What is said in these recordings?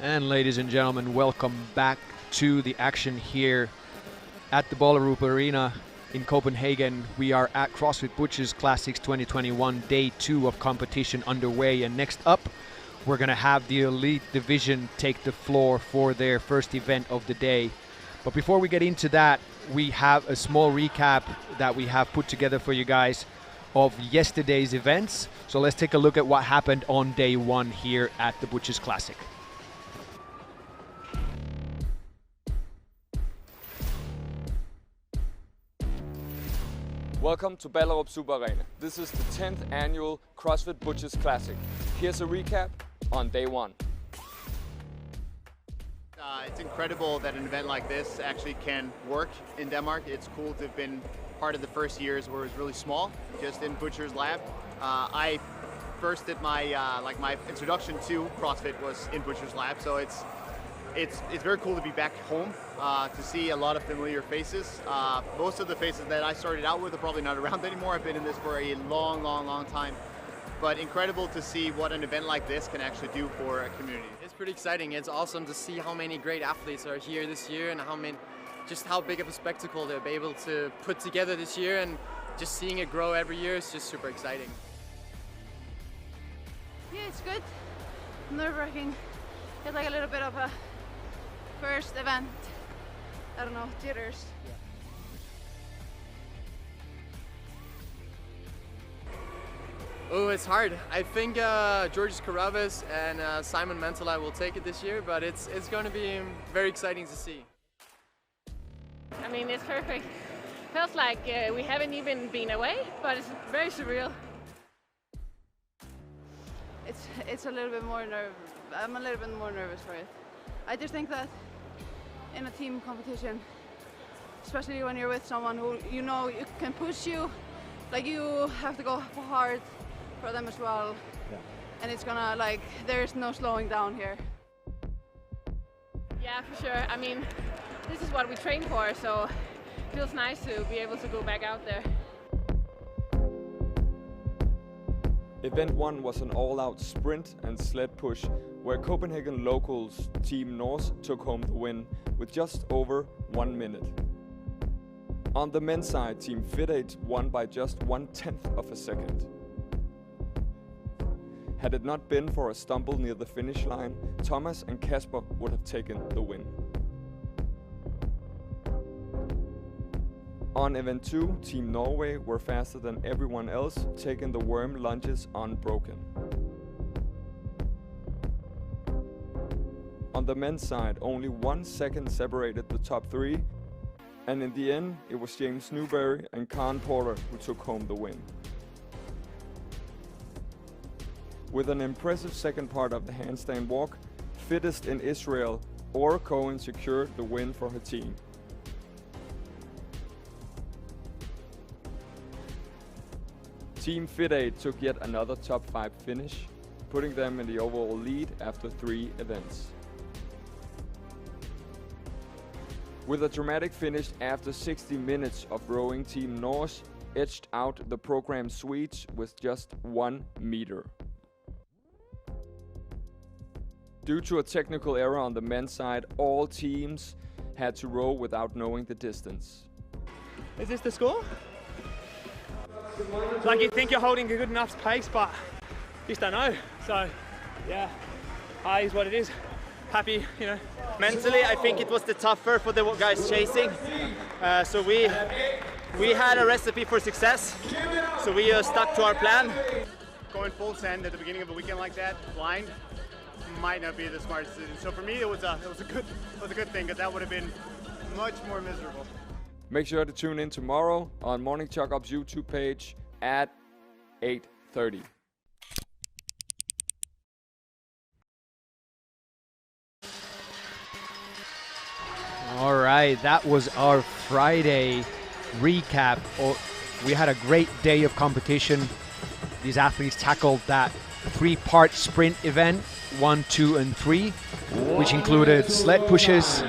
And ladies and gentlemen, welcome back to the action here at the Ballerup Arena in Copenhagen. We are at CrossFit Butchers Classics 2021, day 2 of competition underway. And next up, we're gonna have the Elite Division take the floor for their first event of the day. But before we get into that, we have a small recap that we have put together for you guys of yesterday's events. So let's take a look at what happened on day 1 here at the Butchers Classic. Welcome to Ballerup Super Arena. This is the 10th annual CrossFit Butchers Classic. Here's a recap on day 1. It's incredible that an event like this actually can work in Denmark. It's cool to have been part of the first years where it was really small, just in Butcher's Lab. I first did my my introduction to CrossFit was in Butcher's Lab, so it's very cool to be back home, to see a lot of familiar faces. Most of the faces that I started out with are probably not around anymore. I've been in this for a long time. But incredible to see what an event like this can actually do for a community. It's pretty exciting. It's awesome to see how many great athletes are here this year and just how big of a spectacle they'll be able to put together this year, and just seeing it grow every year is just super exciting. Yeah, it's good. Nerve-wracking. It's like a little bit of a first event. I don't know, jitters. Oh, it's hard. I think Georgios Karavis and Simon Mentala will take it this year, but it's going to be very exciting to see. I mean, it's perfect. Feels like we haven't even been away, but it's very surreal. It's a little bit more I'm a little bit more nervous for it. I just think that in a team competition, especially when you're with someone who you know you can push you, like you have to go hard for them as well. Yeah. And it's gonna there's no slowing down here. Yeah, for sure. I mean, this is what we train for, so it feels nice to be able to go back out there. Event 1 was an all-out sprint and sled push where Copenhagen locals Team Norse took home the win with just over 1 minute. On the men's side, Team Fit8 won by just 1/10 of a second. Had it not been for a stumble near the finish line, Thomas and Kasper would have taken the win. On event 2, Team Norway were faster than everyone else, taking the worm lunges unbroken. On the men's side, only 1 second separated the top 3, and in the end, it was James Newberry and Khan Porter who took home the win. With an impressive second part of the handstand walk, fittest in Israel, Ora Cohen secured the win for her team. Team Fit8 took yet another top 5 finish, putting them in the overall lead after 3 events. With a dramatic finish after 60 minutes of rowing, Team Norse edged out the program Swedes with just 1 meter. Due to a technical error on the men's side, all teams had to row without knowing the distance. Is this the score? Like, you think you're holding a good enough pace, but you just don't know. So, yeah, is what it is. Happy, you know. Mentally, I think it was the tougher for the guys chasing. So we had a recipe for success. So we stuck to our plan. Going full send at the beginning of a weekend like that, blind, might not be the smartest decision. So for me, it was a good thing, because that would have been much more miserable. Make sure to tune in tomorrow on Morning Chalk Up's YouTube page at 8:30. All right, that was our Friday recap. We had a great day of competition. These athletes tackled that 3-part sprint event, 1, 2, and 3, which included sled pushes,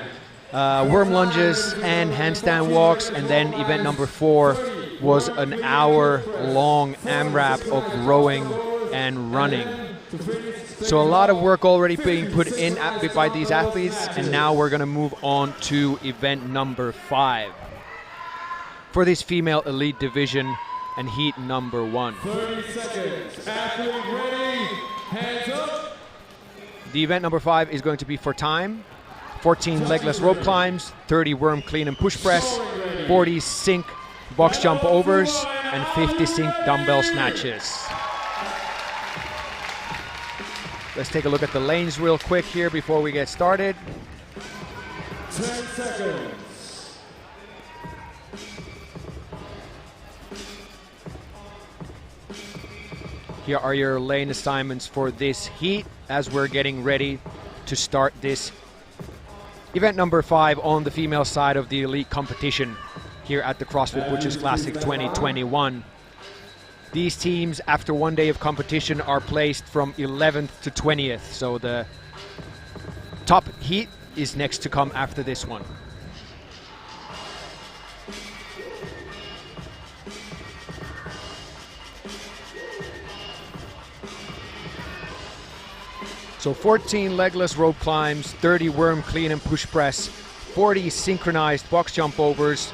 worm lunges, and handstand walks. And then event number 4 was an hour-long AMRAP of rowing and running. So a lot of work already being put in by these athletes, and now we're going to move on to event number 5 for this female elite division and heat number 1. 30 seconds. Athlete ready. Hands up. The event number 5 is going to be for time. 14 legless rope climbs, 30 worm clean and push press, 40 sink box jump overs, and 50 sink dumbbell snatches. Let's take a look at the lanes real quick here before we get started. 10 seconds. Here are your lane assignments for this heat as we're getting ready to start this event number 5 on the female side of the elite competition here at the CrossFit Butchers Classic 2021. These teams, after one day of competition, are placed from 11th to 20th. So the top heat is next to come after this one. So 14 legless rope climbs, 30 worm clean and push press, 40 synchronized box jump overs,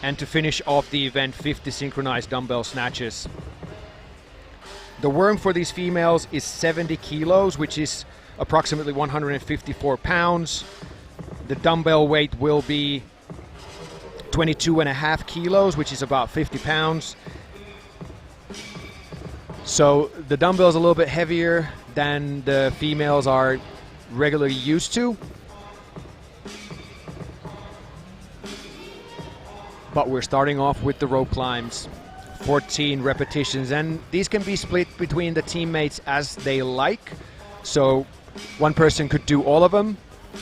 and to finish off the event, 50 synchronized dumbbell snatches. The worm for these females is 70 kilos, which is approximately 154 pounds. The dumbbell weight will be 22.5 kilos, which is about 50 pounds. So the dumbbell is a little bit heavier than the females are regularly used to. But we're starting off with the rope climbs. 14 repetitions, and these can be split between the teammates as they like. So one person could do all of them,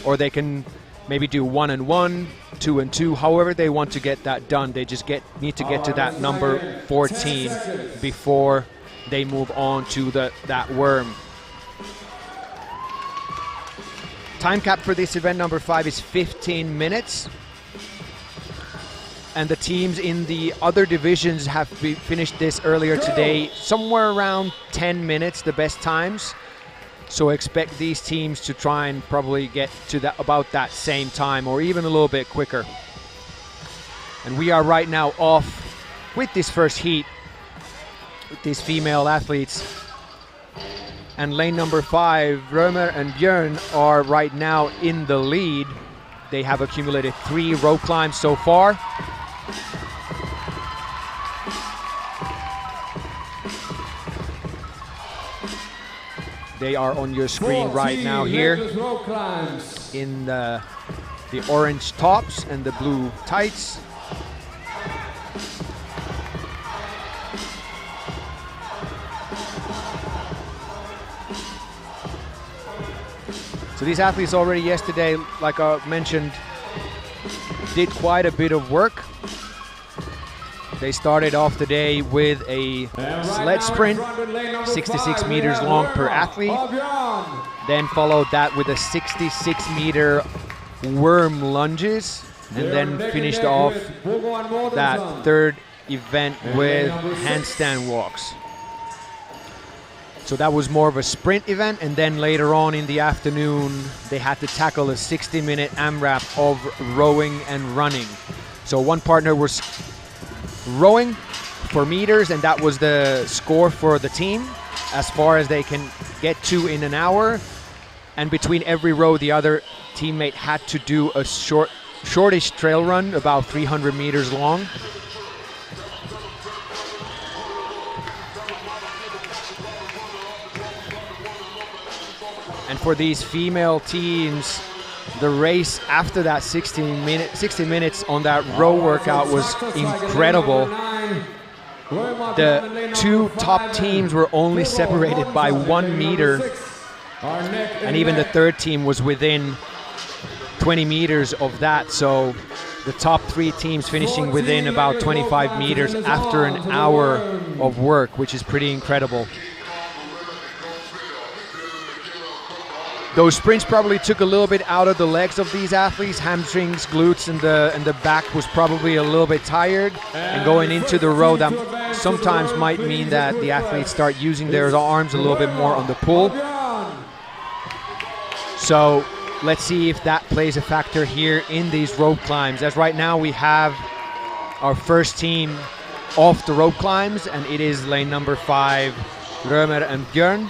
or they can maybe do 1 and 1, 2 and 2, however they want to get that done. They just need to get to that number 14 before they move on to that worm. Time cap for this event number 5 is 15 minutes. And the teams in the other divisions have finished this earlier today, somewhere around 10 minutes, the best times. So expect these teams to try and probably get to about that same time, or even a little bit quicker. And we are right now off with this first heat with these female athletes. And lane number 5, Römer and Björn, are right now in the lead. They have accumulated 3 rope climbs so far. They are on your screen right now here in the orange tops and the blue tights. So these athletes already yesterday, like I mentioned, did quite a bit of work. They started off the day with a sled sprint, 66 meters long per athlete. Then followed that with a 66-meter worm lunges, and then finished off that third event with handstand walks. So that was more of a sprint event, and then later on in the afternoon, they had to tackle a 60-minute AMRAP of rowing and running. So one partner was rowing for meters, and that was the score for the team as far as they can get to in an hour. And between every row, the other teammate had to do a shortish trail run, about 300 meters long. And for these female teams, the race after that 60 minutes on that row workout was incredible. The 2 top teams were only separated by 1 meter, and even the third team was within 20 meters of that. So the top 3 teams finishing within about 25 meters after an hour of work, which is pretty incredible. Those sprints probably took a little bit out of the legs of these athletes. Hamstrings, glutes, and the back was probably a little bit tired. And going into the row, that sometimes might mean that the athletes start using their arms a little bit more on the pull. So let's see if that plays a factor here in these rope climbs, as right now we have our first team off the rope climbs, and it is lane number 5, Römer and Björn.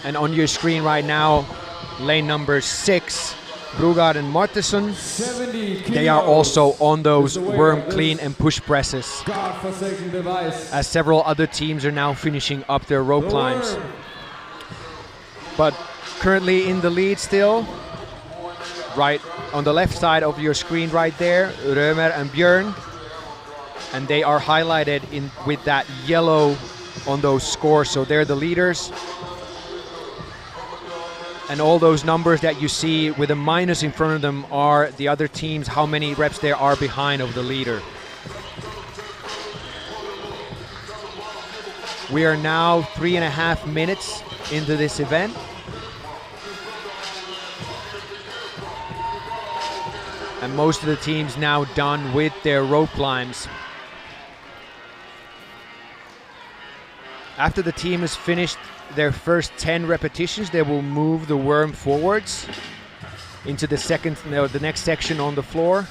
And on your screen right now, lane number 6, Brugard and Mortensen. They are also on those worm clean and push presses, as several other teams are now finishing up their rope climbs. But currently in the lead still, right on the left side of your screen right there, Römer and Björn. And they are highlighted in with that yellow on those scores, so they're the leaders. And all those numbers that you see with a minus in front of them are the other teams, how many reps they are behind of the leader. We are now 3.5 minutes into this event. And most of the teams now done with their rope climbs. After the team has finished their first 10 repetitions, they will move the worm forwards into the next section on the floor.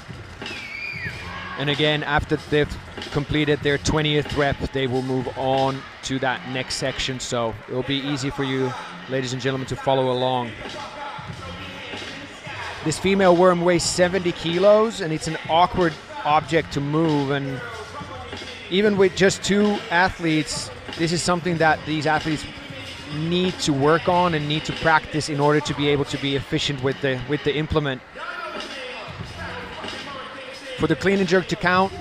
And again, after they've completed their 20th rep, they will move on to that next section. So it will be easy for you, ladies and gentlemen, to follow along. This female worm weighs 70 kilos, and it's an awkward object to move. And even with just 2 athletes, this is something that these athletes need to work on and need to practice in order to be able to be efficient with the implement. For the clean and jerk to count,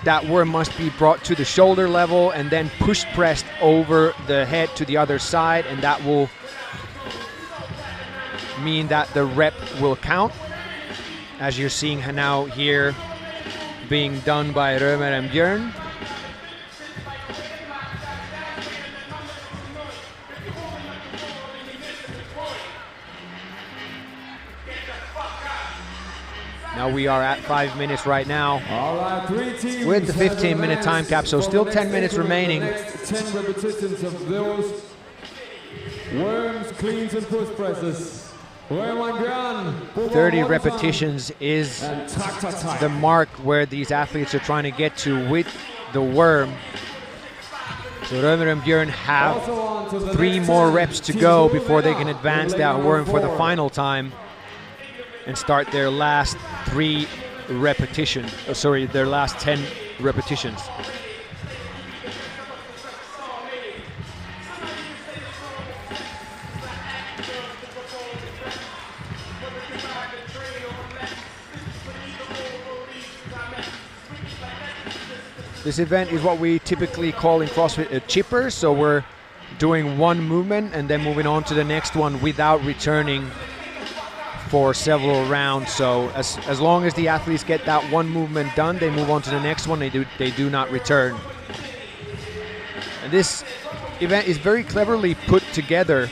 that worm must be brought to the shoulder level and then push pressed over the head to the other side, and that will mean that the rep will count, as you're seeing now here being done by Römer and Björn. Now we are at 5 minutes right now. All right, 3 teams with the 15-minute time cap, so still 10 minutes remaining. 10 repetitions of those worms, cleans, and push presses. 30 repetitions is the mark where these athletes are trying to get to with the worm. So Römer and Björn have 3 more reps to go before they can advance that worm for the final time and start their last 3 repetitions. Their last 10 repetitions. This event is what we typically call in CrossFit a chipper, so we're doing one movement and then moving on to the next one without returning for several rounds. So as long as the athletes get that one movement done, they move on to the next one, they do not return. And this event is very cleverly put together,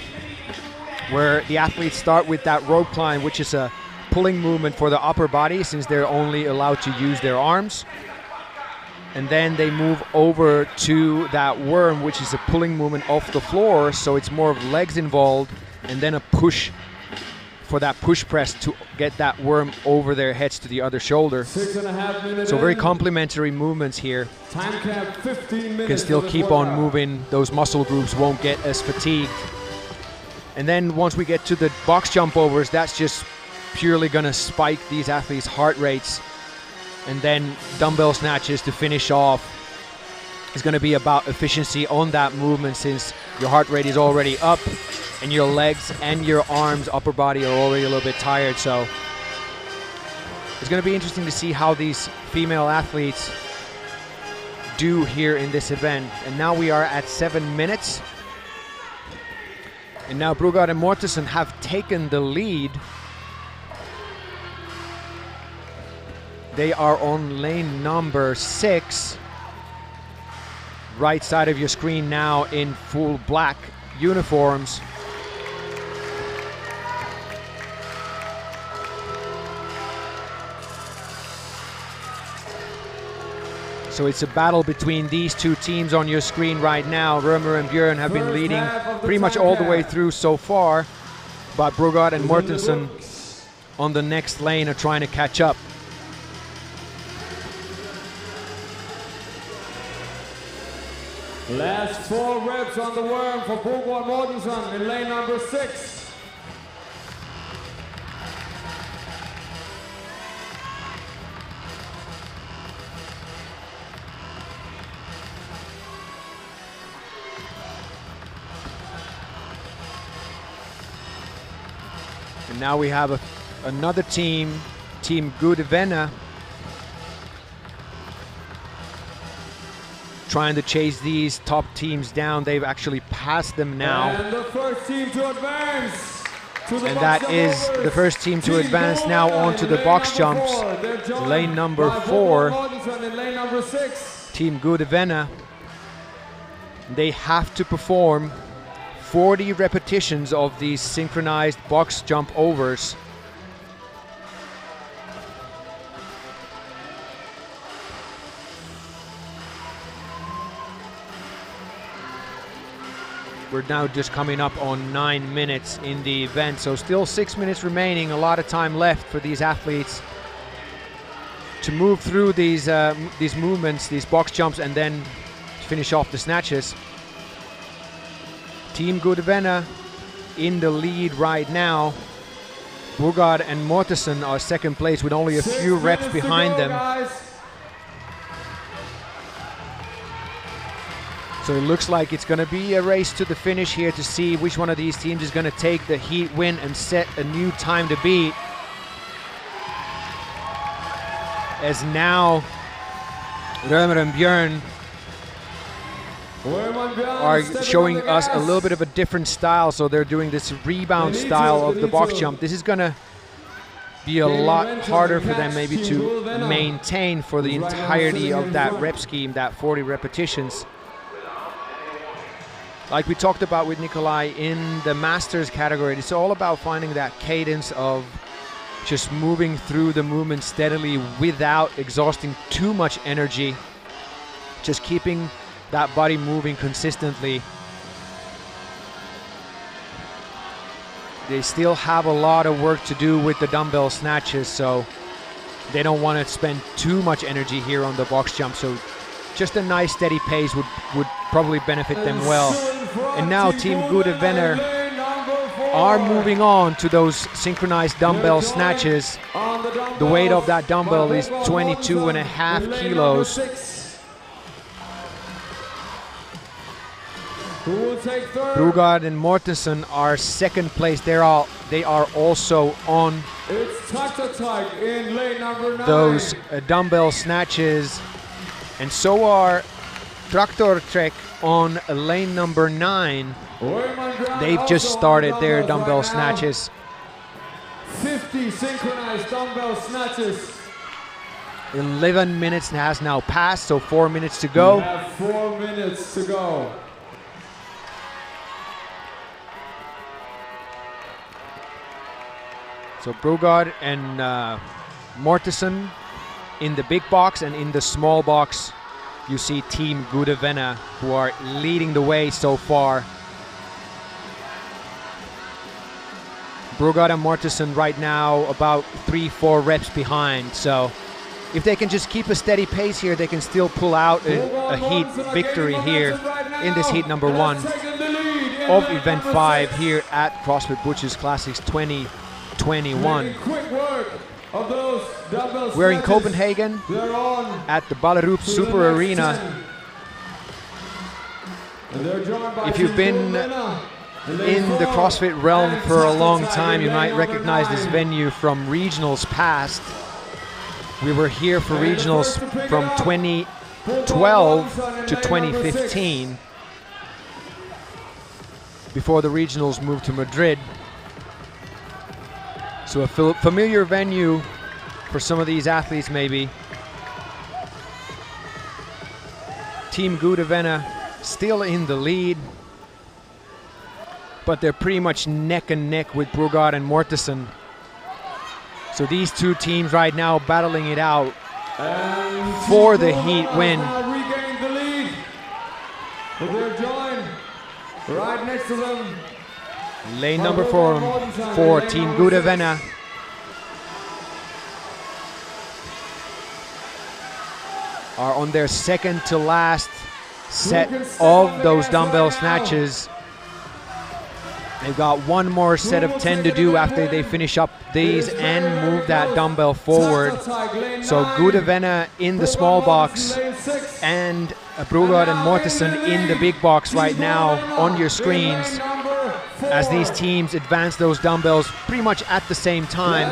where the athletes start with that rope climb, which is a pulling movement for the upper body since they're only allowed to use their arms. And then they move over to that worm, which is a pulling movement off the floor, so it's more of legs involved, and then a push for that push press to get that worm over their heads to the other shoulder. 6.5 minutes. So very complementary movements here. Time cap 15 minutes. You can still keep on moving, those muscle groups won't get as fatigued. And then once we get to the box jump overs, that's just purely gonna spike these athletes' heart rates. And then dumbbell snatches to finish off is going to be about efficiency on that movement, since your heart rate is already up and your legs and your arms, upper body, are already a little bit tired. So it's going to be interesting to see how these female athletes do here in this event. And now we are at 7 minutes. And now Brugard and Mortensen have taken the lead. They are on lane number 6. Right side of your screen now in full black uniforms. So it's a battle between these two teams on your screen right now. Rømer and Bjørn have been leading pretty much all the way through so far, but Brugard and Mortensen on the next lane are trying to catch up. Last 4 reps on the worm for Brugard Mortensen in lane number 6. And now we have another team, Team Gode Venne, trying to chase these top teams down. They've actually passed them now. And the first team to advance to the And box that jump is overs. the first team to advance now onto the box jumps. Lane number 4. In lane number 6. Team Gode Venne. They have to perform 40 repetitions of these synchronized box jump overs. We're now just coming up on 9 minutes in the event, so still 6 minutes remaining, a lot of time left for these athletes to move through these movements, these box jumps, and then finish off the snatches. Team Gode Venne in the lead right now. Brugard and Mortensen are second place with only a few reps behind them. So it looks like it's going to be a race to the finish here to see which one of these teams is going to take the heat win and set a new time to beat. As now Rømer and Bjørn are showing us a little bit of a different style, so they're doing this rebound style of the box jump. This is gonna be a lot harder for them maybe to maintain for the entirety of that rep scheme, that 40 repetitions. Like we talked about with Nikolai in the Masters category, it's all about finding that cadence of just moving through the movement steadily without exhausting too much energy, just keeping that body moving consistently. They still have a lot of work to do with the dumbbell snatches, so they don't want to spend too much energy here on the box jump, so just a nice steady pace would probably benefit them well. And now Team Gode Venne are moving on to those synchronized dumbbell snatches. The weight of that dumbbell is 22.5 kilos. Brugard and Mortensen are second place. They are also on in lane number 9. those dumbbell snatches, and so are Traktor Trek on lane number 9. They've just started their dumbbell snatches. 50 synchronized dumbbell snatches. 11 minutes has now passed, so 4 minutes to go. We have 4 minutes to go. So Brugard and Mortensen in the big box, and in the small box you see Team Gode Venne, who are leading the way so far. Brugard and Mortensen right now about 3-4 reps behind, so if they can just keep a steady pace here, they can still pull out a heat victory here in this heat number 1 of event 5 here at CrossFit Butchers Classics 2021. We're in Copenhagen at the Ballerup Super Arena. If you've been in the CrossFit realm for a long time, you might recognize this venue from regionals past. We were here for regionals from 2012 to 2015, before the regionals moved to Madrid. So a familiar venue for some of these athletes maybe. Team Gode Venne still in the lead, but they're pretty much neck and neck with Brugard and Mortensen. So these two teams right now battling it out for the heat win. Regained the lead. But they're joined right next to them. Lane number 4 for Team Gode Venne. Are on their second to last set of those dumbbell snatches. They've got one more set of 10 to do after they finish up these and move that dumbbell forward. So Gode Venne in the small box and Brogard and Mortensen in the big box right now on your screens as these teams advance those dumbbells pretty much at the same time.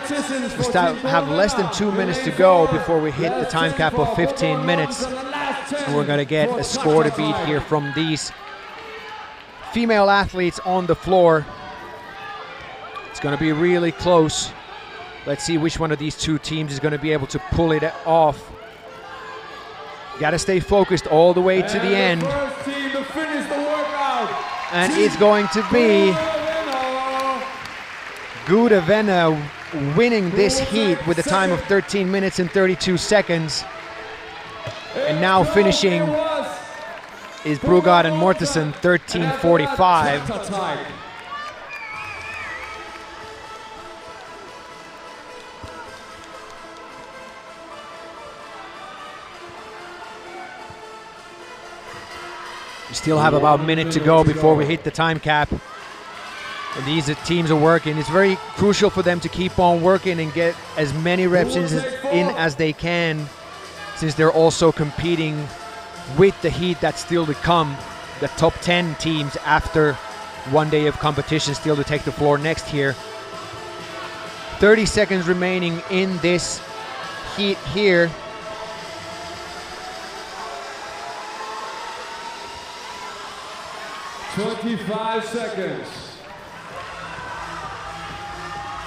We have less than 2 minutes to go before we hit the time cap of 15 minutes. And we're gonna get a score to beat here from these female athletes on the floor. It's gonna be really close. Let's see which one of these two teams is gonna be able to pull it off. Gotta stay focused all the way to the end. And it's going to be Gode Venne winning this heat with a time of 13 minutes and 32 seconds. And now finishing is Brogard and Mortensen, 13:45. We still have about a minute to go before we hit the time cap. And these teams are working. It's very crucial for them to keep on working and get as many reps in as they can, since they're also competing with the heat that's still to come. The top 10 teams after one day of competition still to take the floor next here. 30 seconds remaining in this heat here. $25 seconds.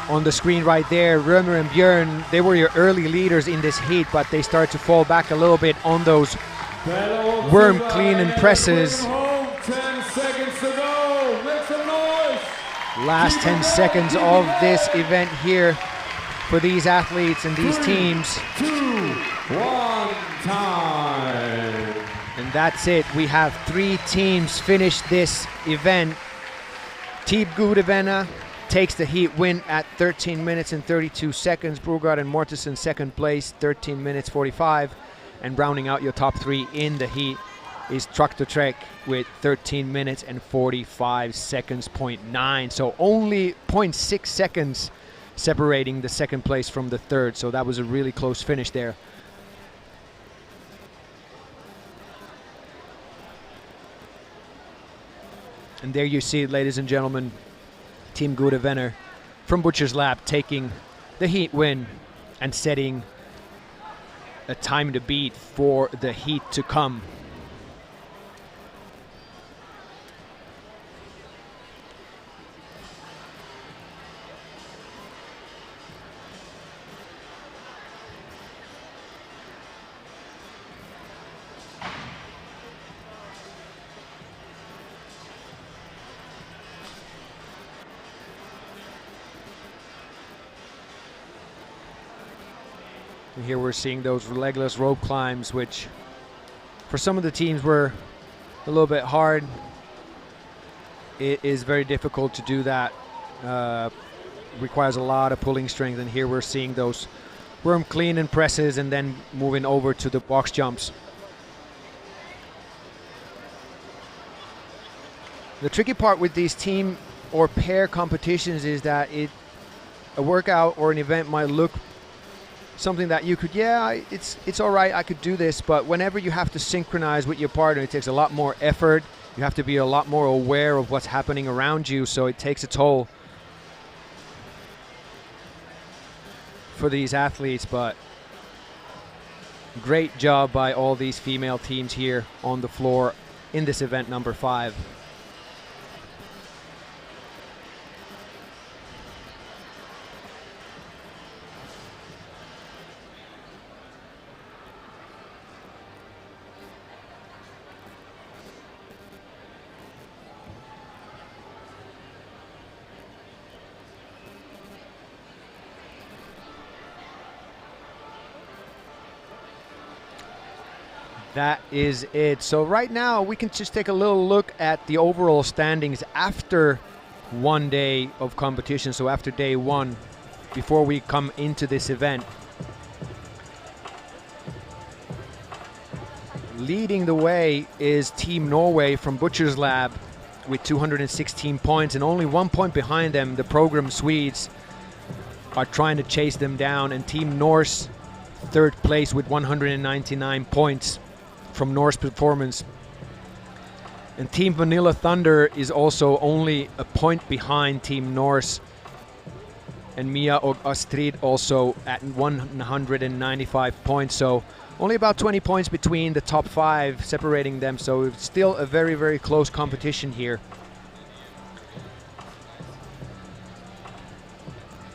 On the screen right there, Römer and Björn, they were your early leaders in this heat, but they start to fall back a little bit on those worm clean and presses. 10 seconds to go. Make some noise. Last 10 seconds of this event here for these athletes and these teams. 2, 1, time. And that's it. We have 3 teams finish this event. Team Gode Venne takes the heat win at 13 minutes and 32 seconds. Brogard and Mortensen second place, 13 minutes 45. And rounding out your top 3 in the heat is Traktor Trek with 13 minutes and 45 seconds, 0.9. So only 0.6 seconds separating the second place from the third. So that was a really close finish there. And there you see it, ladies and gentlemen. Team Gode Venne from Butcher's Lab taking the heat win and setting a time to beat for the heat to come. And here we're seeing those legless rope climbs, which for some of the teams were a little bit hard. It is very difficult to do that. Requires a lot of pulling strength, and here we're seeing those worm clean and presses and then moving over to the box jumps. The tricky part with these team or pair competitions is that a workout or an event might look something that you could, it's all right, I could do this, but whenever you have to synchronize with your partner, it takes a lot more effort. You have to be a lot more aware of what's happening around you, so it takes a toll for these athletes. But great job by all these female teams here on the floor in this event number 5. That is it. So right now we can just take a little look at the overall standings after one day of competition, so after day one, before we come into this event. Leading the way is Team Norway from Butcher's Lab with 216 points, and only 1 point behind them, the program Swedes are trying to chase them down, and Team Norse third place with 199 points from Norse Performance. And Team Vanilla Thunder is also only a point behind Team Norse, and Mia og Astrid also at 195 points, so only about 20 points between the top 5 separating them, so it's still a very, very close competition here.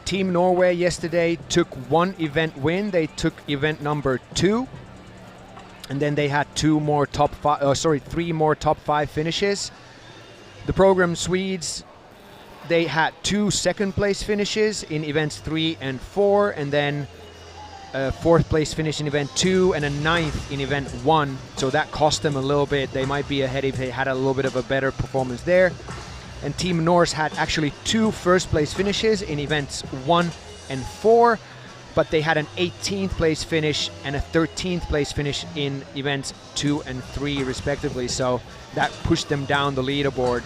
Team Norway yesterday took one event win. They took event number 2, and then they had 3 more top 5 finishes. The program Swedes, they had 2 second place finishes in events 3 and 4, and then a 4th place finish in event 2 and a 9th in event 1. So that cost them a little bit. They might be ahead if they had a little bit of a better performance there. And Team Norse had actually 2 first place finishes in events 1 and 4, but they had an 18th place finish and a 13th place finish in events 2 and 3 respectively. So that pushed them down the leaderboard.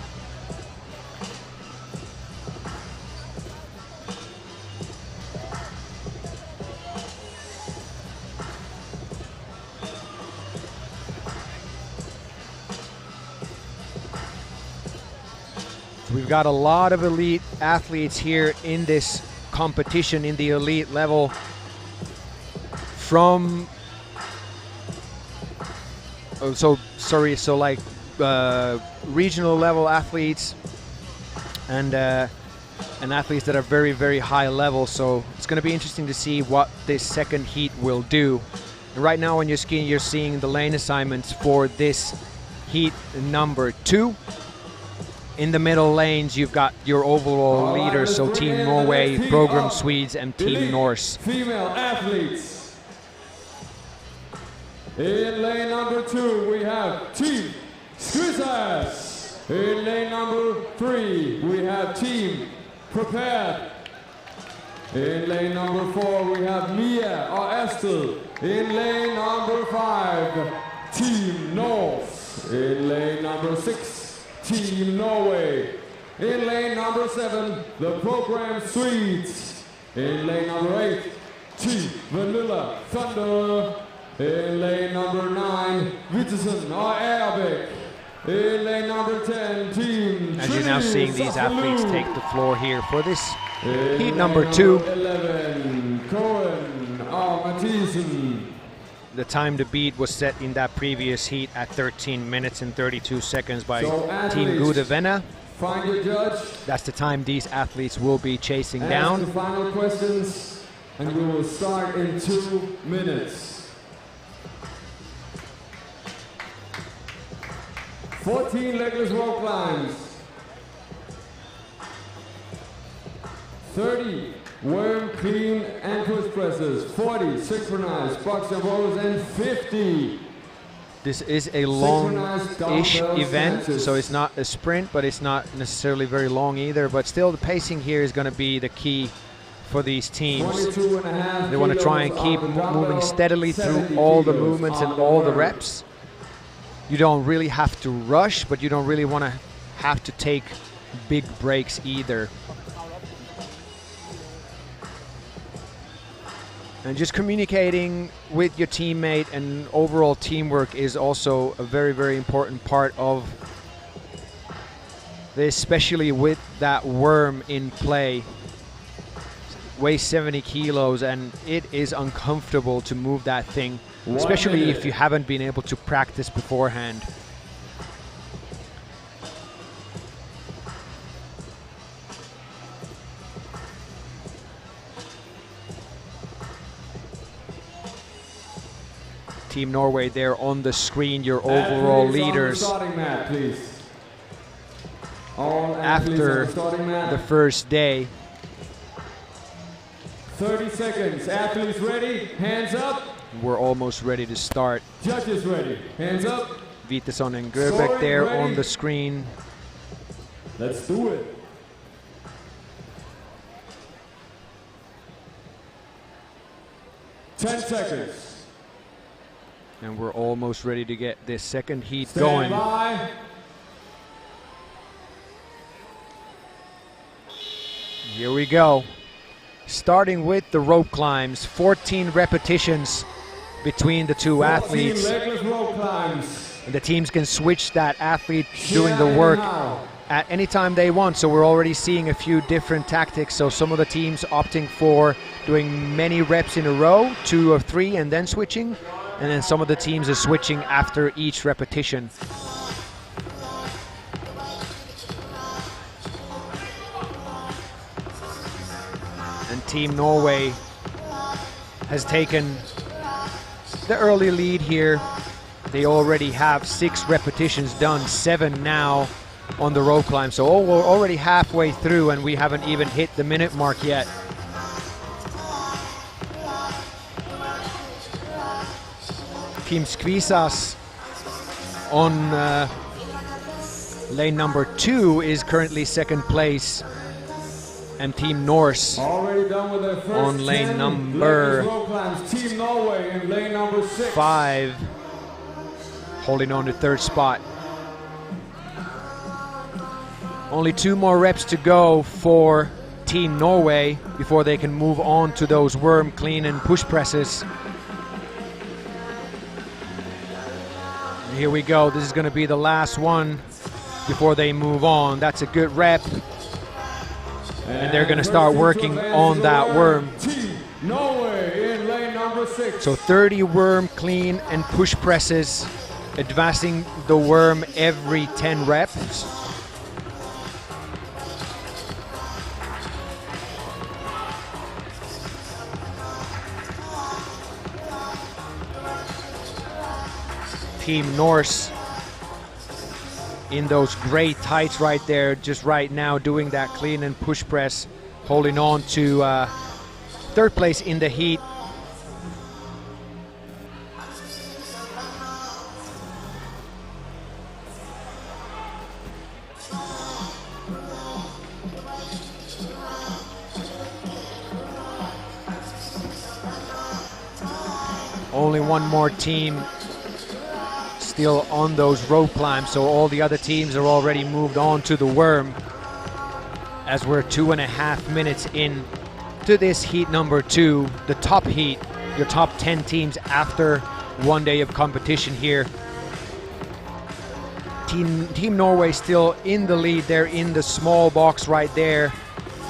We've got a lot of elite athletes here in this competition, in the elite level, from regional level athletes and athletes that are very, very high level. So it's going to be interesting to see what this second heat will do. And right now on your screen you're seeing the lane assignments for this heat number 2. In the middle lanes, you've got your overall leaders, so Team Norway, Program Swedes, and Team Norse. Female athletes. In lane number 2, we have Team Squeezers. In lane number 3, we have Team Prepared. In lane number 4, we have Mia or Estelle. In lane number 5, Team Norse. In lane number 6, Team Norway. In lane number 7, the program Swedes. In lane number 8, Team Vanilla Thunder. In lane number 9, Wittesen or Erbæk. In lane number 10, Team As you're now seeing these athletes take the floor here for this heat number 2. 11, Cohen or Mathisen. The time to beat was set in that previous heat at 13 minutes and 32 seconds by Team Gode Venne. Find your judge. That's the time these athletes will be chasing down. Ask the final questions, and we will start in 2 minutes. 14 legless rope climbs. 30 worm, clean, and push presses. 40 synchronized box jump rows, and 50. This is a long-ish event, so it's not a sprint, but it's not necessarily very long either. But still, the pacing here is going to be the key for these teams. They want to try and keep moving steadily through all the movements and all the reps. You don't really have to rush, but you don't really want to have to take big breaks either. And just communicating with your teammate and overall teamwork is also a very, very important part of this, especially with that worm in play. Weighs 70 kilos and it is uncomfortable to move that thing, especially if you haven't been able to practice beforehand. Team Norway there on the screen, your overall leaders. Mat, please. After the first day. 30 seconds. Athletes ready? Hands up. we're almost ready to start. Judges ready. Hands up. Witteson and Gerbeck there on the screen. Let's do it. Ten seconds. And we're almost ready to get this second heat Stand going. by. Here we go. Starting with the rope climbs, 14 repetitions between the two 14 athletes. legless rope climbs. And the teams can switch that athlete doing the work at any time they want. So we're already seeing a few different tactics. So some of the teams opting for doing many reps in a row, 2 or 3, and then switching. And then some of the teams are switching after each repetition. And Team Norway has taken the early lead here. They already have 6 repetitions done, 7 now on the rope climb. So we're already halfway through and we haven't even hit the minute mark yet. Team Skvisas on lane number 2 is currently second place. And Team Norse already done with their first on lane 10 number rope climbs. Team Norway in lane number 6. 5, holding on to third spot. Only 2 more reps to go for Team Norway before they can move on to those worm, clean, and push presses. And here we go. This is going to be the last one before they move on. That's a good rep. And they're going to start working on that worm. Team Norway in lane number 6. So 30 worm, clean, and push presses, advancing the worm every 10 reps. Team Norse in those gray tights right there, just right now doing that clean and push press, holding on to third place in the heat. Only one more team still on those rope climbs, so all the other teams are already moved on to the worm as we're 2.5 minutes in to this heat number 2, the top heat, your top 10 teams after one day of competition here. Team Norway still in the lead. They're in the small box right there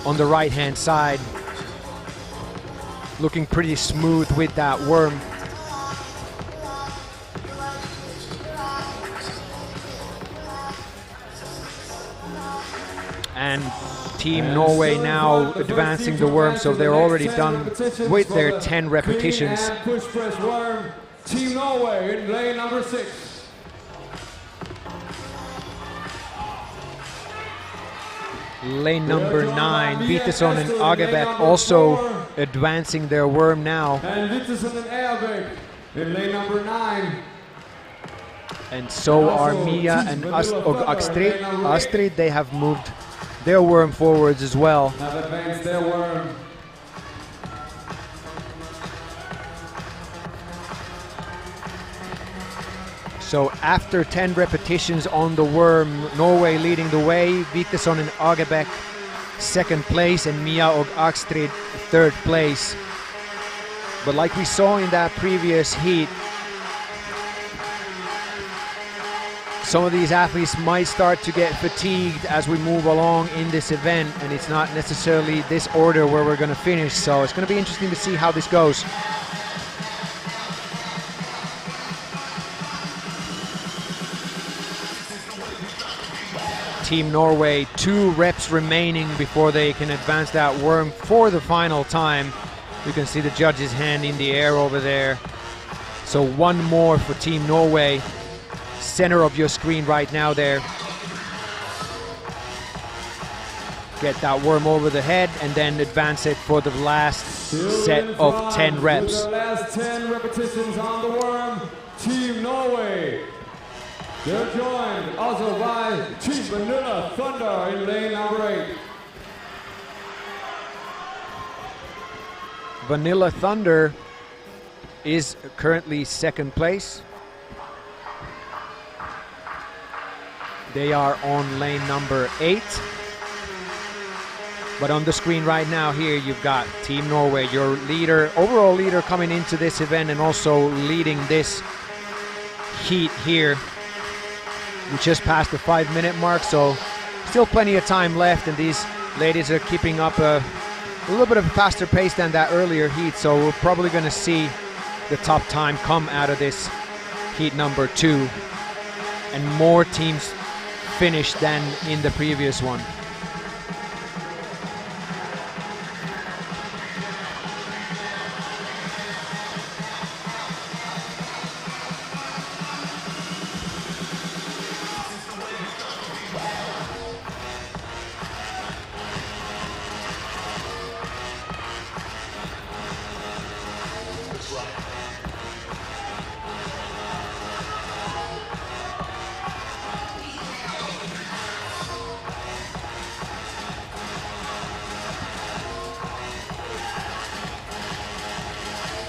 on the right hand side, looking pretty smooth with that worm. And Team Norway now advancing the worm, so they're already done with their 10 repetitions. Push press worm. Team Norway in lane number 6. Lane number 9, Witteson and Agebeck also advancing their worm now. And Witteson and Agebeck in lane number 9. And so are Mia and Astrid. They have moved their worm forwards as well. Have advanced their worm. So after 10 repetitions on the worm, Norway leading the way, Witteson and Agebeck second place, and Mia og Astrid third place. But like we saw in that previous heat, some of these athletes might start to get fatigued as we move along in this event, and it's not necessarily this order where we're going to finish, so it's going to be interesting to see how this goes. Team Norway, 2 reps remaining before they can advance that worm for the final time. You can see the judge's hand in the air over there. So 1 more for Team Norway. Center of your screen right now there. Get that worm over the head and then advance it for the last set of 10 reps. The last 10 repetitions on the worm, Team Norway. They're joined also by Team Vanilla Thunder in lane number 8. Vanilla Thunder is currently second place. They are on lane number 8. But on the screen right now here, you've got Team Norway, your leader, overall leader coming into this event and also leading this heat here. We just passed the 5-minute mark, so still plenty of time left, and these ladies are keeping up a little bit of a faster pace than that earlier heat, so we're probably going to see the top time come out of this heat number 2, and more teams finish than in the previous one.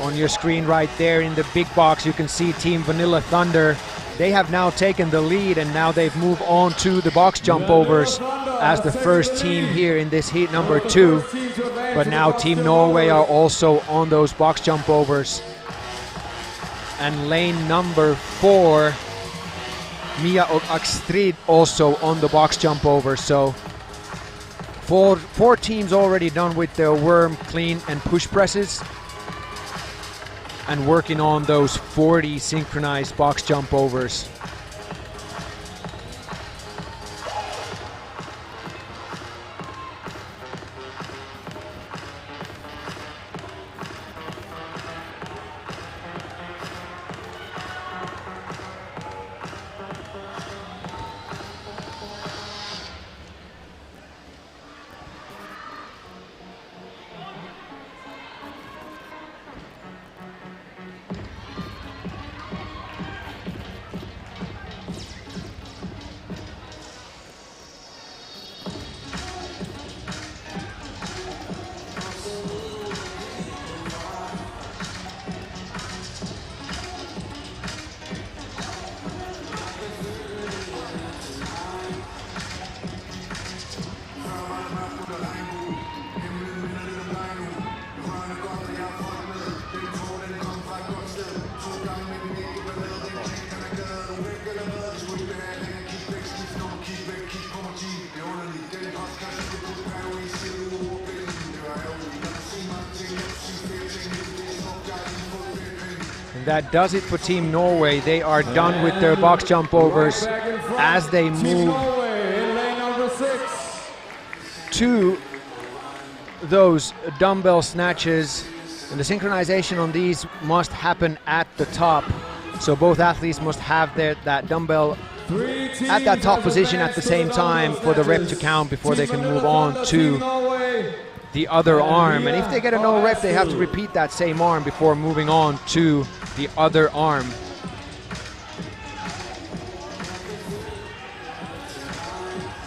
On your screen right there in the big box, you can see Team Vanilla Thunder. They have now taken the lead, and now they've moved on to the box jump overs as the first team here in this heat number 2. But now Team Norway are also on those box jump overs. And lane number 4, Mia og Astrid also on the box jump over. So four teams already done with their worm, clean and push presses, and working on those 40 synchronized box jump overs. That does it for Team Norway. They are done with their box jump overs as they move to those dumbbell snatches. And the synchronization on these must happen at the top. So both athletes must have that dumbbell at that top position at the same time for the rep to count before they can move on to the other arm. And if they get a no rep, they have to repeat that same arm before moving on to the other arm.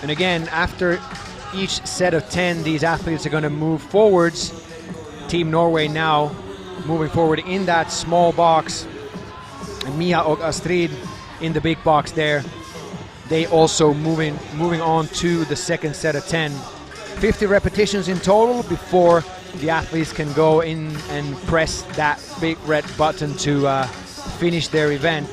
And again, after each set of 10, these athletes are going to move forwards. Team Norway now moving forward in that small box, and Mia og Astrid in the big box there. They also moving on to the second set of 10. 50 repetitions in total before the athletes can go in and press that big red button to finish their event.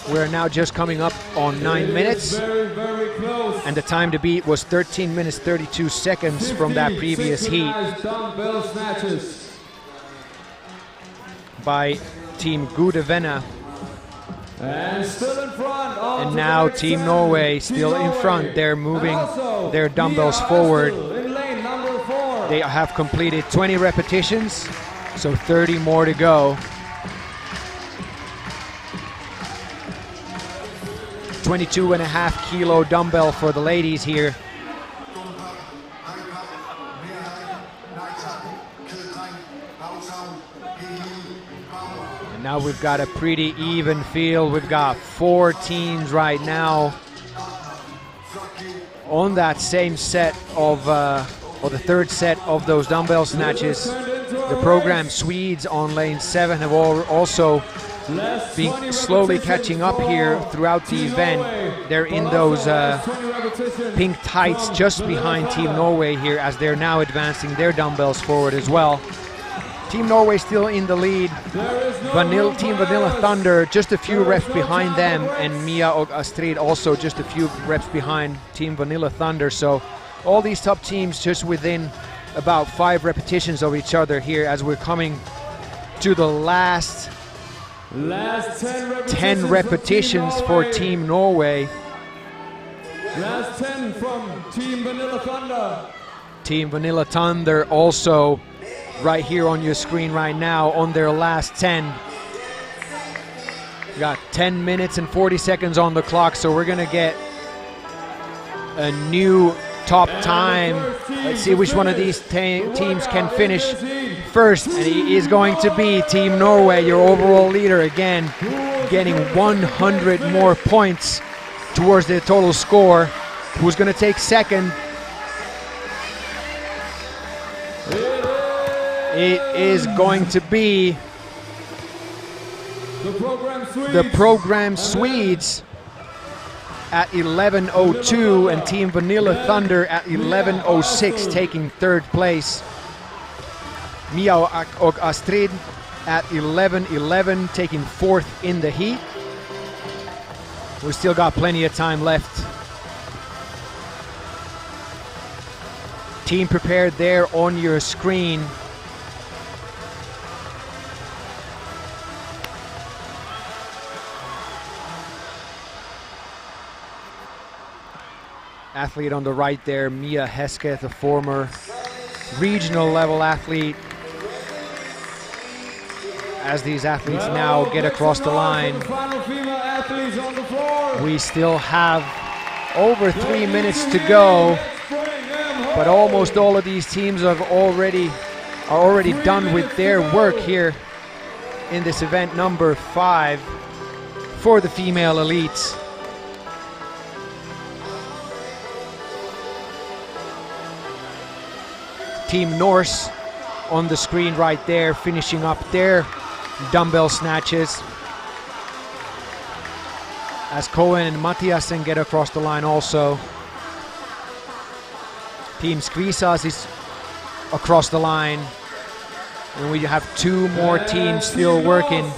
We're now just coming up on 9 minutes, very close. and the time to beat was 13 minutes 32 seconds from that previous heat Dumbbell snatches by Team Gudevenna. and still in front. And now Team Norway still in front. They're moving their dumbbells forward. In lane number 4. They have completed 20 repetitions, so 30 more to go. 22.5 kilo dumbbell for the ladies here. Now we've got a pretty even field. We've got 4 teams right now on that same set of, or the third set of those dumbbell snatches. The program Swedes on lane 7 have also been slowly catching up here throughout the event. They're in those pink tights just behind Team Norway here as they're now advancing their dumbbells forward as well. Team Norway still in the lead. Team Vanilla Thunder just a few reps behind them, and Mia og Astrid also just a few reps behind Team Vanilla Thunder. So all these top teams just within about 5 repetitions of each other here as we're coming to the last 10 repetitions for Team Norway. Last 10 from Team Vanilla Thunder. Team Vanilla Thunder also right here on your screen right now on their last 10. We got 10 minutes and 40 seconds on the clock, so we're gonna get a new top time. Let's see which one of these teams can finish first, and it is going to be Team Norway, your overall leader again, getting 100 more points towards their total score. Who's going to take second? It is going to be the program Swedes at 11:02 and Team Vanilla Thunder at 11:06 taking third place. Mia og Astrid at 11:11 taking fourth in the heat. We still got plenty of time left. Team prepared there on your screen. Athlete on the right there, Mia Hesketh, the former regional level athlete. As these athletes now get across the line, we still have over 3 minutes to go, but almost all of these teams are already done with their work here in this event number 5 for the female elites. Team Norse on the screen right there, finishing up their dumbbell snatches. As Cohen and Mathiasen get across the line also. Team Skvisas is across the line. And we have 2 more teams still working.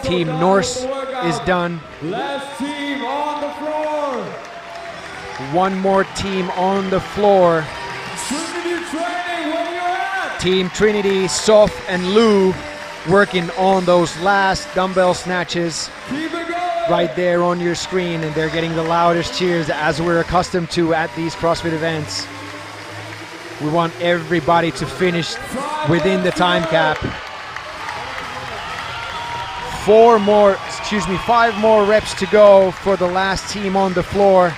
Team Norse is done. Last team on the floor. 1 more team on the floor. Team Trinity, Sof and Lou working on those last dumbbell snatches right there on your screen, and they're getting the loudest cheers as we're accustomed to at these CrossFit events. We want everybody to finish within the time cap. 5 more reps to go for the last team on the floor,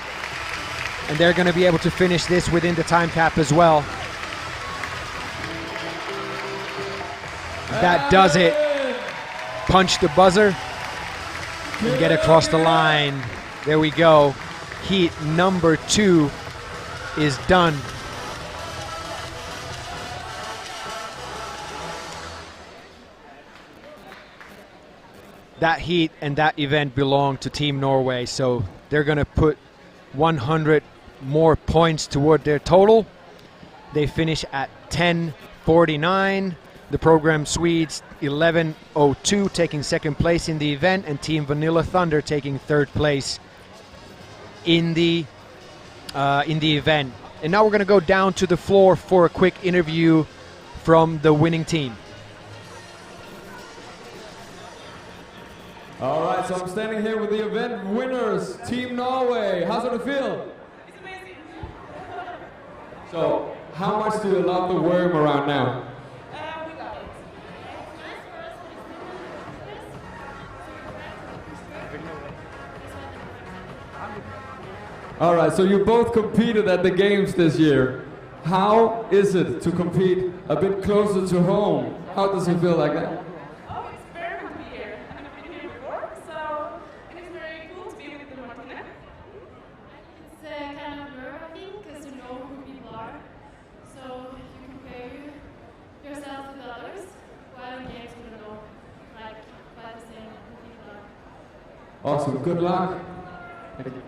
and they're going to be able to finish this within the time cap as well. That does it. Punch the buzzer and get across the line. There we go. Heat number 2 is done. That heat and that event belong to Team Norway, so they're going to put 100 more points toward their total. They finish at 10:49. The program Swedes 11:02 taking second place in the event, and Team Vanilla Thunder taking third place in the event. And now we're going to go down to the floor for a quick interview from the winning team. All right, so I'm standing here with the event winners, Team Norway. How's it feel? It's amazing. So, how much do you love the worm around now? We got it. All right, so you both competed at the games this year. How is it to compete a bit closer to home? How does it feel like that? Oh, it's very good to be here. working because you know who people are. So you compare yourself with others, while in games you don't know, like quite the same who people are. Awesome. Good luck. Thank you.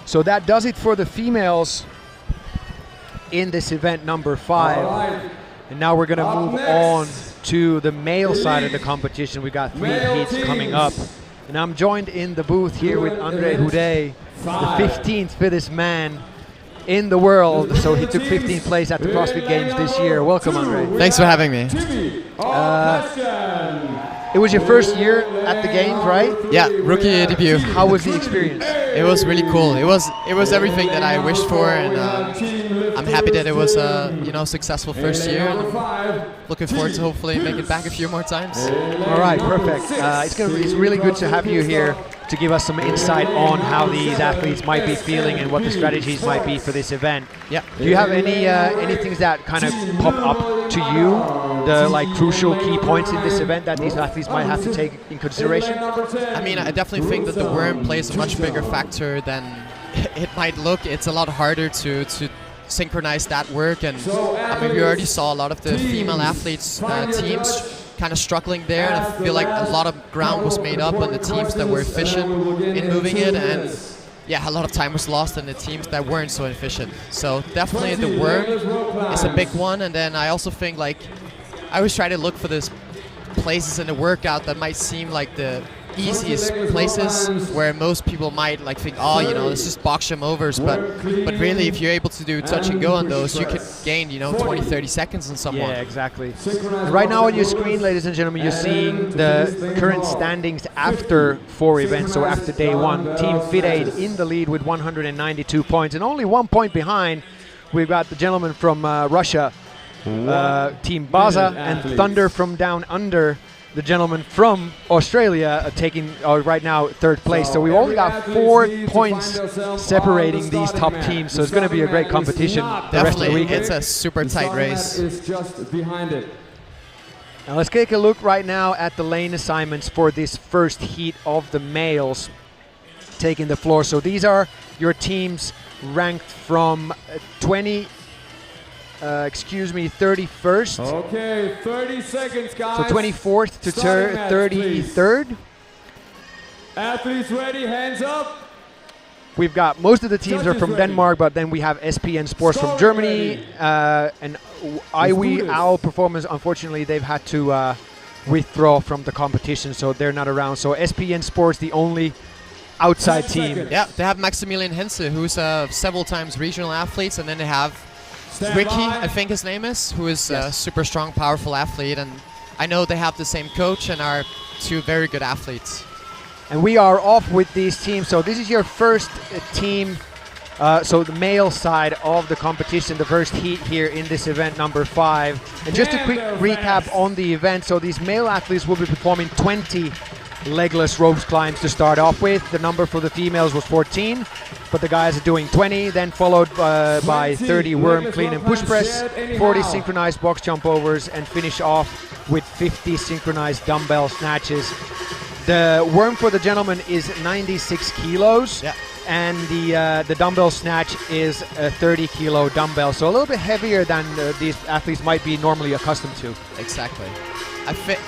So that does it for the females in this event number 5. Alright. And now we're going to Up move next, on to the male side of the Elite competition. We got 3 male heats coming teams. up. And I'm joined in the booth here with Andre Houdet, the 15th fittest man in the world. So he took 15th place at the CrossFit Games this year. Welcome, Andre. Thanks for having me. It was your first year at the games, right? Yeah, rookie debut. How was the experience? It was really cool. It was everything that I wished for, and I'm happy that it was a successful first year. And looking forward to hopefully make it back a few more times. All right, perfect. It's really good to have you here to give us some insight on how these athletes might be feeling and what the strategies might be for this event. Yeah. Do you have any things that kind of pop up to you, the crucial key points in this event that these athletes might have to take in consideration? I mean, I definitely think that the worm plays a much bigger factor than it might look. It's a lot harder to synchronize that work, and I mean, we already saw a lot of the female athletes teams kind of struggling there, and I feel like a lot of ground was made up on the teams that were efficient in moving it, and yeah, a lot of time was lost in the teams that weren't so efficient. So definitely the worm is a big one, and then I also think I always try to look for these places in the workout that might seem like the easiest places, where most people might think, oh, it's just box jump overs, but really if you're able to do touch and go on those, you could gain 20-30 seconds on someone. Yeah, exactly. Right now on your screen, ladies and gentlemen, you're seeing the current standings after 4 events, so after day 1. Team FitAid in the lead with 192 points, and only 1 point behind we've got the gentleman from Russia, Team Baza, and Thunder from Down Under, the gentleman from Australia, taking right now 3rd place. So we've only got 4 points separating these top teams, so it's going to be a great competition the rest of the weekend. It's a super tight race. Is just behind it. Now let's take a look right now at the lane assignments for this first heat of the males taking the floor. So these are your teams ranked from 20 excuse me, 31st. Okay, 30 seconds, guys. So 24th to Starting match, 33rd. Athletes ready, hands up. We've got most of the teams are Judges from ready. Denmark, but then we have SPN Sports from Germany. And IWE this. Owl Performance, unfortunately, they've had to withdraw from the competition, so they're not around. So SPN Sports, the only outside 10 team. seconds. Yeah, they have Maximilian Hense, who's several times regional athletes, and then they have Stand Ricky, by. I think his name is, who is a Yes. super strong, powerful athlete, and I know they have the same coach and are two very good athletes. And we are off with these teams. So this is your first team, so the male side of the competition, the first heat here in this event number 5. And just a Damn, quick they're recap fast. on the event. So these male athletes will be performing 20 legless ropes climbs to start off with. The number for the females was 14, but the guys are doing 20, then followed by 20 30 worm legless clean rope and push climbs press, shared anyhow. 40 synchronized box jump overs, and finish off with 50 synchronized dumbbell snatches. The worm for the gentleman is 96 kilos, Yeah. and the dumbbell snatch is a 30 kilo dumbbell, so a little bit heavier than these athletes might be normally accustomed to. Exactly.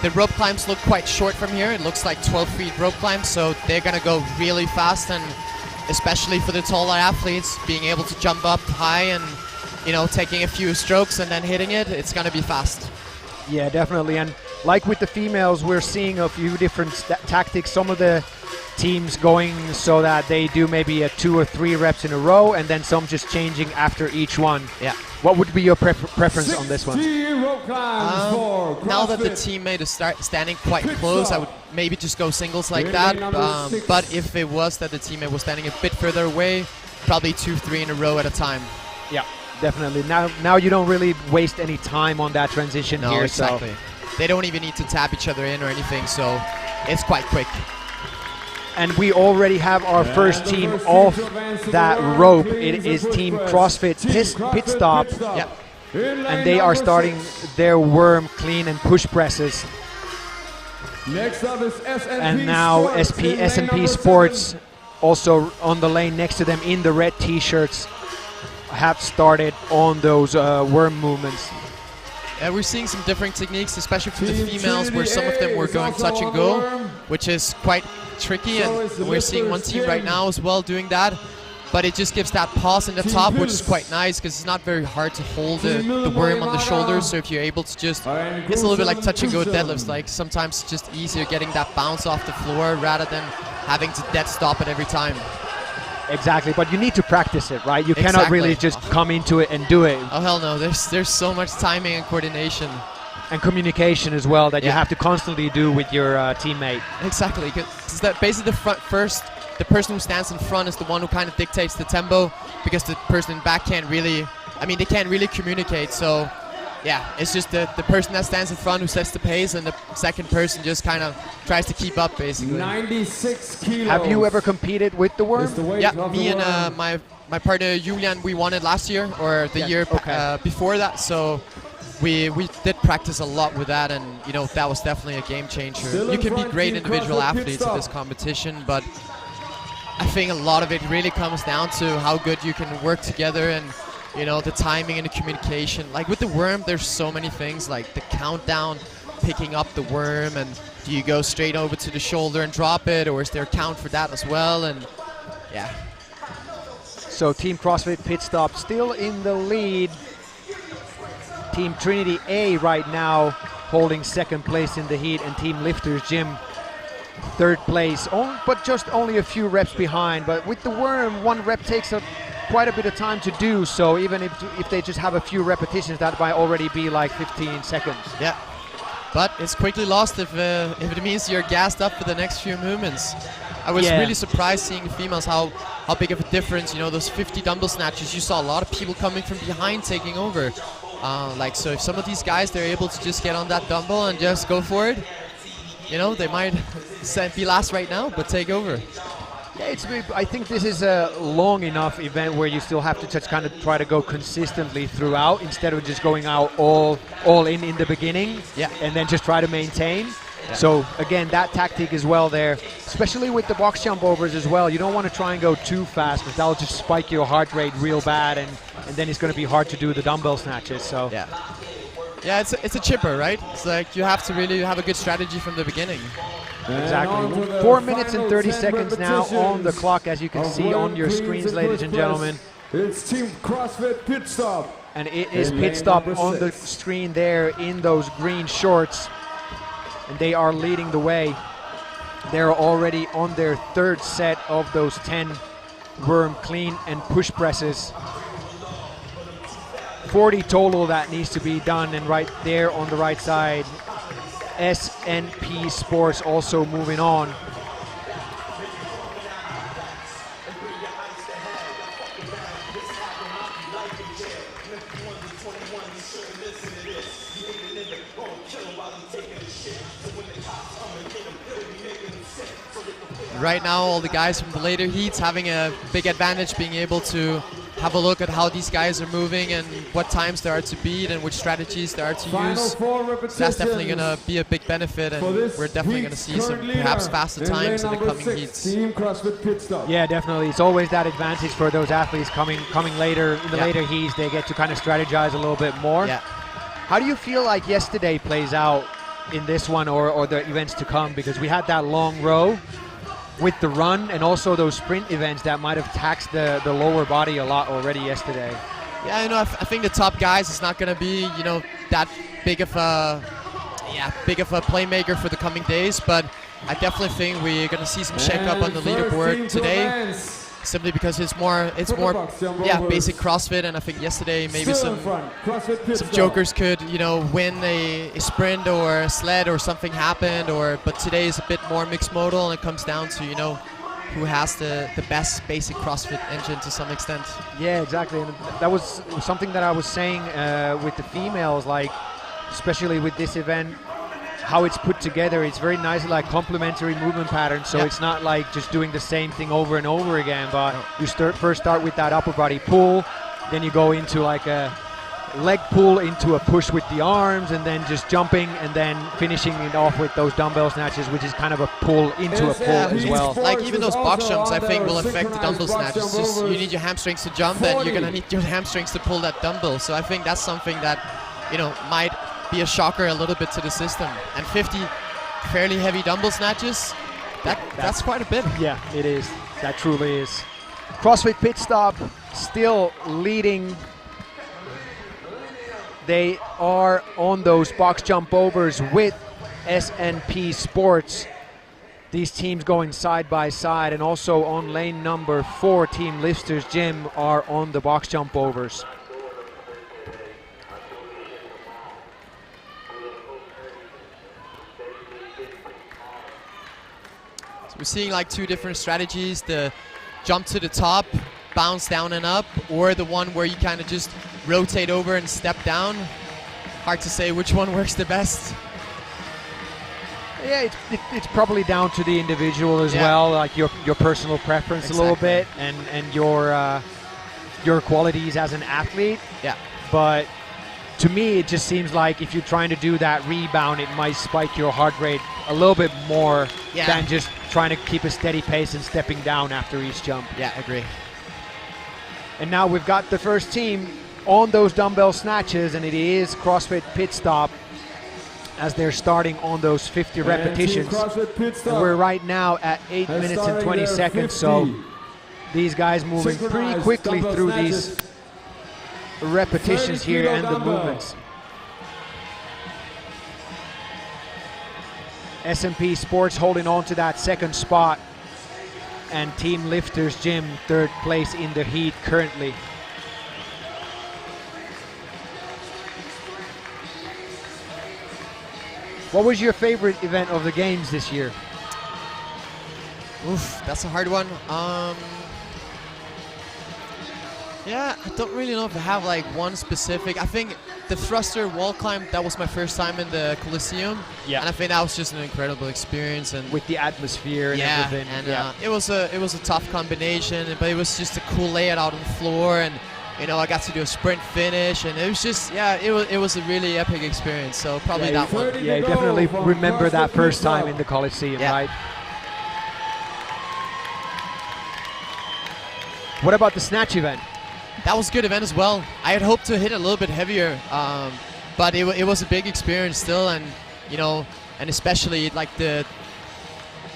The rope climbs look quite short from here. It looks like 12 feet rope climbs, so they're going to go really fast, and especially for the taller athletes, being able to jump up high and, taking a few strokes and then hitting it, it's going to be fast. Yeah, definitely. And like with the females, we're seeing a few different tactics. Some of the teams going so that they do maybe 2 or 3 reps in a row, and then some just changing after each one. Yeah. What would be your preference on this one? 60 rope climbs for Now that the CrossFit. teammate is standing quite Pit close, I stop. would maybe just go singles like Ready, that. number 6. But if it was that the teammate was standing a bit further away, probably 2, 3 in a row at a time. Yeah, definitely. Now you don't really waste any time on that transition No, here. exactly. They don't even need to tap each other in or anything, so it's quite quick. And we already have our And first the team first team off to advance to the that worm rope. clean It is and Team push CrossFit Team Pit CrossFit Stop. Yep. In lane And they are number starting 6. their worm clean and push presses. Next up is S&P And now Sports in lane S&P number Sports 7. also on the lane next to them in the red t-shirts have started on those worm movements. We're seeing some different techniques, especially for the Team females, where some of them were Trinity going is touch and also go, on the worm. which is quite tricky, So is the and we're seeing one lifters team right Tim. now as well doing that. But it just gives that pause in the Team top, which is Pils. quite nice because it's not very hard to hold the Team worm on the Milwaukee shoulders. So if you're able to just, And it's a little bit like Gruson, touch and go Gruson. deadlifts. Like sometimes it's just easier getting that bounce off the floor rather than having to dead stop it every time. Exactly, but you need to practice it, right? You cannot Exactly. really just come into it and do it. Oh hell no! There's so much timing and coordination. And communication as well that you Yeah. have to constantly do with your teammate. Exactly, because that basically the person who stands in front is the one who kind of dictates the tempo, because the person in back can't really, they can't really communicate. So, yeah, it's just the person that stands in front who sets the pace, and the second person just kind of tries to keep up, basically. 96 kilos. Have you ever competed with the worm? Is the weight Yeah, of me the and worm. my partner Julian, we won it last year or the Yes, year okay. before that. So. We did practice a lot with that, and that was definitely a game changer. Still You in can be front, great Team individual CrossFit Pit athletes at Stop. this competition, but I think a lot of it really comes down to how good you can work together and the timing and the communication. Like with the worm, there's so many things, like the countdown, picking up the worm, and do you go straight over to the shoulder and drop it, or is there a count for that as well? And yeah. So Team CrossFit Pit Stop still in the lead. Team Trinity A right now holding second place in the heat, and Team Lifters Gym third place, but just only a few reps behind. But with the worm, one rep takes quite a bit of time to do, so even if they just have a few repetitions, that might already be like 15 seconds. Yeah, but it's quickly lost if it means you're gassed up for the next few movements. I was Yeah. really surprised seeing the females how big of a difference. Those 50 dumbbell snatches, you saw a lot of people coming from behind taking over. So if some of these guys, they're able to just get on that dumbbell and just go for it, they might be last right now, but take over. Yeah, I think this is a long enough event where you still have to just kind of try to go consistently throughout instead of just going out all in the beginning. Yeah. And then just try to maintain. Yeah. So again, that tactic is well there, especially with the box jump overs as well. You don't want to try and go too fast because that'll just spike your heart rate real bad and and then it's going to be hard to do the dumbbell snatches. So yeah, it's a chipper, right? It's like you have to really have a good strategy from the beginning. Exactly. 4 minutes and 30 seconds now on the clock, as you can see on your screens, ladies and gentlemen. It's Team CrossFit Pit Stop. And it is Pit Stop on the screen there in those green shorts. And they are leading the way. They're already on their third set of those 10 worm clean and push presses. 40 total that needs to be done, and right there on the right side, SNP Sports also moving on. Right now, all the guys from the later heats having a big advantage, being able to have a look at how these guys are moving and what times there are to beat and which strategies there are to use. So that's definitely going to be a big benefit, and we're definitely going to see some perhaps faster times in the coming heats. Yeah, definitely. It's always that advantage for those athletes coming later in the later heats. They get to kind of strategize a little bit more. Yeah. How do you feel like yesterday plays out in this one or the events to come? Because we had that long row with the run and also those sprint events that might have taxed the lower body a lot already yesterday. Yeah, you know, I think the top guys is not going to be, you know, that big of a playmaker for the coming days, but I definitely think we're going to see some shake up on the leaderboard today, simply because it's more basic CrossFit, and I think yesterday maybe some jokers could, you know, win a sprint or a sled or something happened, but today is a bit more mixed modal, and it comes down to, you know, who has the best basic CrossFit engine to some extent. Yeah, exactly, and that was something that I was saying with the females, like especially with this event, how it's put together. It's very nicely like complementary movement patterns, so it's not like just doing the same thing over and over again, but you first start with that upper body pull, then you go into like a leg pull into a push with the arms, and then just jumping, and then finishing it off with those dumbbell snatches, which is kind of a pull into a pull as well. Like even those box jumps, I think, will affect the dumbbell snatches. Just you need your hamstrings to jump, and you're gonna need your hamstrings to pull that dumbbell. So I think that's something that, you know, might be a shocker a little bit to the system. And 50 fairly heavy dumbbell snatches, that's quite a bit. Yeah, it is. That truly is. CrossFit Pit Stop still leading. They are on those box jump overs with SNP Sports. These teams going side by side, and also on lane number 4, Team Lifters Gym are on the box jump overs. We're seeing like two different strategies: the jump to the top, bounce down and up, or the one where you kind of just rotate over and step down. Hard to say which one works the best. Yeah, it's probably down to the individual as well, like your personal preference a little bit, and your qualities as an athlete. Yeah. But to me, it just seems like if you're trying to do that rebound, it might spike your heart rate a little bit more than just trying to keep a steady pace and stepping down after each jump. Yeah, I agree. And now we've got the first team on those dumbbell snatches, and it is CrossFit Pit Stop as they're starting on those 50 repetitions. And we're right now at 8 minutes and 20 seconds, so these guys moving pretty quickly through these repetitions here and the movements. SNP Sports holding on to that second spot, and Team Lifters Gym third place in the heat currently. What was your favorite event of the games this year? Oof, that's a hard one. Yeah, I don't really know if I have like one specific. I think the thruster wall climb, that was my first time in the Coliseum. Yeah. And I think that was just an incredible experience, and with the atmosphere and everything. And it was a tough combination, but it was just a cool layout out on the floor, and you know, I got to do a sprint finish, and it was just it was a really epic experience. So probably that one. Yeah, you definitely remember that first time in the Coliseum, right? What about the snatch event? that was a good event as well. I had hoped to hit a little bit heavier, but it was a big experience still, and you know, and especially like the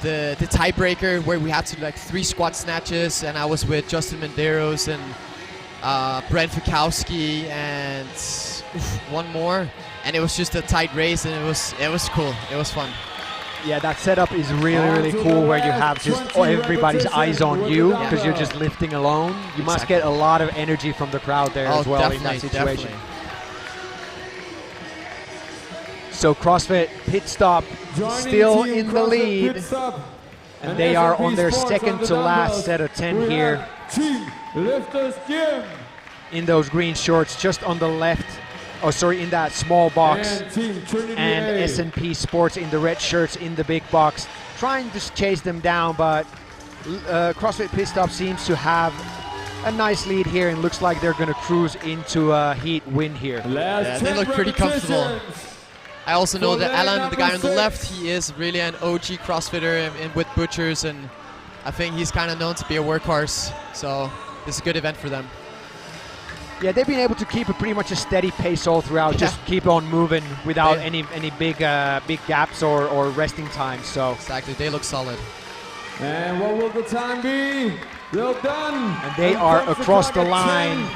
tiebreaker where we had to like 3 squat snatches, and I was with Justin Medeiros and Brent Fikowski and one more, and it was just a tight race, and it was cool. It was fun. Yeah, that setup is really cool, where you have just everybody's eyes on you because you're just lifting alone. You must get a lot of energy from the crowd there as well in that situation. Definitely. So CrossFit Pit Stop still in the lead, and they are on their second to last set of 10 here. Team Lifters Gym. In those green shorts, just on the left, in that small box, and S&P Sports in the red shirts in the big box, trying to chase them down, but CrossFit Pit Stop seems to have a nice lead here, and looks like they're going to cruise into a heat win here. Yeah, they look pretty comfortable. I also know that Alan, the guy on the left, he is really an OG CrossFitter and with Butchers, and I think he's kind of known to be a workhorse, so this is a good event for them. Yeah, they've been able to keep pretty much a steady pace all throughout, just keep on moving without any big gaps or resting times. So exactly, they look solid. And what will the time be? They're done. And they are across the line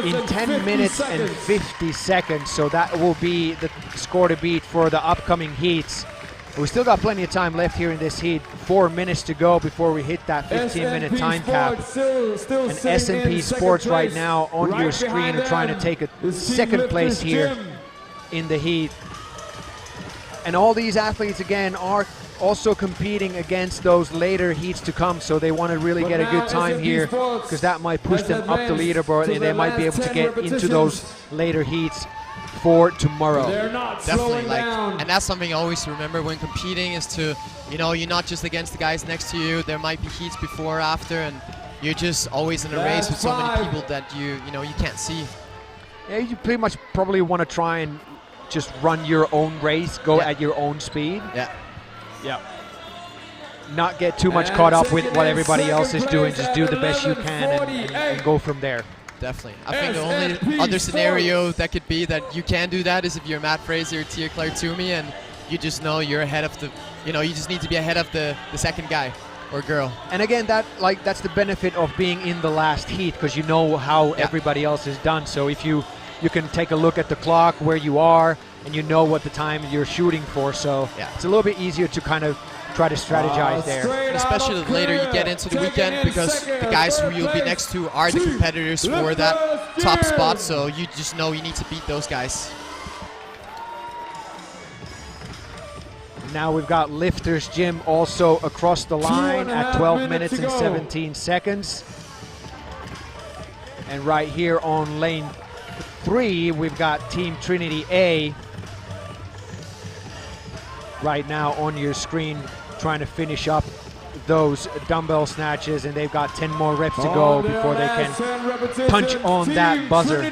in 10 minutes and 50 seconds. So that will be the score to beat for the upcoming heats. We still got plenty of time left here in this heat. 4 minutes to go before we hit that 15-minute time cap. And S&P Sports right now on your screen are trying to take a second place here in the heat. And all these athletes, again, are also competing against those later heats to come, so they want to really get a good time here, because that might push them up the leaderboard, and they might be able to get into those later heats for tomorrow. Definitely, and that's something I always remember when competing, is to, you know, you're not just against the guys next to you. There might be heats before or after, and you're just always in a race with so many people that you can't see. Yeah, you pretty much probably want to try and just run your own race, go at your own speed. Yeah. Not get too much caught up with what everybody else is doing. Just do the best you can and go from there. Definitely. I think the only other scenario that could be that you can do that is if you're Matt Fraser or Tia Claire Toomey, and you just know you're ahead of the, you just need to be ahead of the second guy or girl. And again, that's the benefit of being in the last heat, because you know how everybody else is done. So if you can take a look at the clock where you are, and you know what the time you're shooting for, so it's a little bit easier to kind of try to strategize there. And especially the later you get into the weekend, because the guys who you'll be next to are the competitors for that top spot, so you just know you need to beat those guys. Now we've got Lifters Gym also across the line at 12 minutes and 17 seconds. And right here on lane 3, we've got Team Trinity A right now on your screen, trying to finish up those dumbbell snatches, and they've got 10 more reps to go before they can punch on that buzzer.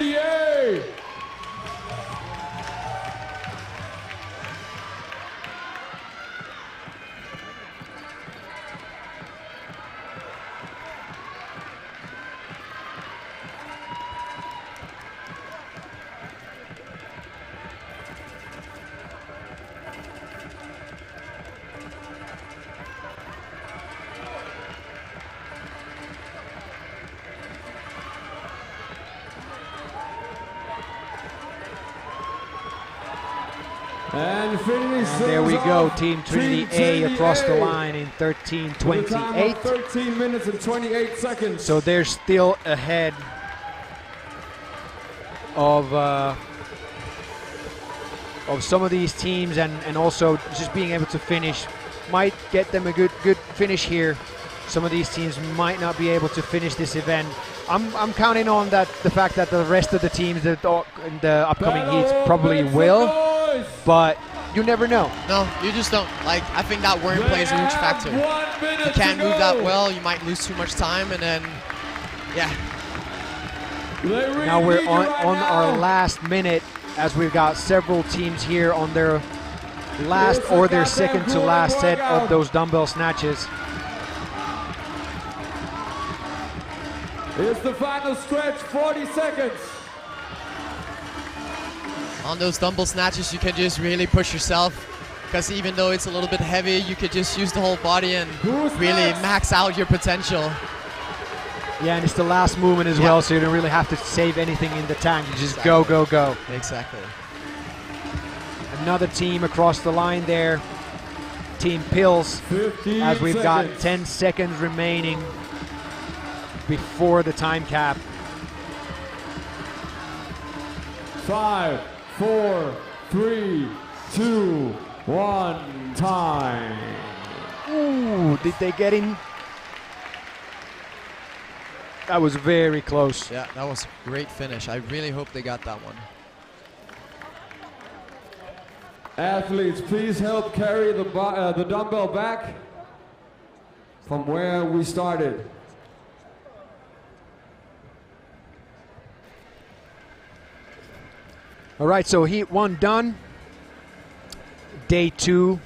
And there we go, Team Trinity A across the line in 13:28. 13 minutes and 28 seconds. So they're still ahead of some of these teams, and also just being able to finish might get them a good finish here. Some of these teams might not be able to finish this event. I'm counting on the fact that the rest of the teams in the upcoming heats probably will, but you never know. No, you just don't. I think that worm plays a huge factor. If you can't move that well, you might lose too much time, and then, Now we're on our last minute, as we've got several teams here on their last or their second to last set of those dumbbell snatches. It's the final stretch, 40 seconds. On those dumbbell snatches, you can just really push yourself, because even though it's a little bit heavy, you could just use the whole body and really max out your potential. Yeah, and it's the last movement as well, so you don't really have to save anything in the tank. You just go, go, go. Exactly. Another team across the line there. Team Pils, as we've got 10 seconds remaining before the time cap. 5, 4, 3, 2, 1, time. Ooh, did they get in? That was very close. Yeah, that was a great finish. I really hope they got that one. Athletes, please help carry the dumbbell back from where we started. All right, so heat 1 done. Day 2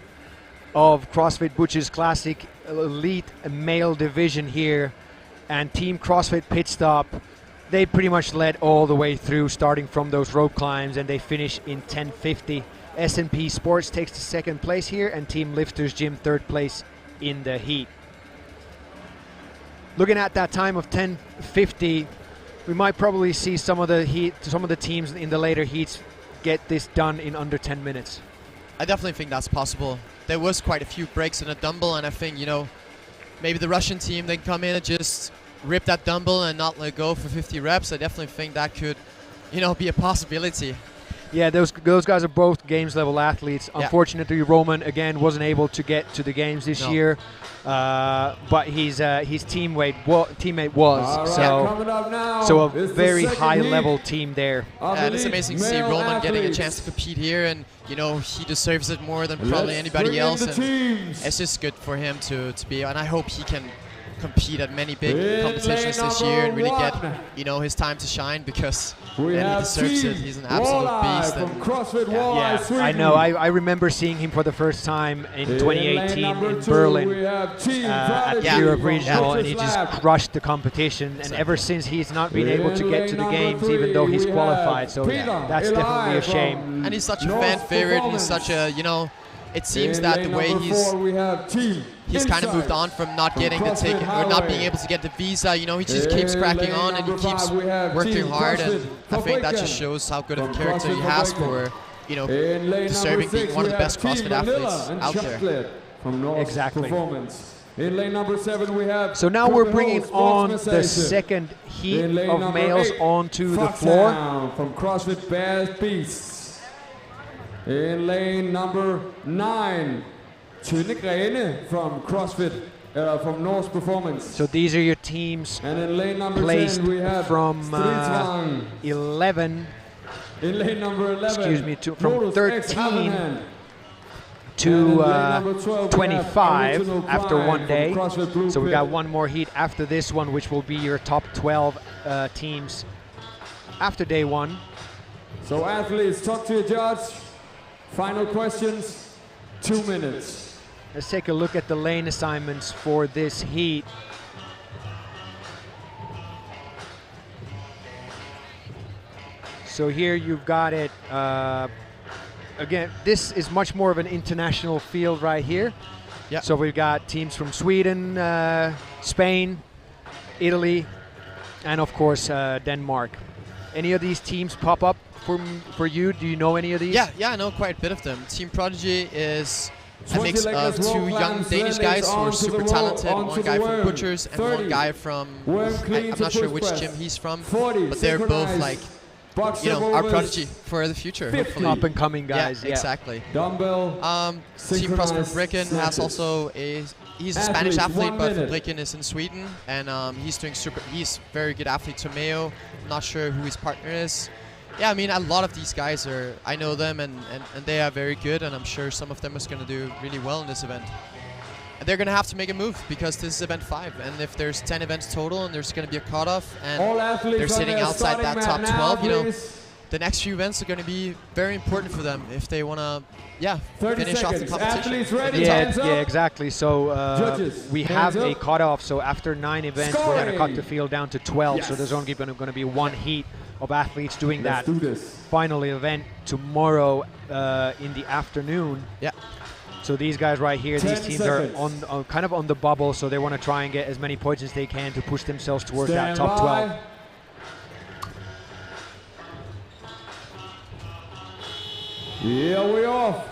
of CrossFit Butchers Classic Elite Male Division here. And Team CrossFit Pit Stop, they pretty much led all the way through, starting from those rope climbs, and they finish in 10:50. S&P Sports takes the second place here, and Team Lifters Gym third place in the heat. Looking at that time of 10:50, we might probably see some of the teams in the later heats get this done in under 10 minutes. I definitely think that's possible. There was quite a few breaks in the dumbbell, and I think, you know, maybe the Russian team, they come in and just rip that dumbbell and not let go for 50 reps. I definitely think that could, you know, be a possibility. Yeah, those guys are both games level athletes. Yeah. Unfortunately, Roman again wasn't able to get to the games this year, but his teammate was. Right, so a very high level team there. And it's amazing to see Roman getting a chance to compete here, and you know he deserves it more than probably anybody else. And it's just good for him to be, and I hope he can compete at many big competitions this year and really get, you know, his time to shine, because he deserves it. He's an absolute beast. And I know. I remember seeing him for the first time in 2018 in Berlin at the Europe Regional, and he just crushed the competition. And ever since, he's not been able to get to the games, even though he's qualified. So that's definitely a shame. And he's such a fan favorite. He's such a, you know, it seems that the way he's kind of moved on from not getting the ticket or not being able to get the visa. You know, he just keeps cracking on and he keeps working hard, and I think that just shows how good of a character he has for, you know, deserving being one of the best CrossFit athletes out there. Exactly. In lane number 7 we have. So now we're bringing on the second heat of males onto the floor. From CrossFit Bad Beasts. In lane number 9, Tynne Grene from CrossFit, from Norse Performance. So these are your teams and in lane number placed 10 we have from 11. In lane number 11, excuse me, from 13 to 25 after one day. So we got one more heat after this one, which will be your top 12 teams after day 1. So athletes, talk to your judge. Final questions, 2 minutes. Let's take a look at the lane assignments for this heat. So here you've got it. Again, this is much more of an international field right here. Yeah. So we've got teams from Sweden, Spain, Italy, and of course Denmark. Any of these teams pop up for you? Do you know any of these? Yeah, I know quite a bit of them. Team Prodigy is a mix of 2 young Danish guys who are super talented. One guy from Butchers and one guy from, I'm not sure which gym he's from, but they're both like, you know, our prodigy for the future, hopefully. Up and coming guys. Yeah, exactly. Dumbbell. Team Prosper Bricken has also he's a Spanish athlete, but Bricken is in Sweden, and he's very good athlete. Tomeo, not sure who his partner is. Yeah, I mean, a lot of these guys I know them, and they are very good, and I'm sure some of them is going to do really well in this event. And they're going to have to make a move, because this is event 5, and if there's 10 events total and there's going to be a cutoff, and they're sitting outside that top 12, you know, the next few events are going to be very important for them if they want to, 30 finish off the seconds. competition. Athletes ready? Yeah, Time's up. exactly. So Judges, we hands have a up. cutoff. So after 9 events, we're going to cut Scoring. the field down to 12. Yes. So there's only going to be one heat of athletes doing Let's that do this. final event tomorrow in the afternoon. Yeah. So these guys right here, 10 these teams seconds. are on kind of on the bubble, so they want to try and get as many points as they can to push themselves towards Stand that top by. 12. Yeah, we off.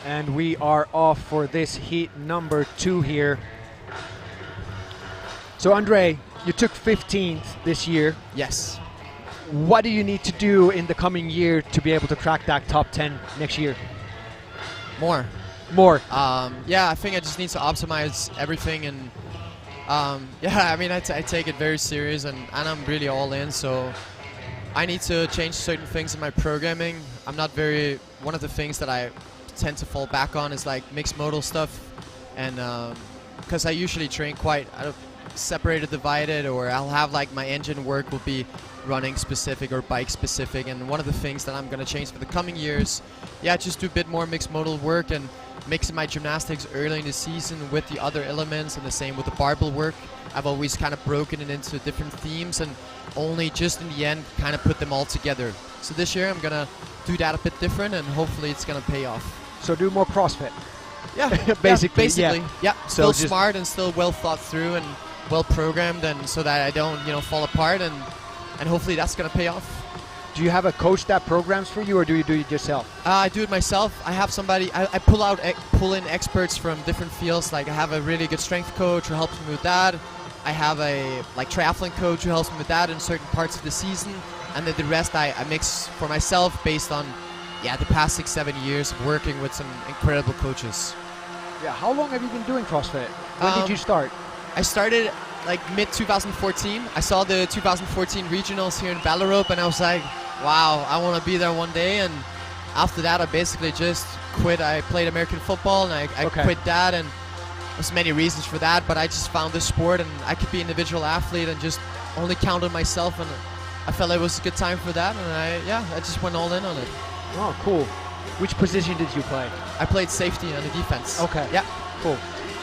And we are off for this heat number 2 here. So Andre, you took 15th this year. Yes. What do you need to do in the coming year to be able to crack that top 10 next year? More. I think I just need to optimize everything, and I mean I take it very serious, and I'm really all in, so I need to change certain things in my programming. I'm not very, one of the things that I tend to fall back on is like mixed modal stuff, and because I usually train quite separated, divided, or I'll have like my engine work will be running specific or bike specific, and one of the things that I'm going to change for the coming years, just do a bit more mixed modal work and mixing my gymnastics early in the season with the other elements, and the same with the barbell work. I've always kind of broken it into different themes and only just in the end kind of put them all together. So this year I'm going to do that a bit different, and hopefully it's going to pay off. So do more CrossFit. Basically. Yeah. Still So smart and still well thought through and well programmed, and so that I don't, fall apart, and hopefully that's going to pay off. Do you have a coach that programs for you, or do you do it yourself? I do it myself. I have somebody, I pull in experts from different fields. Like I have a really good strength coach who helps me with that. I have a triathlon coach who helps me with that in certain parts of the season. And then the rest I mix for myself based on the past 6-7 years of working with some incredible coaches. Yeah, how long have you been doing CrossFit? When did you start? I started like mid-2014. I saw the 2014 regionals here in Ballerup, and I was like, wow, I want to be there one day. And after that, I basically just quit. I played American football, and I quit that, and there's many reasons for that, but I just found this sport, and I could be an individual athlete and just only count on myself, and I felt it was a good time for that, and I just went all in on it. Oh, cool. Which position did you play? I played safety on the defense. Okay. Yeah. Cool.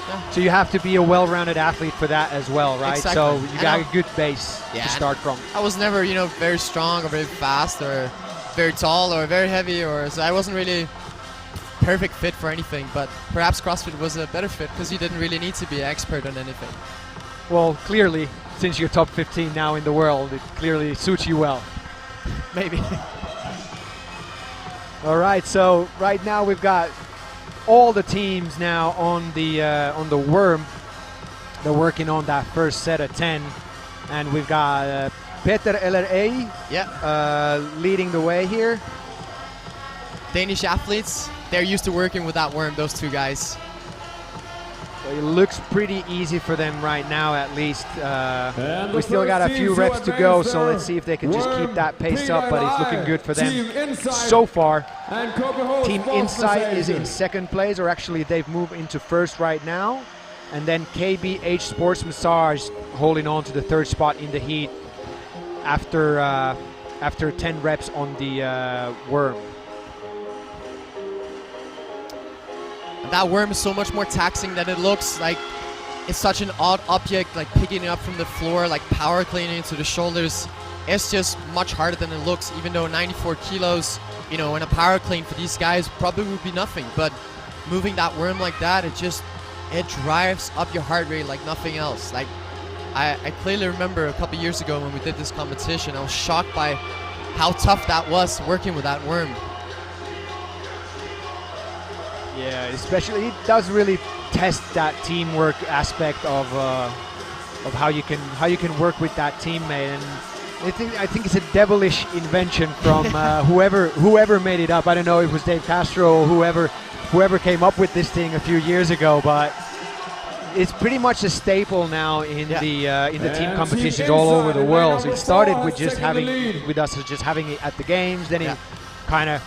Yeah. So you have to be a well-rounded athlete for that as well, right? Exactly. So you got a good base to start from. I was never, very strong or very fast or very tall or very heavy, so I wasn't really perfect fit for anything, but perhaps CrossFit was a better fit because you didn't really need to be an expert on anything. Well, clearly, since you're top 15 now in the world, it clearly suits you well. Maybe. All right, so right now we've got all the teams now on the worm. They're working on that first set of 10, and we've got Peter LRA leading the way here. Danish athletes, they're used to working with that worm, those two guys. So it looks pretty easy for them right now, at least. We still got a few reps to go, so let's see if they can just keep that pace up, but it's looking good for them so far. Team Insight is in second place, or actually they've moved into first right now. And then KBH Sports Massage holding on to the third spot in the heat after 10 reps on the worm. That worm is so much more taxing than it looks. Like, it's such an odd object, like picking it up from the floor, like power cleaning into the shoulders. It's just much harder than it looks, even though 94 kilos, in a power clean for these guys probably would be nothing. But moving that worm like that, it drives up your heart rate like nothing else. Like, I clearly remember a couple years ago when we did this competition, I was shocked by how tough that was working with that worm. Yeah, especially it does really test that teamwork aspect of how you can work with that teammate, and I think it's a devilish invention from whoever made it up. I don't know if it was Dave Castro or whoever came up with this thing a few years ago, but it's pretty much a staple now in the team competitions all over the world. So it started with just having it at the games, then it kind of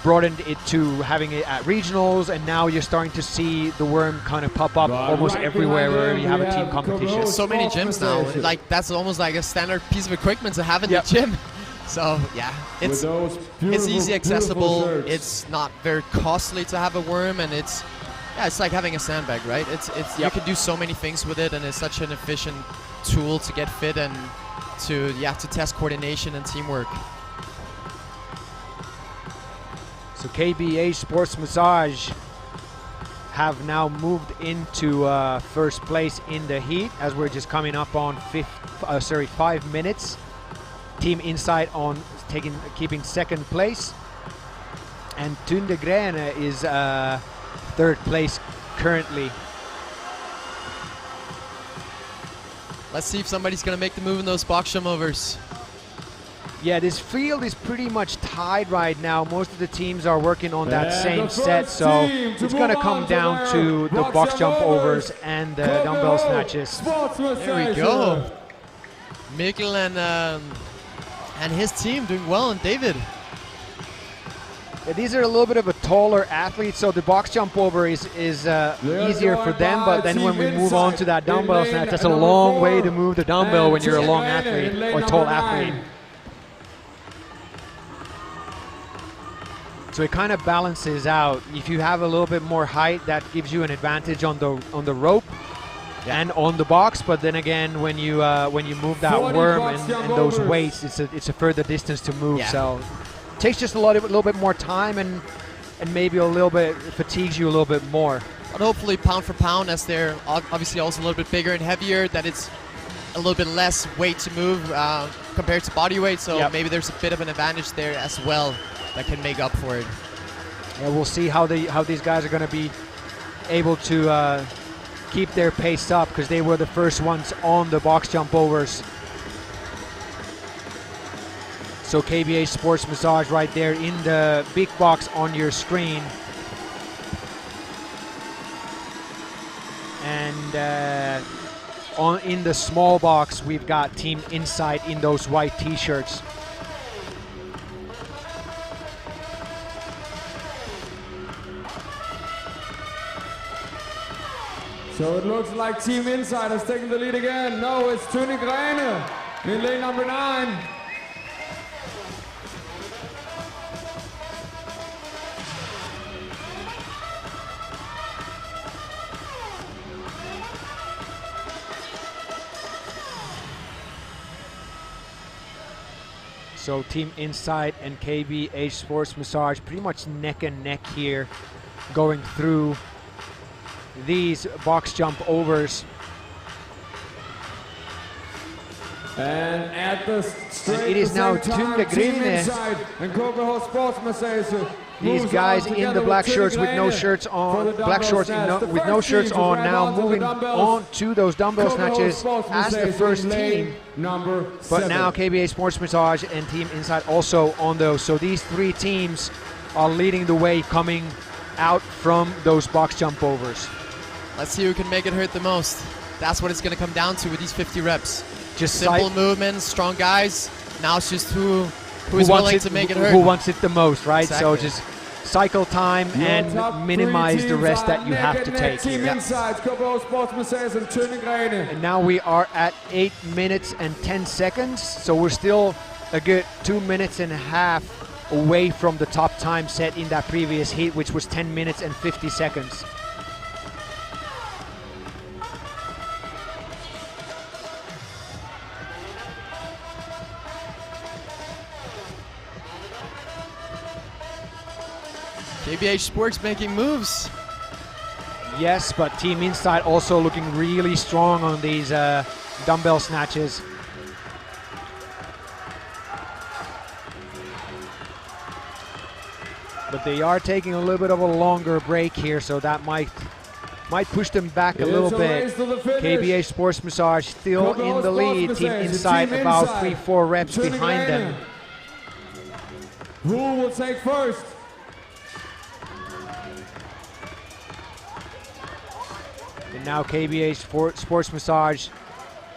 broadened it to having it at regionals, and now you're starting to see the worm kind of pop up almost everywhere where you have a team competition. So many gyms now, like that's almost like a standard piece of equipment to have in the gym. So yeah, it's easy accessible. It's not very costly to have a worm, and it's like having a sandbag, right? You can do so many things with it, and it's such an efficient tool to get fit and to test coordination and teamwork. So KBH Sports Massage have now moved into first place in the heat as we're just coming up on 5 minutes. Team Insight keeping second place, and Tunde Grene is third place currently. Let's see if somebody's gonna make the move in those box jump overs. Yeah, this field is pretty much tied right now. Most of the teams are working on that same set, so it's going to come down to the box jump overs and the dumbbell snatches. There we go. Mikkel and his team doing well, and David. Yeah, these are a little bit of a taller athlete, so the box jump over is easier for them, but then when we move on to that dumbbell snatch, that's a long way to move the dumbbell when you're a long athlete or tall athlete. So it kind of balances out. If you have a little bit more height, that gives you an advantage on the rope and on the box. But then again, when you move that worm and those weights, it's a further distance to move. Yeah. So it takes just a little bit more time and maybe a little bit fatigues you a little bit more. But hopefully, pound for pound, as they're obviously also a little bit bigger and heavier, that it's a little bit less weight to move compared to body weight. So maybe there's a bit of an advantage there as well that can make up for it. Yeah, we'll see how these guys are going to be able to keep their pace up, because they were the first ones on the box jump overs. So KBH Sports Massage right there in the big box on your screen. And in the small box, we've got Team Insight in those white t-shirts. So it looks like Team Insight has taken the lead again. No, it's Tunde Grene in lane number 9. So Team Insight and KBH Sports Massage pretty much neck and neck here, going through these box jump overs. And at the straight, it is now Tunde Grene. And KBH Sports Massage. These guys in the black shirts with no shirts on, with no shirts on, now moving on to those dumbbell snatches as the first team. But now KBH Sports Massage and Team Insight also on those. So these three teams are leading the way coming out from those box jump overs. Let's see who can make it hurt the most. That's what it's going to come down to with these 50 reps. Just simple movements, strong guys. Now it's just who's willing to make it hurt. Who wants it the most, right? Exactly. So just cycle time and minimize the rest that you have to take. And now we are at 8 minutes and 10 seconds. So we're still a good 2 minutes and a half away from the top time set in that previous heat, which was 10 minutes and 50 seconds. KBH Sports making moves. Yes, but Team Insight also looking really strong on these dumbbell snatches. But they are taking a little bit of a longer break here, so that might push them back a little bit. KBH Sports Massage still in the lead. Team Insight about 3-4 reps behind them. Who will take first? And now KBH Sports Massage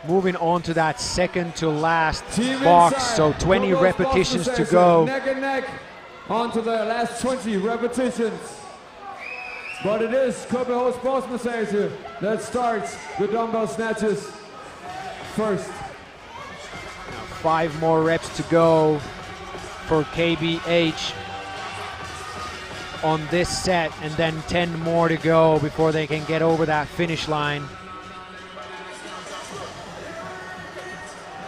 moving on to that second to last box. So 20 repetitions to go. Neck and neck on to the last 20 repetitions. But it is KBH Sports Massage that starts the dumbbell snatches first. 5 more reps to go. for KBH on this set, and then 10 more to go before they can get over that finish line.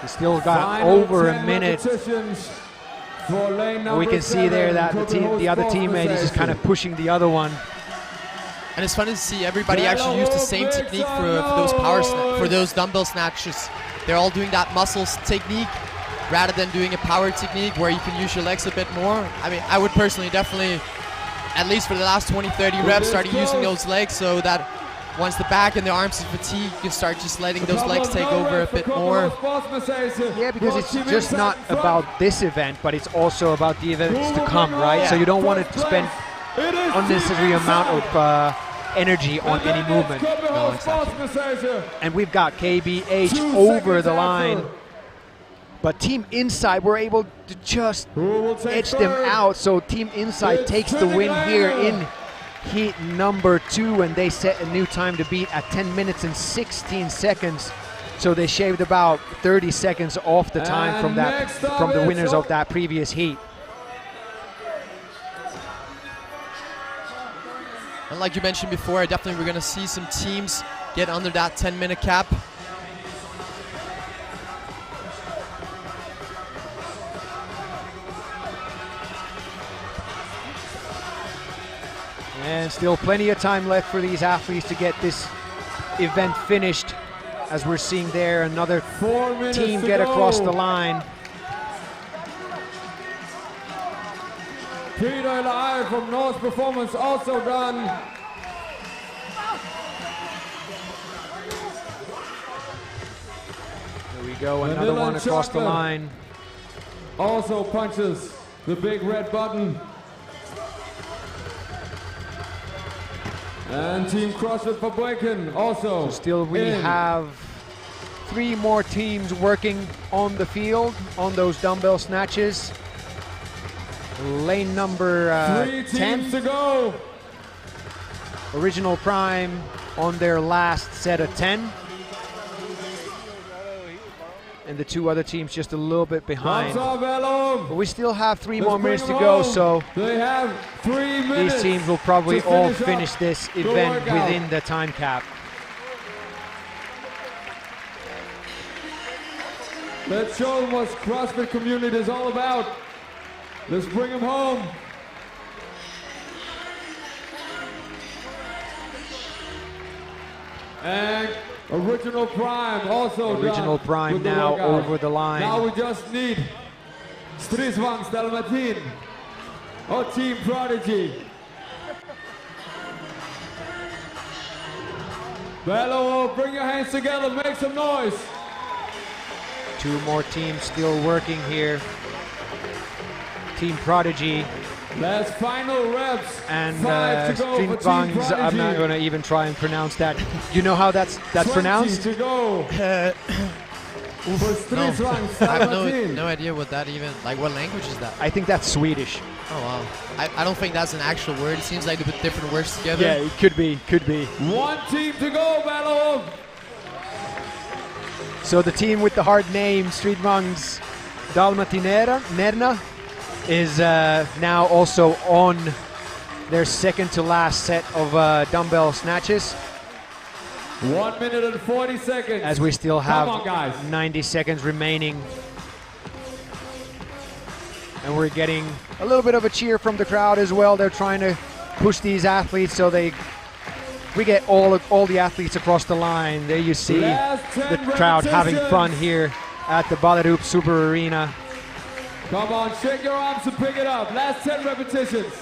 We still got over a minute. We can see there that the other teammate is just kind of pushing the other one. And it's funny to see everybody actually use the same technique for those dumbbell snatches. They're all doing that muscles technique rather than doing a power technique where you can use your legs a bit more. I mean, I would personally definitely, at least for the last 20-30 reps, start using those legs so that once the back and the arms are fatigued, you can start just letting those legs take over a bit more. Yeah, because it's just not about this event, but it's also about the events to come, right? Yeah. So you don't want to spend unnecessary amount of energy on any movement. No, exactly. And we've got KBH over the line, but Team Inside were able to just edge them out. So Team Inside takes the win here in heat number 2, and they set a new time to beat at 10 minutes and 16 seconds. So they shaved about 30 seconds off the time from the winners of that previous heat. And like you mentioned before, definitely we're going to see some teams get under that 10-minute cap. And still plenty of time left for these athletes to get this event finished. As we're seeing there, another team get across the line. Peter Lai from North Performance also done. There we go, another one across the line. Also punches the big red button. And Team CrossFit Fabriken also. So still we have 3 more teams working on the field on those dumbbell snatches. Lane number 10 to go. Original Prime on their last set of 10. And the 2 other teams just a little bit behind. But we still have 3 more minutes to go, so they have 3 minutes. These teams will probably all finish this event within the time cap. Let's show them what CrossFit community is all about. Let's bring them home. And Original Prime also Original done Prime with the now workout. over the line. Now we just need Stridsvagn Dalmatin or Team Prodigy. Bello, bring your hands together, make some noise. 2 more teams still working here. Team Prodigy. Last final reps. And 5 to go for Team Stridsvagn, I'm not Prodigy. going to even try and pronounce that. You know how that's 20 pronounced? to go. No, Stridsvagn I have Dalmatin. no idea what that even, like what language is that? I think that's Swedish. Oh wow. I don't think that's an actual word. It seems like they put different words together. Yeah, it could be, could be. 1 team to go, Bello. So the team with the hard name, Stridsvagn's Dalmatinerna, is now also on their second to last set of dumbbell snatches. 1 minute and 40 seconds. As we still Come on, have guys. 90 seconds remaining. And we're getting a little bit of a cheer from the crowd as well. They're trying to push these athletes so we get all the athletes across the line. There you see Last 10 the crowd having repetitions. fun here at the Ballerup Super Arena. Come on, shake your arms and pick it up. Last 10 repetitions.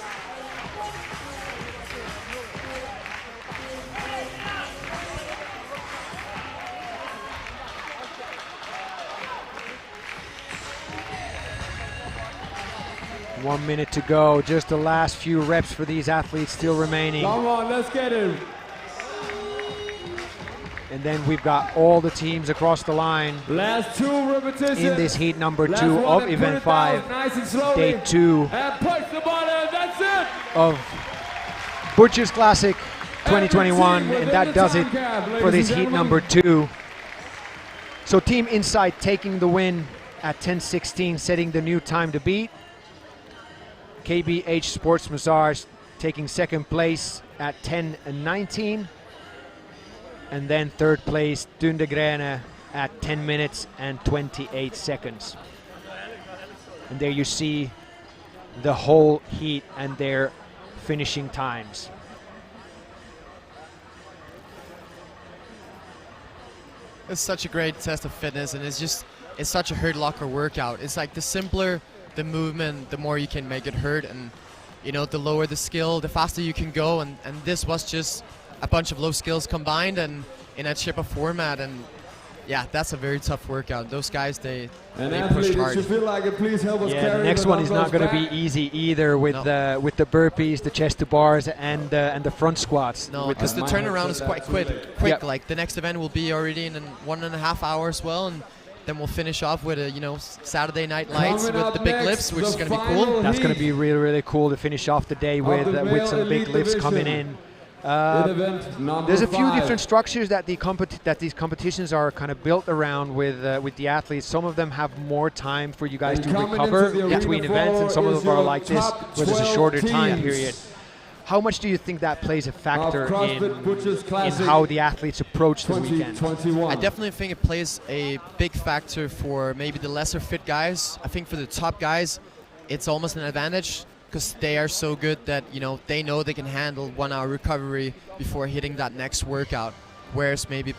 One minute to go. Just the last few reps for these athletes still remaining. Come on, let's get it. And then we've got all the teams across the line Last 2 repetitions. in this heat number Last 2 one, of and put event it down 5, nice and slowly. day 2 And push the button, that's it. of Butchers Classic 2021, Every team and that within does the it time cap, for ladies this and heat gentlemen. number 2. So Team Insight taking the win at 10:16, setting the new time to beat. KBH Sports Massage taking second place at 10:19. And then third place, Dundegrene at 10 minutes and 28 seconds. And there you see the whole heat and their finishing times. It's such a great test of fitness, and it's such a hurt locker workout. It's like the simpler the movement, the more you can make it hurt, and you know, the lower the skill, the faster you can go, and this was just a bunch of low skills combined and in a chipper format, and yeah, that's a very tough workout. Those guys, they pushed hard. The next one is not going to be easy either with the burpees, the chest to bars, and the front squats. No, because the turnaround is quite quick. Yep. Like the next event will be already in 1.5 hours, well, and then we'll finish off with a Saturday Night Lights with the big lifts, which is going to be cool. That's going to be really, really cool to finish off the day with some big lifts coming in. There's a few different structures that these competitions are kind of built around with the athletes. Some of them have more time for you guys to recover between events, and some of them are like this, where there's a shorter time period. How much do you think that plays a factor in how the athletes approach the weekend? I definitely think it plays a big factor for maybe the lesser fit guys. I think for the top guys, it's almost an advantage, because they are so good that they know they can handle 1 hour recovery before hitting that next workout, whereas maybe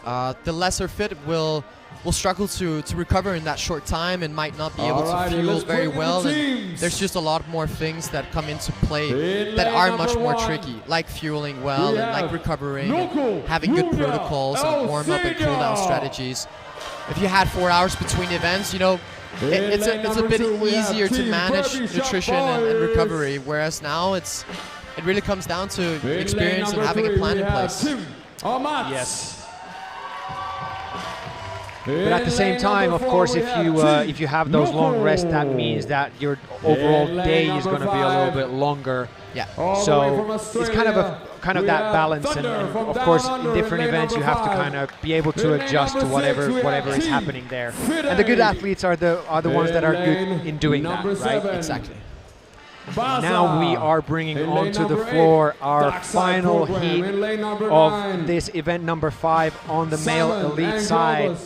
the lesser fit will struggle to recover in that short time and might not be able to fuel very well. And there's just a lot more things that come into play that are much more tricky, like fueling well and like recovering and having good protocols and warm-up and cool-down strategies. If you had 4 hours between events, it's a bit easier to manage nutrition and recovery, whereas now it really comes down to experience and having a plan in place. Yes. But at the same time, of course, if you have those long rests, that means that your overall day is going to be a little bit longer. Yeah. So it's kind of that balance, and of course, in different events, you have to kind of be able to adjust to whatever is happening there. And the good athletes are the ones that are good in doing that, right? Exactly. Now we are bringing onto the floor our final heat of this event number 5 on the male elite side.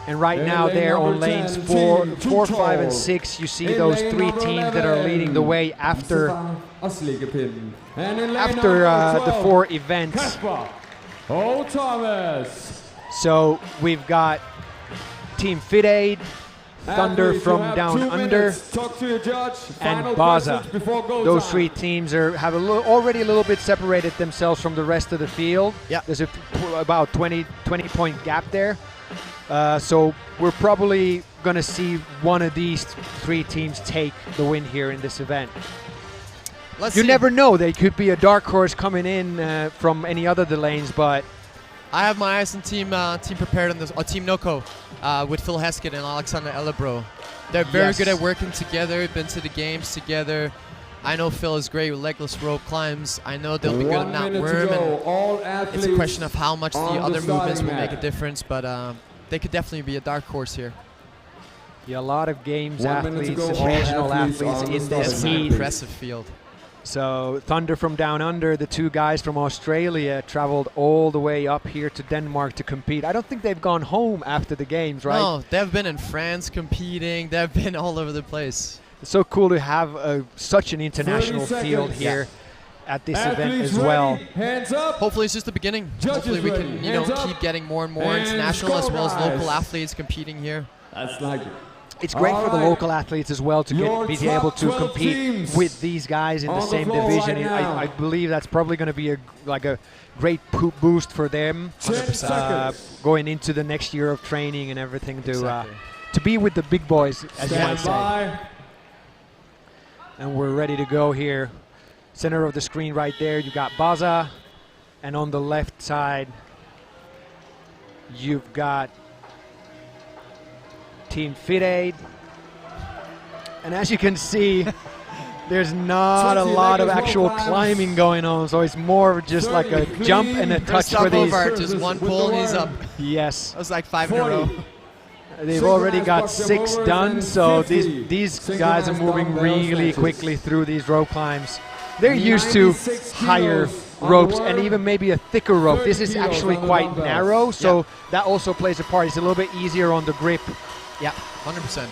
And right now there on lanes 4, 5, and 6, you see those 3 teams that are leading the way after the 4 events. So we've got Team Fit Aid, Thunder from Down Under, and Baza. Those 3 teams have already a little bit separated themselves from the rest of the field. Yeah. There's about 20 point gap there. So we're probably going to see one of these 3 teams take the win here in this event. You never know. They could be a dark horse coming in from any other of the lanes, but I have my eyes on Team Prepared on this, or Team NOCO, with Phil Heskett and Alexander Ellebro. They're very good at working together, been to the games together. I know Phil is great with legless rope climbs. I know they'll be good in that worm, and it's a question of how much the other movements will make a difference, but they could definitely be a dark horse here. Yeah, a lot of games athletes and regional athletes in this heat. Impressive field. So Thunder from Down Under, the 2 guys from Australia, traveled all the way up here to Denmark to compete. I don't think they've gone home after the games, right? No, they've been in France competing. They've been all over the place. It's so cool to have such an international field here at this event as well. Hands up. Hopefully it's just the beginning. Hopefully we can keep getting more and more international as well as local athletes competing here. That's like it. It's great for the local athletes as well to be able to compete with these guys in the same division. I believe that's probably going to be a great boost for them going into the next year of training and everything to be with the big boys, as you might say. And we're ready to go here. Center of the screen right there, you got Baza, and on the left side, you've got Team Fit Aid. And as you can see, there's not a lot of actual climbing going on, so it's more just like a jump and a touch for these. Just one pull and he's up. Yes. That was like 5 in a row. They've already got 6 done, so these guys are moving really quickly through these rope climbs. They're used to higher ropes and even maybe a thicker rope. This is actually quite narrow, so that also plays a part. It's a little bit easier on the grip. Yeah, 100%.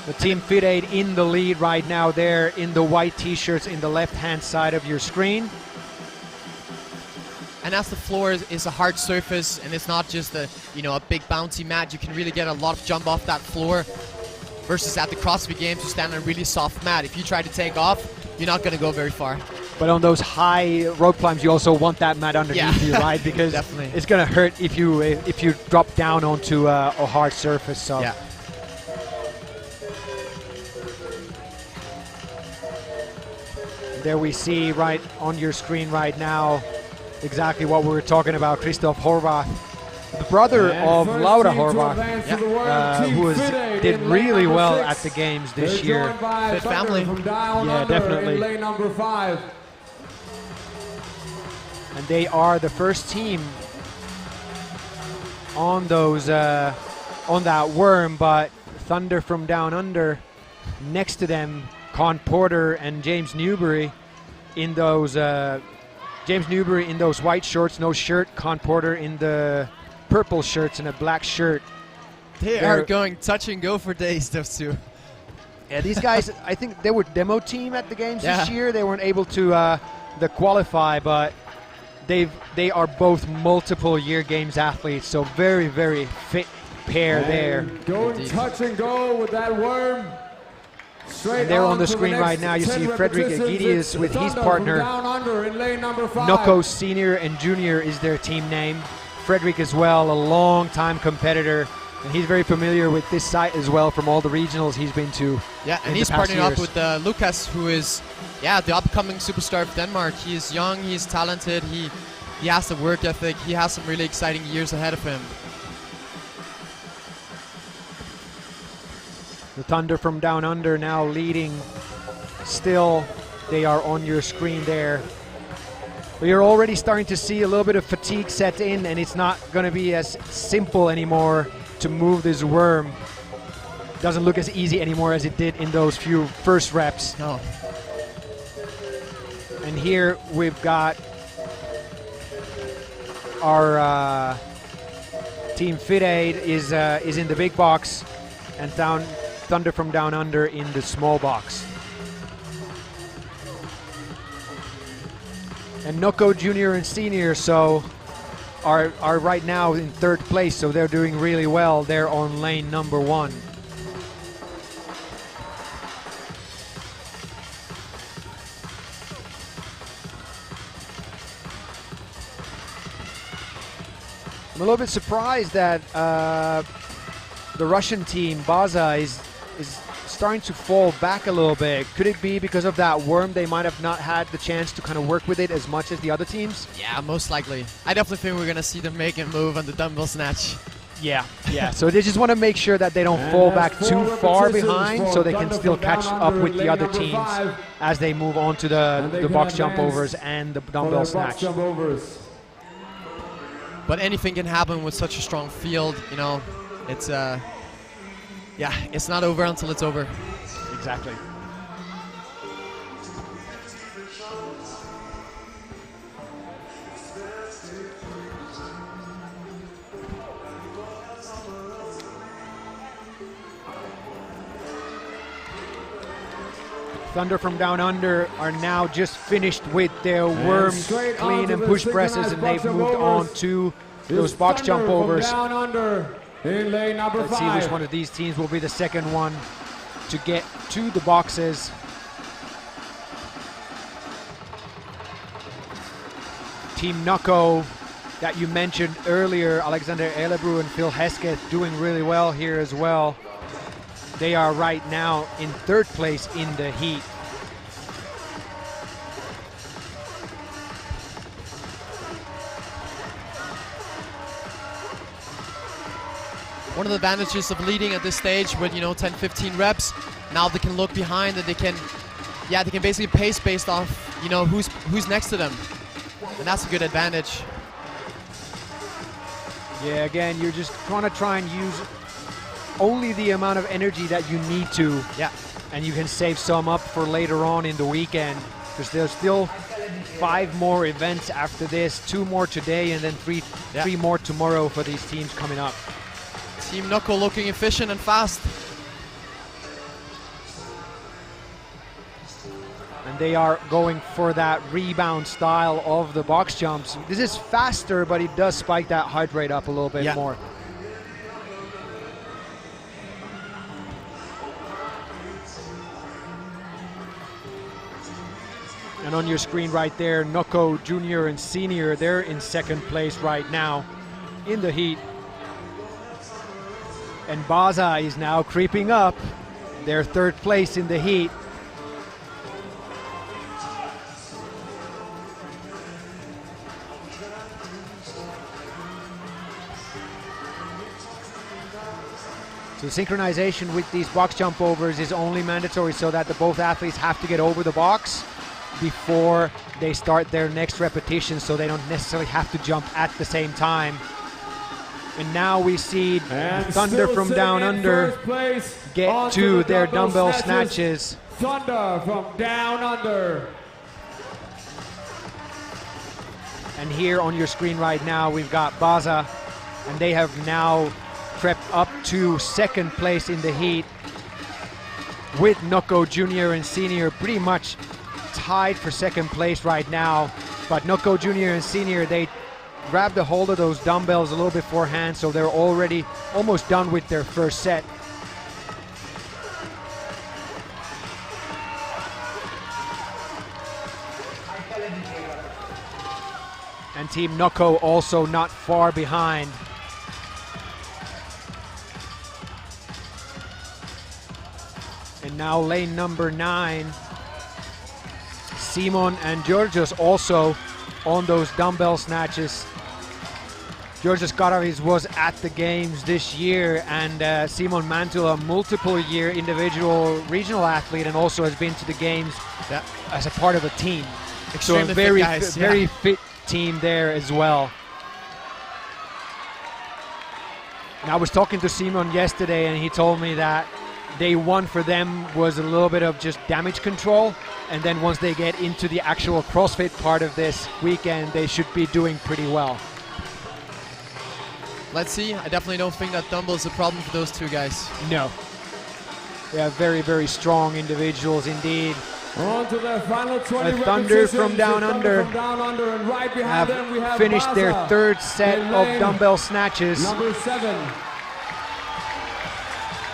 The Team Fit Aid in the lead right now. They're in the white t-shirts in the left-hand side of your screen. And as the floor is a hard surface and it's not just a big bouncy mat, you can really get a lot of jump off that floor. Versus at the CrossFit Games, you stand on a really soft mat. If you try to take off, you're not going to go very far. But on those high rope climbs, you also want that mat underneath you, right? Because it's going to hurt if you drop down onto a hard surface. So. Yeah. There we see right on your screen right now exactly what we were talking about. Christoph Horvath, the brother of Laura Horvath, who did really well at the games this year. Fit family. Yeah, definitely. Lane number 5. And they are the first team on those on that worm, but Thunder from Down Under next to them, Con Porter and James Newbury in those James Newbury in those white shorts, no shirt. Con Porter in the purple shirts and a black shirt. They're going touch and go for days, those two. Yeah, these guys, I think they were demo team at the games this year. They weren't able to qualify, but they are both multiple year games athletes, so very, very fit pair there. Going touch and go with that worm. And they're on the screen right now. You see Frederick Egidius with his partner. Noko Senior and Junior is their team name. Frederick as well, a long-time competitor, and he's very familiar with this site as well from all the regionals he's been to. Yeah, and he's partnering up with Lucas, who is, the upcoming superstar of Denmark. He is young, he's talented, he has the work ethic, he has some really exciting years ahead of him. The Thunder from Down Under now leading still. They are on your screen there. But you're already starting to see a little bit of fatigue set in, and it's not going to be as simple anymore to move this worm. Doesn't look as easy anymore as it did in those few first reps. No. And here we've got our Team Fit Aid is in the big box, and Thunder from Down Under in the small box. And Noko Junior and Senior are right now in 3rd place, so they're doing really well. They're on lane number 1. I'm a little bit surprised that the Russian team, Baza, is starting to fall back a little bit. Could it be because of that worm? They might have not had the chance to kind of work with it as much as the other teams? Yeah, most likely. I definitely think we're going to see them make a move on the dumbbell snatch. Yeah. So they just want to make sure that they don't fall back too far behind, so they can still catch up with the other teams as they move on to the box jump overs and the dumbbell snatch. But anything can happen with such a strong field, it's it's not over until it's over. Exactly. Thunder from Down Under are now just finished with their worm clean and push presses, and they've moved on to those box jump overs. Down Under in lane number 5. Let's see which one of these teams will be the second one to get to the boxes. Team Noko that you mentioned earlier, Alexander Elebru and Phil Hesketh doing really well here as well. They are right now in 3rd place in the heat. One of the advantages of leading at this stage with 10-15 reps, now they can look behind and they can basically pace based off who's next to them, and that's a good advantage. Yeah, again, you're just gonna try and use only the amount of energy that you need to. Yeah. And you can save some up for later on in the weekend, because there's still 5 more events after this, 2 more today, and then 3 more tomorrow for these teams coming up. Team Nocco looking efficient and fast. And they are going for that rebound style of the box jumps. This is faster, but it does spike that heart rate up a little bit more. And on your screen right there, Nocco Junior and Senior, they're in 2nd place right now in the heat. And Baza is now creeping up. They're 3rd place in the heat. So synchronization with these box jump overs is only mandatory so that both athletes have to get over the box before they start their next repetition, so they don't necessarily have to jump at the same time. And now we see Thunder from Down Under get to their dumbbell snatches. Thunder from Down Under. And here on your screen right now, we've got Baza, and they have now crept up to 2nd place in the heat with Nocco Junior and Senior pretty much tied for 2nd place right now. But Nocco Junior and Senior, they grabbed a hold of those dumbbells a little beforehand, so they're already almost done with their 1st set. And Team Nocco also not far behind. And now lane number 9, Simon and Georgios also on those dumbbell snatches. Georgios Karavis was at the games this year, and Simon Mantula, multiple-year individual regional athlete, and also has been to the games as a part of a team. Extremely so a very, fit guys, very fit team there as well. And I was talking to Simon yesterday, and he told me that day 1 for them was a little bit of just damage control, and then once they get into the actual CrossFit part of this weekend, they should be doing pretty well. Let's see. I definitely don't think that dumbbell is a problem for those 2 guys. No. They are very, very strong individuals indeed. On to their final 20 Thunder from Down Under and right behind them we have finished their Baza 3rd set in of lane dumbbell snatches. number 7.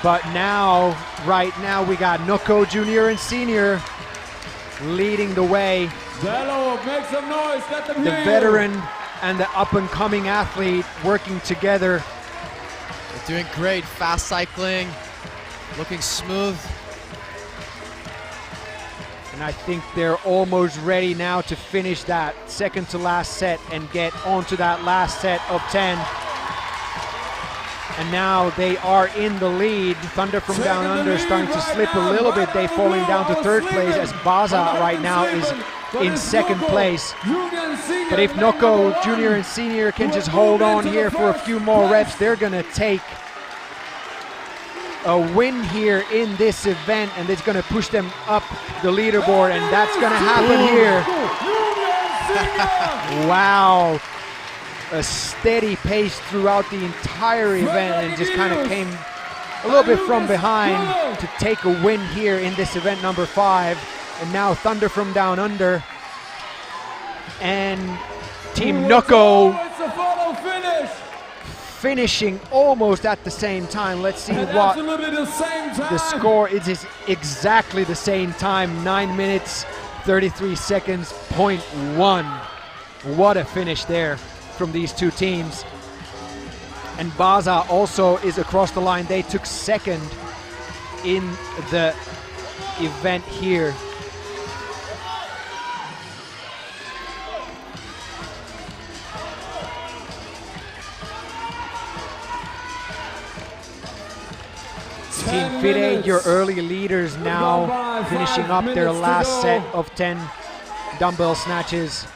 But now, right now, we got Nocco Junior and Senior leading the way. Bello, make some noise, let them The hear veteran you. and the up-and-coming athlete working together. They're doing great, fast cycling, looking smooth. And I think they're almost ready now to finish that 2nd to last set and get onto that last set of 10. And now they are in the lead. Thunder from Down Under starting to slip a little bit. They're falling down to 3rd place as Baza right now is in 2nd place. But if Nocco Junior and Senior can just hold on here for a few more reps, they're gonna take a win here in this event, and it's gonna push them up the leaderboard, and that's gonna happen here. Wow. A steady pace throughout the entire event, and just kind of came a little bit from behind to take a win here in this event number 5. And now Thunder from Down Under and Team Nocco finishing almost at the same time. Let's see what the score is. It's exactly the same time, 9 minutes 33 seconds, 0.1. What a finish there from these 2 teams. And Baza also is across the line. They took 2nd in the event here. Team FIDE, your early leaders now finishing up their last set of 10 dumbbell snatches.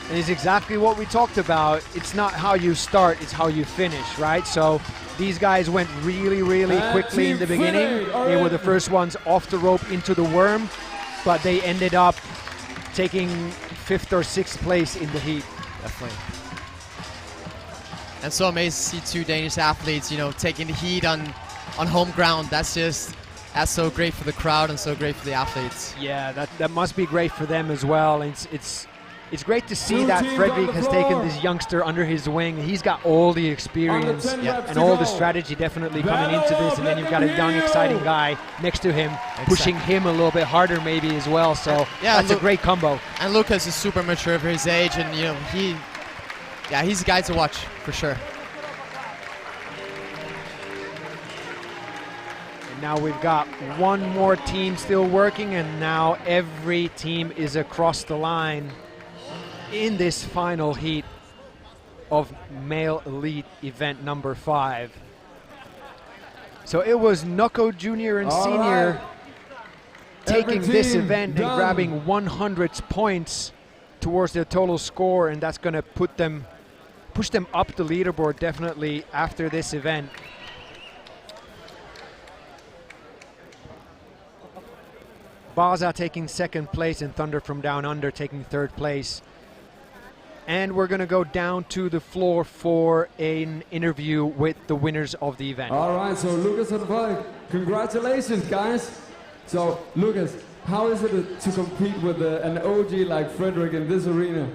And it's exactly what we talked about. It's not how you start, it's how you finish, right? So these guys went really, really quickly in the beginning. They were the first ones off the rope into the worm, but they ended up taking 5th or 6th place in the heat. Definitely. And so amazing to see 2 Danish athletes, you know, taking the heat on home ground. That's so great for the crowd and so great for the athletes. Yeah, that must be great for them as well. It's great to see that Fredrik has taken this youngster under his wing. He's got all the experience and all the strategy definitely coming into this, and then you've got a young, exciting guy next to him, pushing him a little bit harder maybe as well. So that's a great combo. And Lucas is super mature for his age, and you know he's a guy to watch for sure. And now we've got one more team still working, and now every team is across the line in this final heat of male elite event number 5. So it was Noko Junior and Senior taking this event and grabbing 100 points towards their total score, and that's going to push them up the leaderboard definitely after this event. Baza taking 2nd place and Thunder from Down Under taking 3rd place. And we're going to go down to the floor for an interview with the winners of the event. All right, so Lucas and Falk, congratulations, guys. So, Lucas, how is it to compete with an OG like Fredrik in this arena?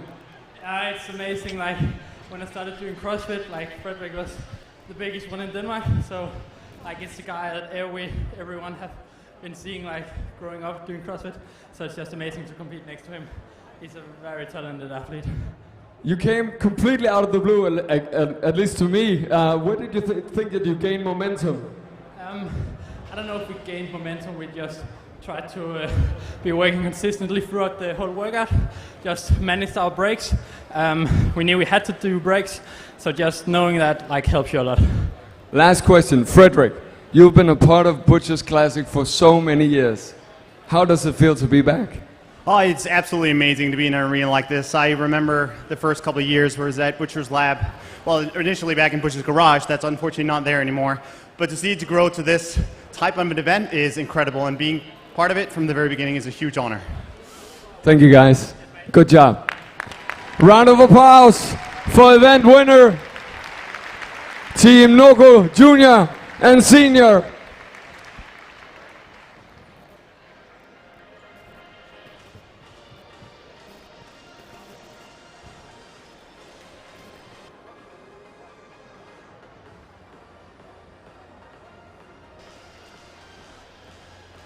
It's amazing. Like, when I started doing CrossFit, like, Fredrik was the biggest one in Denmark. So, like, it's the guy that everyone have been seeing, like, growing up doing CrossFit. So it's just amazing to compete next to him. He's a very talented athlete. You came completely out of the blue, at least to me. Where did you think that you gained momentum? I don't know if we gained momentum. We just tried to be working consistently throughout the whole workout. Just managed our breaks. We knew we had to do breaks, so just knowing that like helps you a lot. Last question, Fredrik. You've been a part of Butchers Classic for so many years. How does it feel to be back? Oh, it's absolutely amazing to be in an arena like this. I remember the first couple of years where I was at Butcher's Lab. Well, initially back in Butcher's Garage. That's unfortunately not there anymore. But to see it to grow to this type of an event is incredible, and being part of it from the very beginning is a huge honor. Thank you, guys. Good job. Round of applause for event winner, Team Noko Junior and Senior.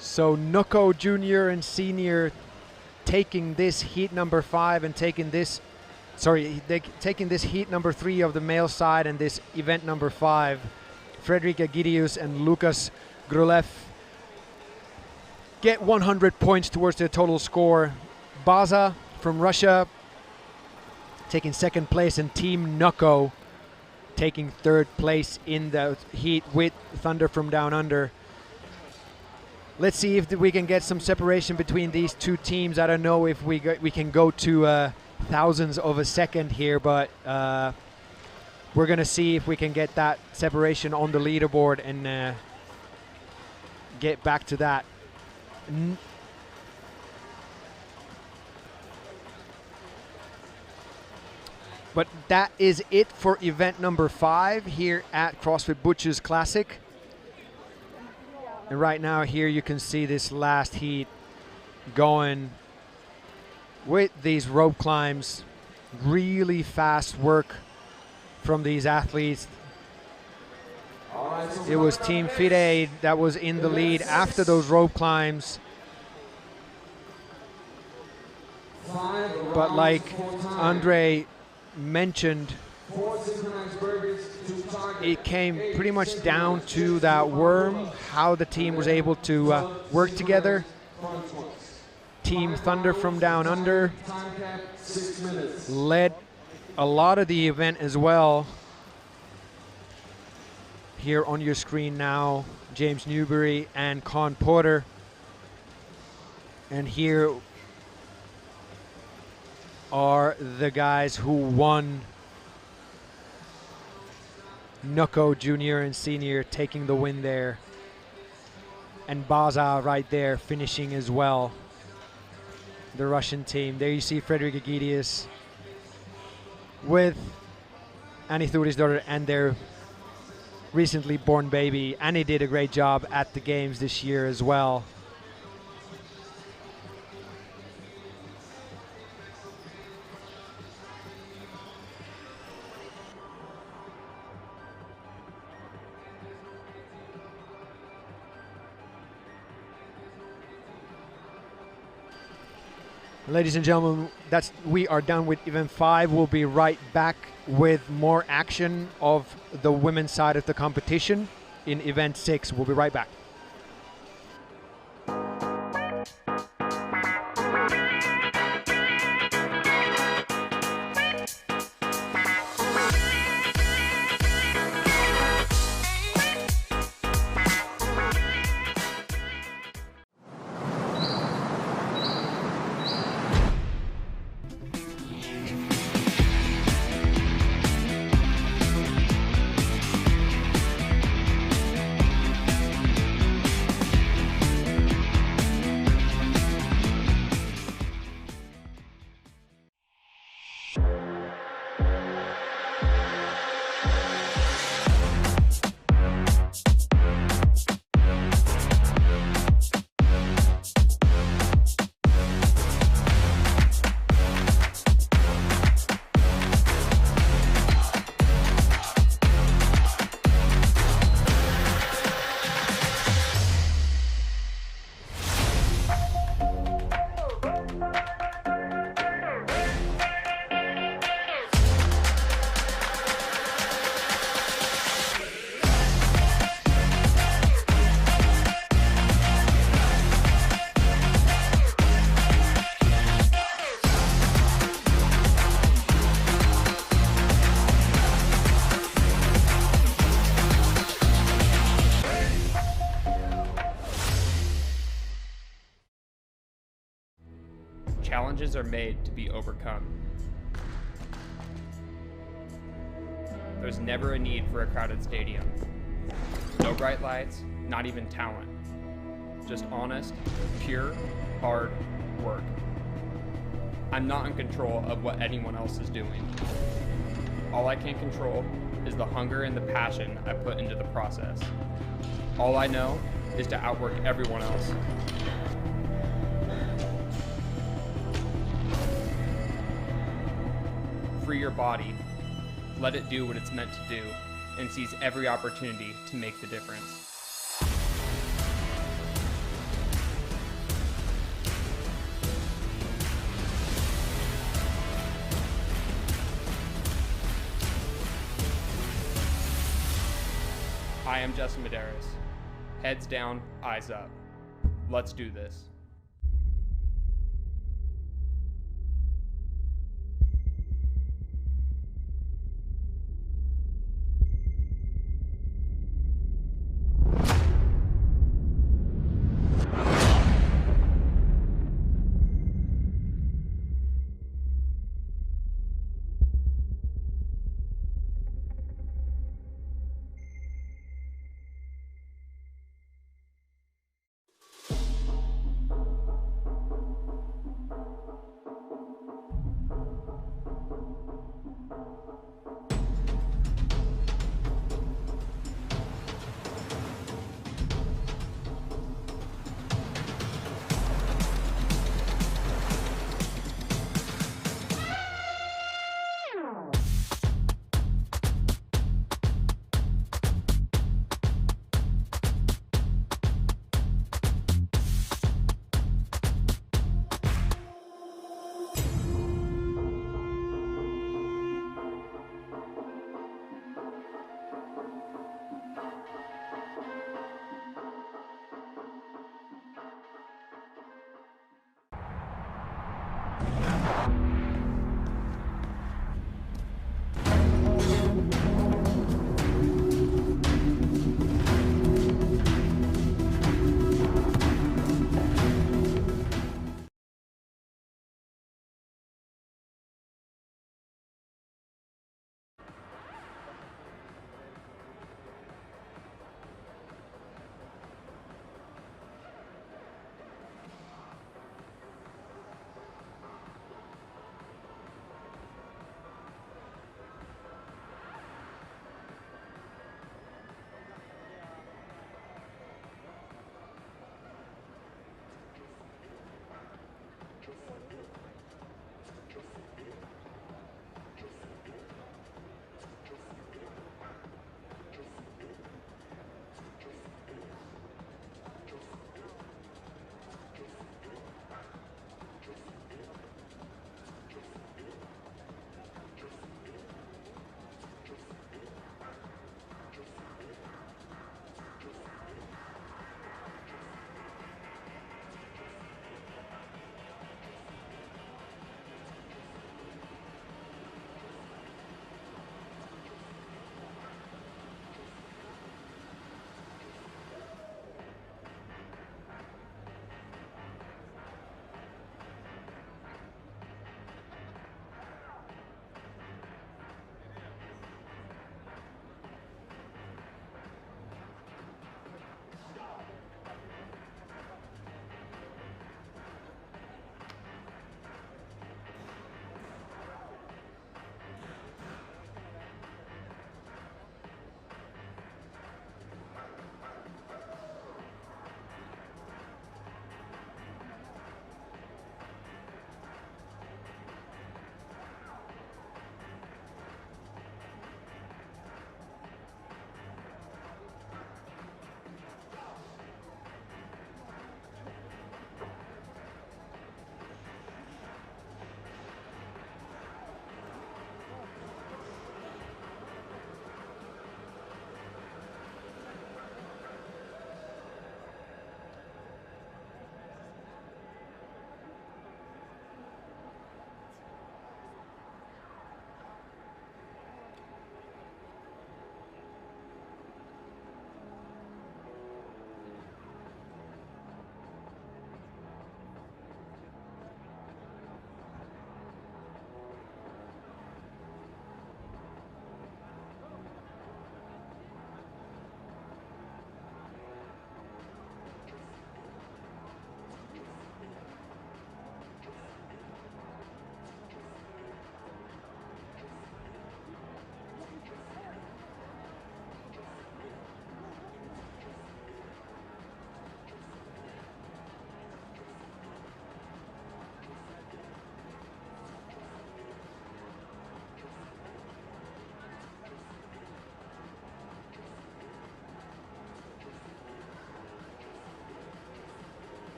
So Noko Junior and Senior taking this heat number 5 and taking this heat number 3 of the male side and this event number 5. Fredrik Agidius and Lukas Grulev get 100 points towards their total score. Baza from Russia taking 2nd place, and Team Noko taking 3rd place in the heat with Thunder from Down Under. Let's see if we can get some separation between these two teams. I don't know if we can go to thousandths of a second here, but we're going to see if we can get that separation on the leaderboard and get back to that. But that is it for event number 5 here at CrossFit Butchers Classic. And right now here you can see this last heat going with these rope climbs. Really fast work from these athletes. It was Team Fide that was in the lead after those rope climbs. But like Andre mentioned, it came pretty much down to that worm, how the team was able to work together. Team Thunder from Down Under led a lot of the event as well. Here on your screen now, James Newbury and Con Porter. And here are the guys who won Nuko Junior and Senior, taking the win there. And Baza right there finishing as well. The Russian team. There you see Frederick Egidius with Annie Thurisdottir and their recently born baby. Annie did a great job at the games this year as well. Ladies and gentlemen, we are done with event 5. We'll be right back with more action of the women's side of the competition in event 6. We'll be right back. Challenges are made to be overcome. There's never a need for a crowded stadium. No bright lights, not even talent. Just honest, pure, hard work. I'm not in control of what anyone else is doing. All I can control is the hunger and the passion I put into the process. All I know is to outwork everyone else. Free your body, let it do what it's meant to do, and seize every opportunity to make the difference. I am Justin Medeiros. Heads down, eyes up. Let's do this.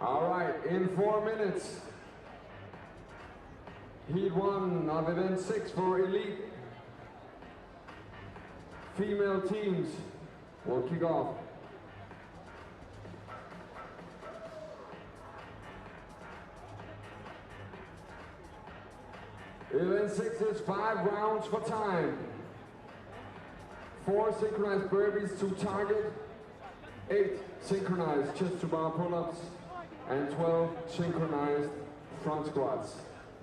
All right, in 4 minutes, Heat 1 of event 6 for elite female teams will kick off. Event 6 is 5 rounds for time. 4 synchronized burpees to target, 8 synchronized chest to bar pull-ups, and 12 synchronized front squats.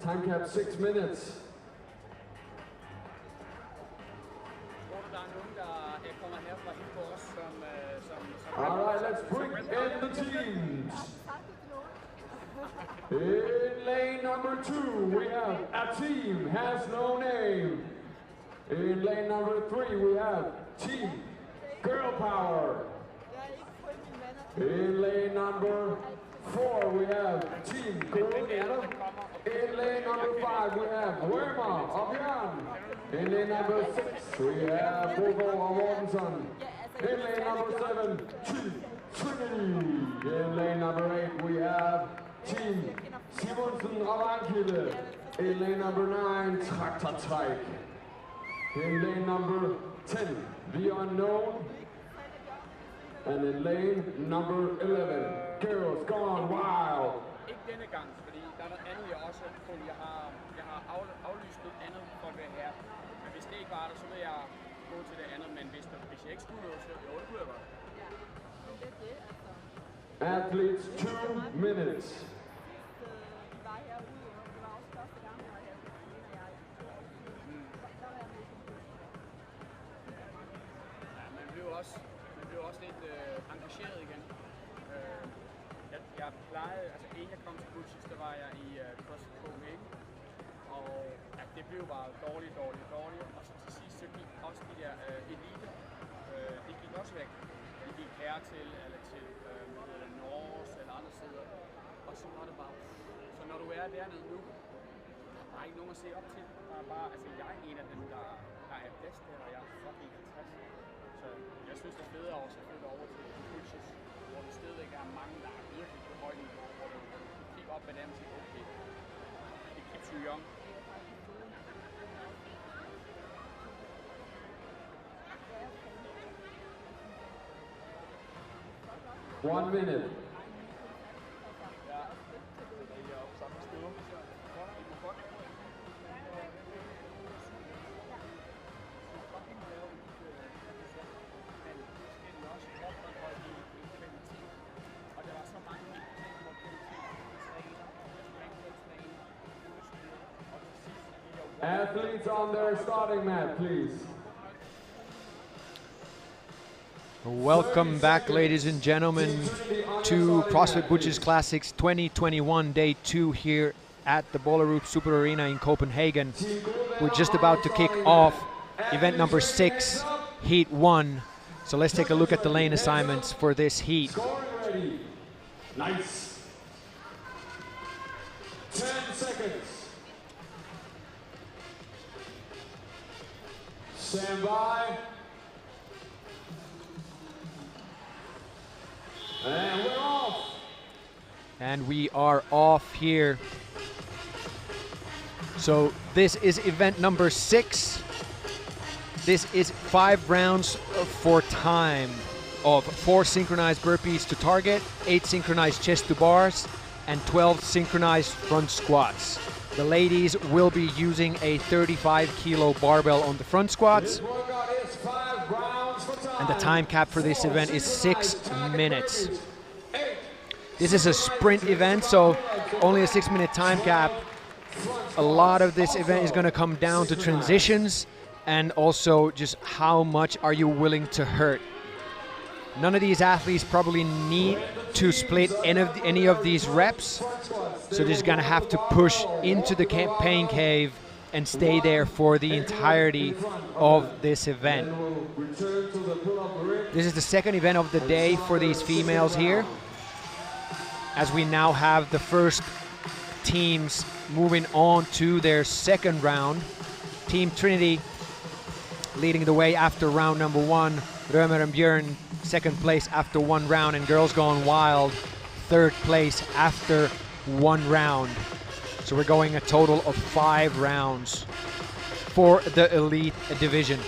Time cap 6 minutes. All right, let's bring in the teams. In lane number 2, we have a team has no name. In lane number 3, we have Team Girl Power. In lane number 4, we have Team Girl Ella. In lane number 5, we have Werma of Jan. In lane number 6, we have Bobo of Wardenson. In lane number 7, Team Trinity. In lane number 8, we have Team Simonsen of Ankilde. In lane number 9, Traktor Trike. In lane number 10, The Unknown. And in lane number 11, Girls Gone Wild. Ikke denne gang, fordi der er noget andet, jeg også har fundet. Jeg har aflyst noget andet for at være her. Men hvis det ikke var der, så vil jeg gå til det andet. Men hvis jeg ikke skulle noget, så jo, det kunne jeg godt. Athletes 2 minutes. Man blev også lidt engageret igen. Jeg plejede, altså inden jeg kom til Butchers, der var jeg i CrossFit Copenhagen, og det blev bare dårligt. Og så til sidst så gik også de der elite, det gik også væk. De gik hertil, eller til Norge eller andre steder, og så var det bare, så når du er dernede nu, der er ikke nogen at se op til. Der er bare, altså jeg er en af dem, der er bedst der, og jeg er fucking fantastisk. Så jeg synes, det er federe også at flytte over til Butchers, hvor der stadig er mange, der er virkelig på højt niveau, hvor du kigger op med dem og siger, okay, it keeps you young. One minute. Athletes on their starting mat, please. Welcome back, ladies and gentlemen, to CrossFit Butchers Classics 2021, day 2 here at the Bollerup Super Arena in Copenhagen. We're just about to kick off event number 6, Heat 1. So let's take a look at the lane assignments for this heat. Nice. 10 seconds. Stand by. And we're off. And we are off here. So this is event number 6. This is 5 rounds for time of 4 synchronized burpees to target, 8 synchronized chest to bars, and 12 synchronized front squats. The ladies will be using a 35 kilo barbell on the front squats. And the time cap for this event is 6 minutes. This is a sprint event, so only a 6-minute time cap. A lot of this event is going to come down to transitions and also just how much are you willing to hurt. None of these athletes probably need to split any of these reps, so they're just going to have to push into the pain cave and stay there for the entirety of this event. This is the second event of the day for these females here, as we now have the first teams moving on to their second round. Team Trinity leading the way after round number 1. Römer and Björn second place after 1 round, and Girls Gone Wild third place after 1 round. So we're going a total of 5 rounds for the elite division.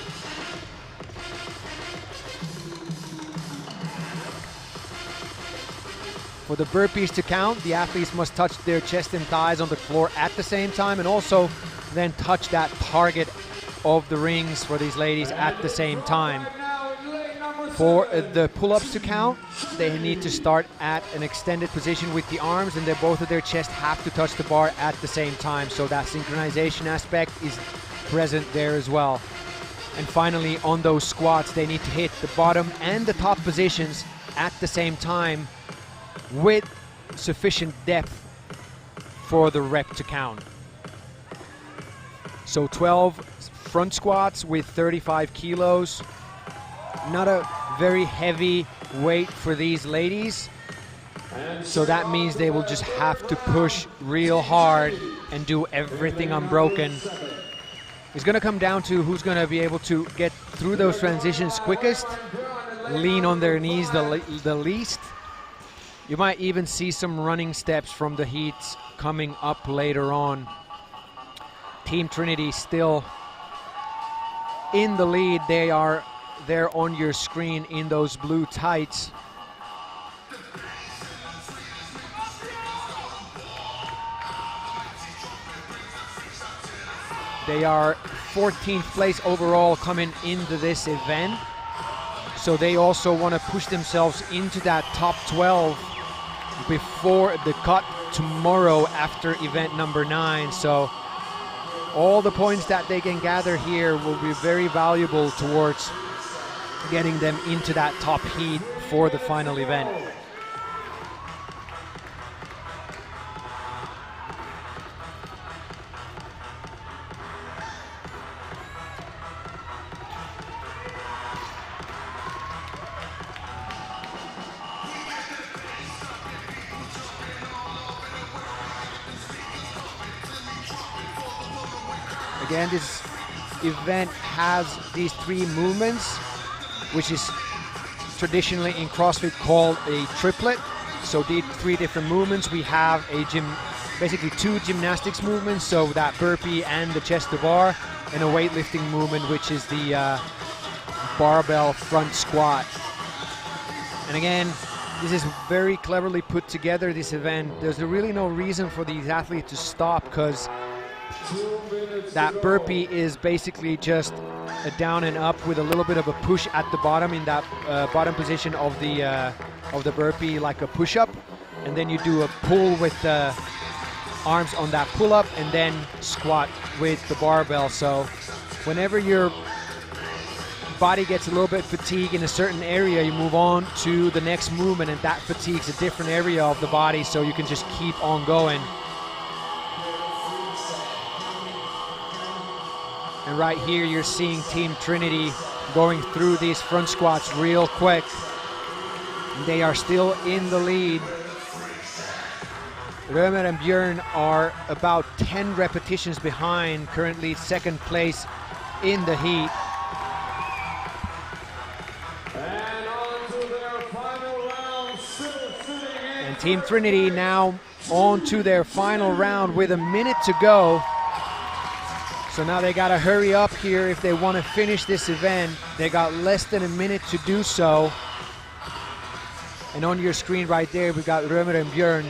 For the burpees to count, the athletes must touch their chest and thighs on the floor at the same time, and also then touch that target of the rings for these ladies at the same time. For the pull-ups to count, they need to start at an extended position with the arms, and both of their chests have to touch the bar at the same time, so that synchronization aspect is present there as well. And finally, on those squats, they need to hit the bottom and the top positions at the same time with sufficient depth for the rep to count. So 12 front squats with 35 kilos. Not a very heavy weight for these ladies. So that means they will just have to push real hard and do everything unbroken. It's going to come down to who's going to be able to get through those transitions quickest, lean on their knees the least. You might even see some running steps from the heats coming up later on. Team Trinity still in the lead. They are there on your screen in those blue tights. They are 14th place overall coming into this event. So they also want to push themselves into that top 12 before the cut tomorrow after event number 9. So all the points that they can gather here will be very valuable towards getting them into that top heat for the final event. Again, this event has these 3 movements, which is traditionally in CrossFit called a triplet. So these 3 different movements. We have basically 2 gymnastics movements, so that burpee and the chest to bar, and a weightlifting movement, which is the barbell front squat. And again, this is very cleverly put together, this event. There's really no reason for these athletes to stop, because that burpee is basically just a down and up with a little bit of a push at the bottom in that bottom position of the burpee, like a push-up, and then you do a pull with the arms on that pull-up, and then squat with the barbell. So whenever your body gets a little bit fatigued in a certain area, you move on to the next movement, and that fatigues a different area of the body, so you can just keep on going. And right here you're seeing Team Trinity going through these front squats real quick. They are still in the lead. Römer and Björn are about 10 repetitions behind, currently 2nd place in the heat. And on to their final round, still sitting in. And Team Trinity now on to their final round with a minute to go. So now they gotta hurry up here if they want to finish this event. They got less than a minute to do so. And on your screen right there, we've got Römer and Björn.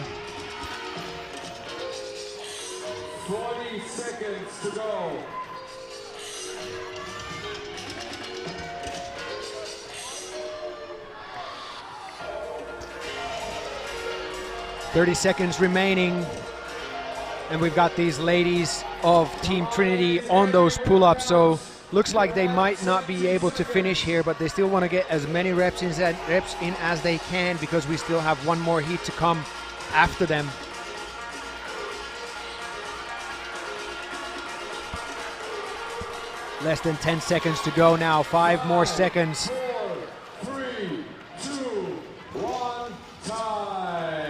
20 seconds to go. .30 seconds remaining. And we've got these ladies of Team Trinity on those pull-ups. So looks like they might not be able to finish here, but they still want to get as many reps in as they can, because we still have 1 more heat to come after them. Less than 10 seconds to go now. 5 more seconds. 4, 3, 2, 1, time.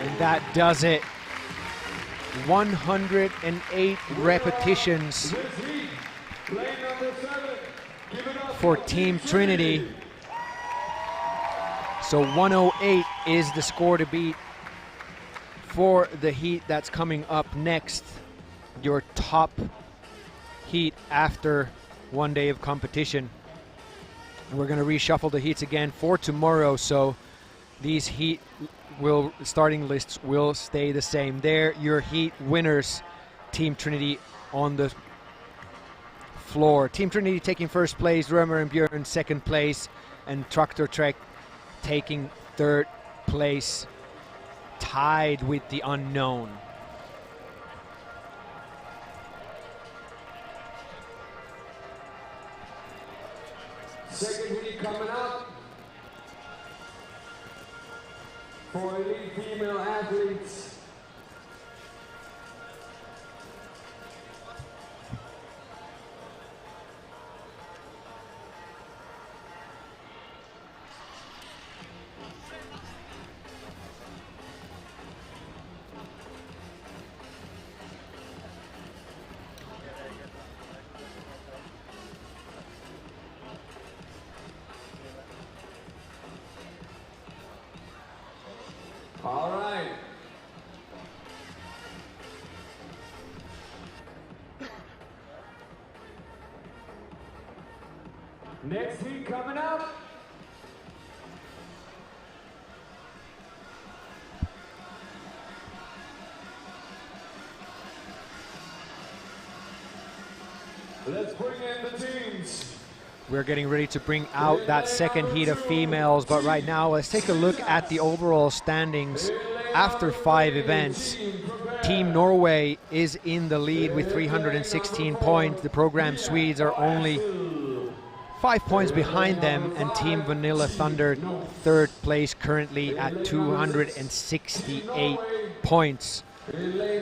And that does it. 108 repetitions for Team Trinity. So 108 is the score to beat for the heat that's coming up next. Your top heat after one day of competition. We're going to reshuffle the heats again for tomorrow, so these heat starting lists will stay the same. There, your heat winners. Team Trinity on the floor. Team Trinity taking first place, Römer and Björn second place, and Traktor Trek taking third place, tied with the unknown. Second heat coming up for elite female athletes. All right. Next heat coming up. Let's bring in the teams. We're getting ready to bring out that second heat of females, but right now let's take a look at the overall standings after 5 events. Team Norway is in the lead with 316 points. The program Swedes are only 5 points behind them, and Team Vanilla Thunder third place currently at 268 points.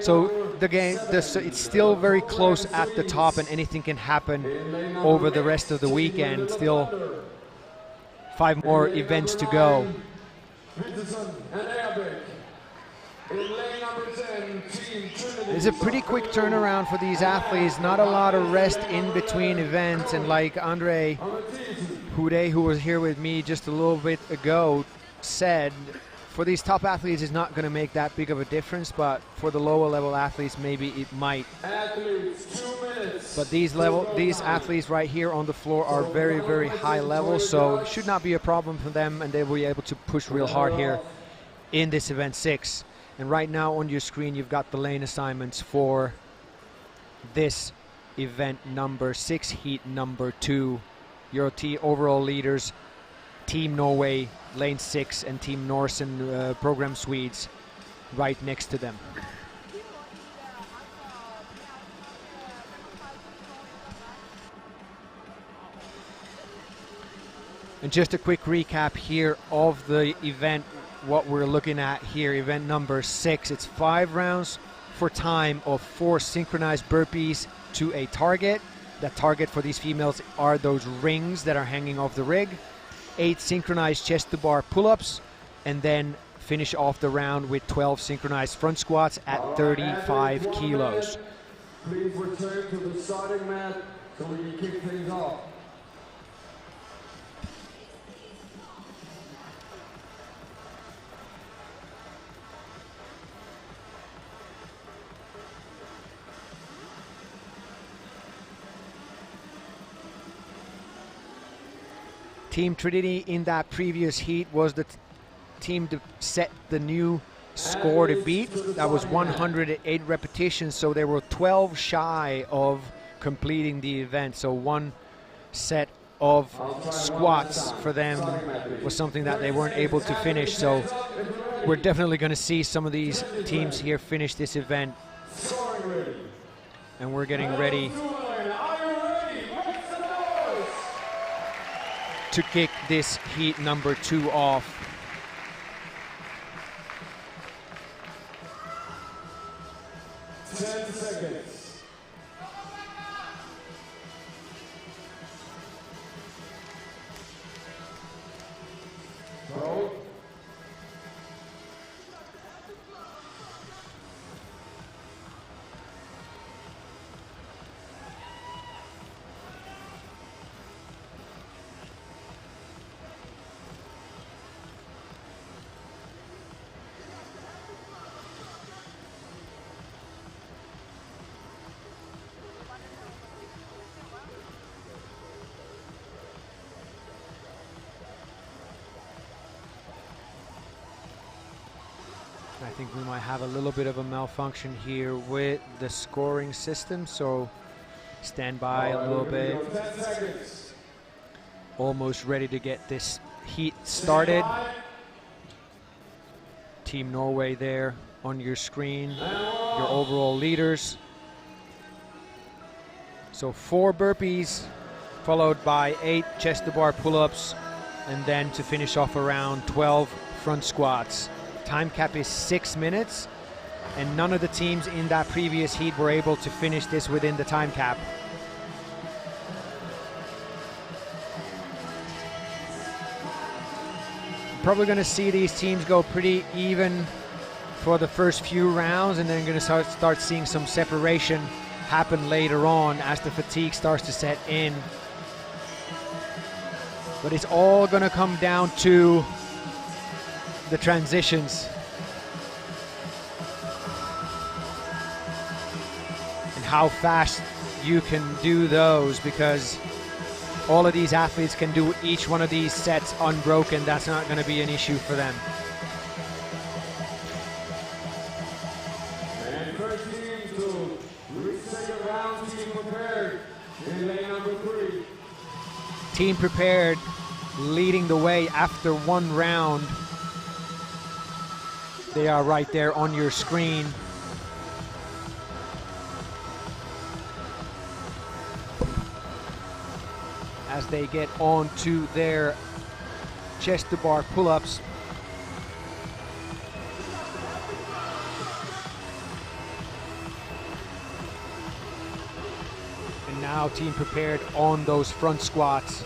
So the game, it's still very close at the top, and anything can happen over the rest of the weekend. Still 5 more events to go. It's a pretty quick turnaround for these athletes. Not a lot of rest in between events, and like Andre Houdet, who was here with me just a little bit ago, said, for these top athletes, it's not going to make that big of a difference, but for the lower level athletes, maybe it might. But these athletes right here on the floor are very, very high level, so it should not be a problem for them, and they will be able to push real hard here in this event 6. And right now on your screen, you've got the lane assignments for this event number 6, heat number 2. Your overall leaders, Team Norway, lane 6, and Team Norsen, program Swedes, right next to them. And just a quick recap here of the event, what we're looking at here, event number 6. It's 5 rounds for time of 4 synchronized burpees to a target. The target for these females are those rings that are hanging off the rig. 8 synchronized chest to bar pull-ups, and then finish off the round with 12 synchronized front squats at 35 kilos. Please return to the starting mat so we can kick things off. Team Trinity in that previous heat was the team to set the new score to beat. That was 108 repetitions, so they were 12 shy of completing the event. So 1 set of squats for them was something that they weren't able to finish. So we're definitely going to see some of these teams here finish this event. And we're getting ready to kick this heat number 2 off. Ten seconds. Go. think we might have a little bit of a malfunction here with the scoring system, so stand by a little bit. Almost ready to get this heat started. Team Norway there on your screen, your overall leaders. So 4 burpees, followed by 8 chest to bar pull-ups, and then to finish off around 12 front squats. Time cap is 6 minutes, and none of the teams in that previous heat were able to finish this within the time cap. Probably going to see these teams go pretty even for the first few rounds, and then going to start seeing some separation happen later on as the fatigue starts to set in. But it's all going to come down to the transitions and how fast you can do those, because all of these athletes can do each one of these sets unbroken. That's not going to be an issue for them. And first team to reach second round, team prepared in lane number 3. Team prepared leading the way after 1 round. They are right there on your screen. As they get on to their chest to bar pull-ups. And now team prepared on those front squats.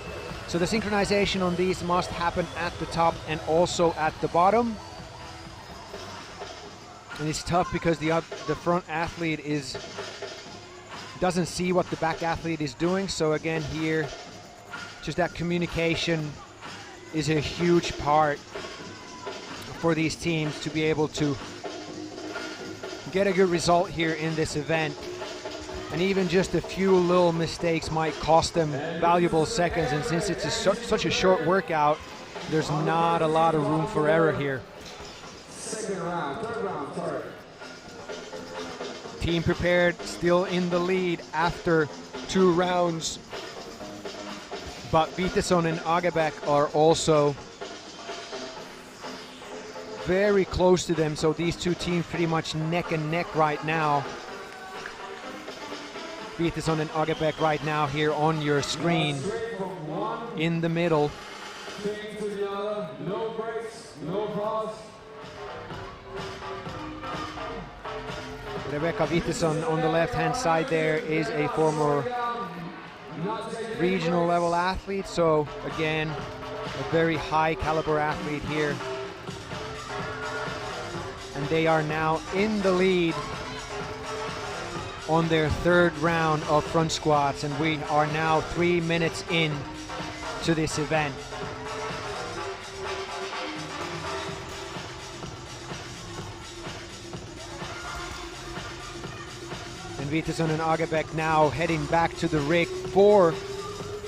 So the synchronization on these must happen at the top and also at the bottom. And it's tough because the front athlete doesn't see what the back athlete is doing. So again here, just that communication is a huge part for these teams to be able to get a good result here in this event. And even just a few little mistakes might cost them valuable seconds. And since it's such a short workout, there's not a lot of room for error here. Second round, third round, sorry. Team prepared, still in the lead after 2 rounds. But Witteson and Agebæk are also very close to them. So these 2 teams pretty much neck and neck right now. Witteson and Agebæk right now here on your screen in the middle. To the other, no breaks, no pause. Rebecca Witteson on the left-hand side there is a former regional level athlete, so again a very high caliber athlete here, and they are now in the lead on their 3rd round of front squats, and we are now 3 minutes in to this event. And Witteson and Agebæk now heading back to the rig for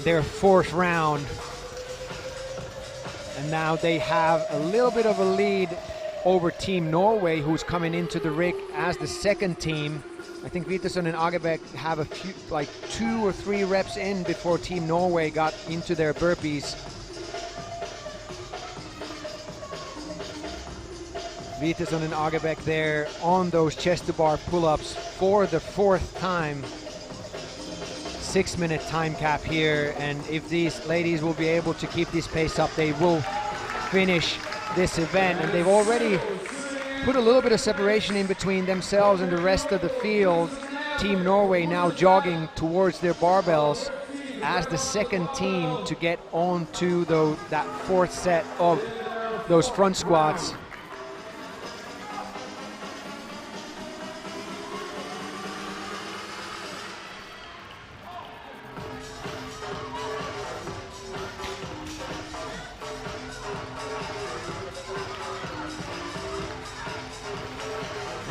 their 4th round. And now they have a little bit of a lead over Team Norway, who's coming into the rig as the 2nd team. I think Witteson and Agebæk have a few, like 2 or 3 reps in before Team Norway got into their burpees. Witteson and Agebæk there on those chest to bar pull-ups for the 4th time. 6-minute time cap here, and if these ladies will be able to keep this pace up, they will finish this event. And they've already put a little bit of separation in between themselves and the rest of the field. Team Norway now jogging towards their barbells as the 2nd team to get on to that 4th set of those front squats.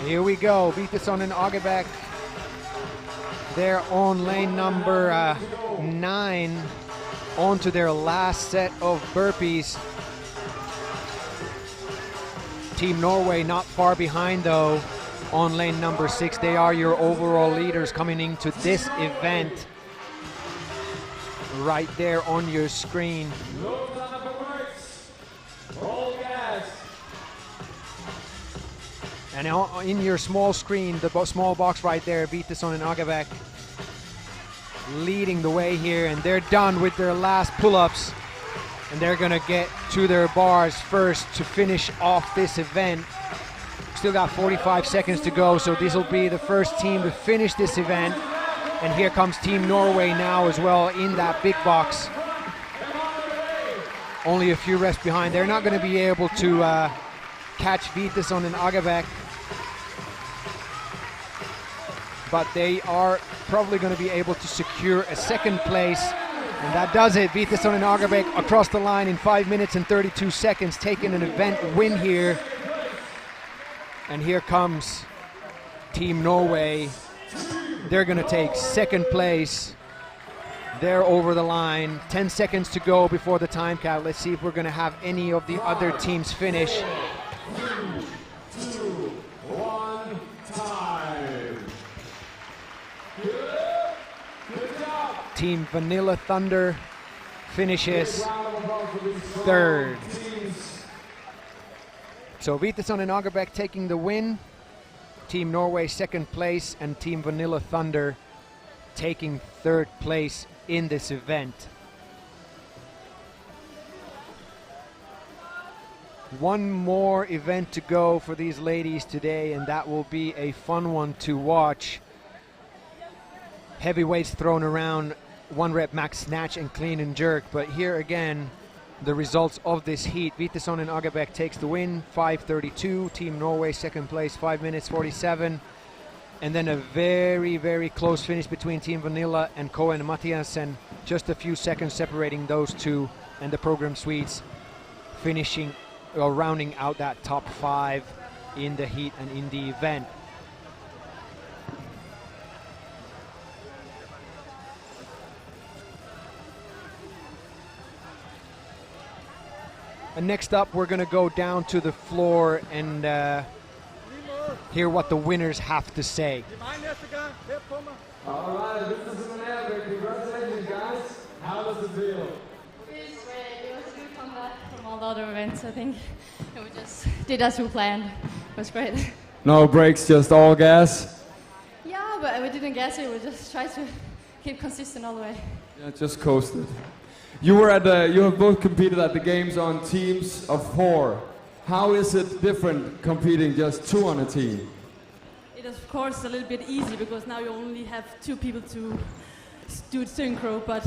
Here we go, Witteson and Agebæk. They're on lane number 9, on to their last set of burpees. Team Norway not far behind though on lane number 6. They are your overall leaders coming into this event. Right there on your screen. And in your small screen, the small box right there, Vitason and Agerbeck leading the way here, and they're done with their last pull-ups, and they're gonna get to their bars first to finish off this event. Still got 45 seconds to go, so this will be the first team to finish this event. And here comes Team Norway now as well in that big box. Only a few reps behind. They're not gonna be able to catch Vitason and Agerbeck, but they are probably going to be able to secure a second place, and that does it. Vitason and Agerbeck across the line in 5 minutes and 32 seconds, taking an event win here. And here comes Team Norway. They're going to take second place. They're over the line. 10 seconds to go before the time count. Let's see if we're going to have any of the other teams finish. 3, 2, 1, time. Good job. Team Vanilla Thunder finishes third. So Vitason and Agerbeck taking the win. Team Norway second place, and Team Vanilla Thunder taking third place in this event. One more event to go for these ladies today, and that will be a fun one to watch. Heavyweights thrown around, 1 rep max snatch and clean and jerk, but here again the results of this heat. Vitason and Agerbeck takes the win, 5:32. Team Norway second place, 5 minutes 47. And then a very, very close finish between Team Vanilla and Cohen Mathiasen. Just a few seconds separating those two, and the program Swedes finishing or rounding out that top 5 in the heat and in the event. And next up, we're going to go down to the floor and hear what the winners have to say. All right, this is an Agerbeck. Congratulations, guys. How does it feel? It's great. It was a good comeback from all the other events. I think we just did as we planned. It was great. No breaks, just all gas? Yeah, but we didn't guess it. We just tried to keep consistent all the way. Yeah, just coasted. You have both competed at the games on teams of 4. How is it different competing just 2 on a team? It is of course a little bit easy because now you only have 2 people to do synchro, but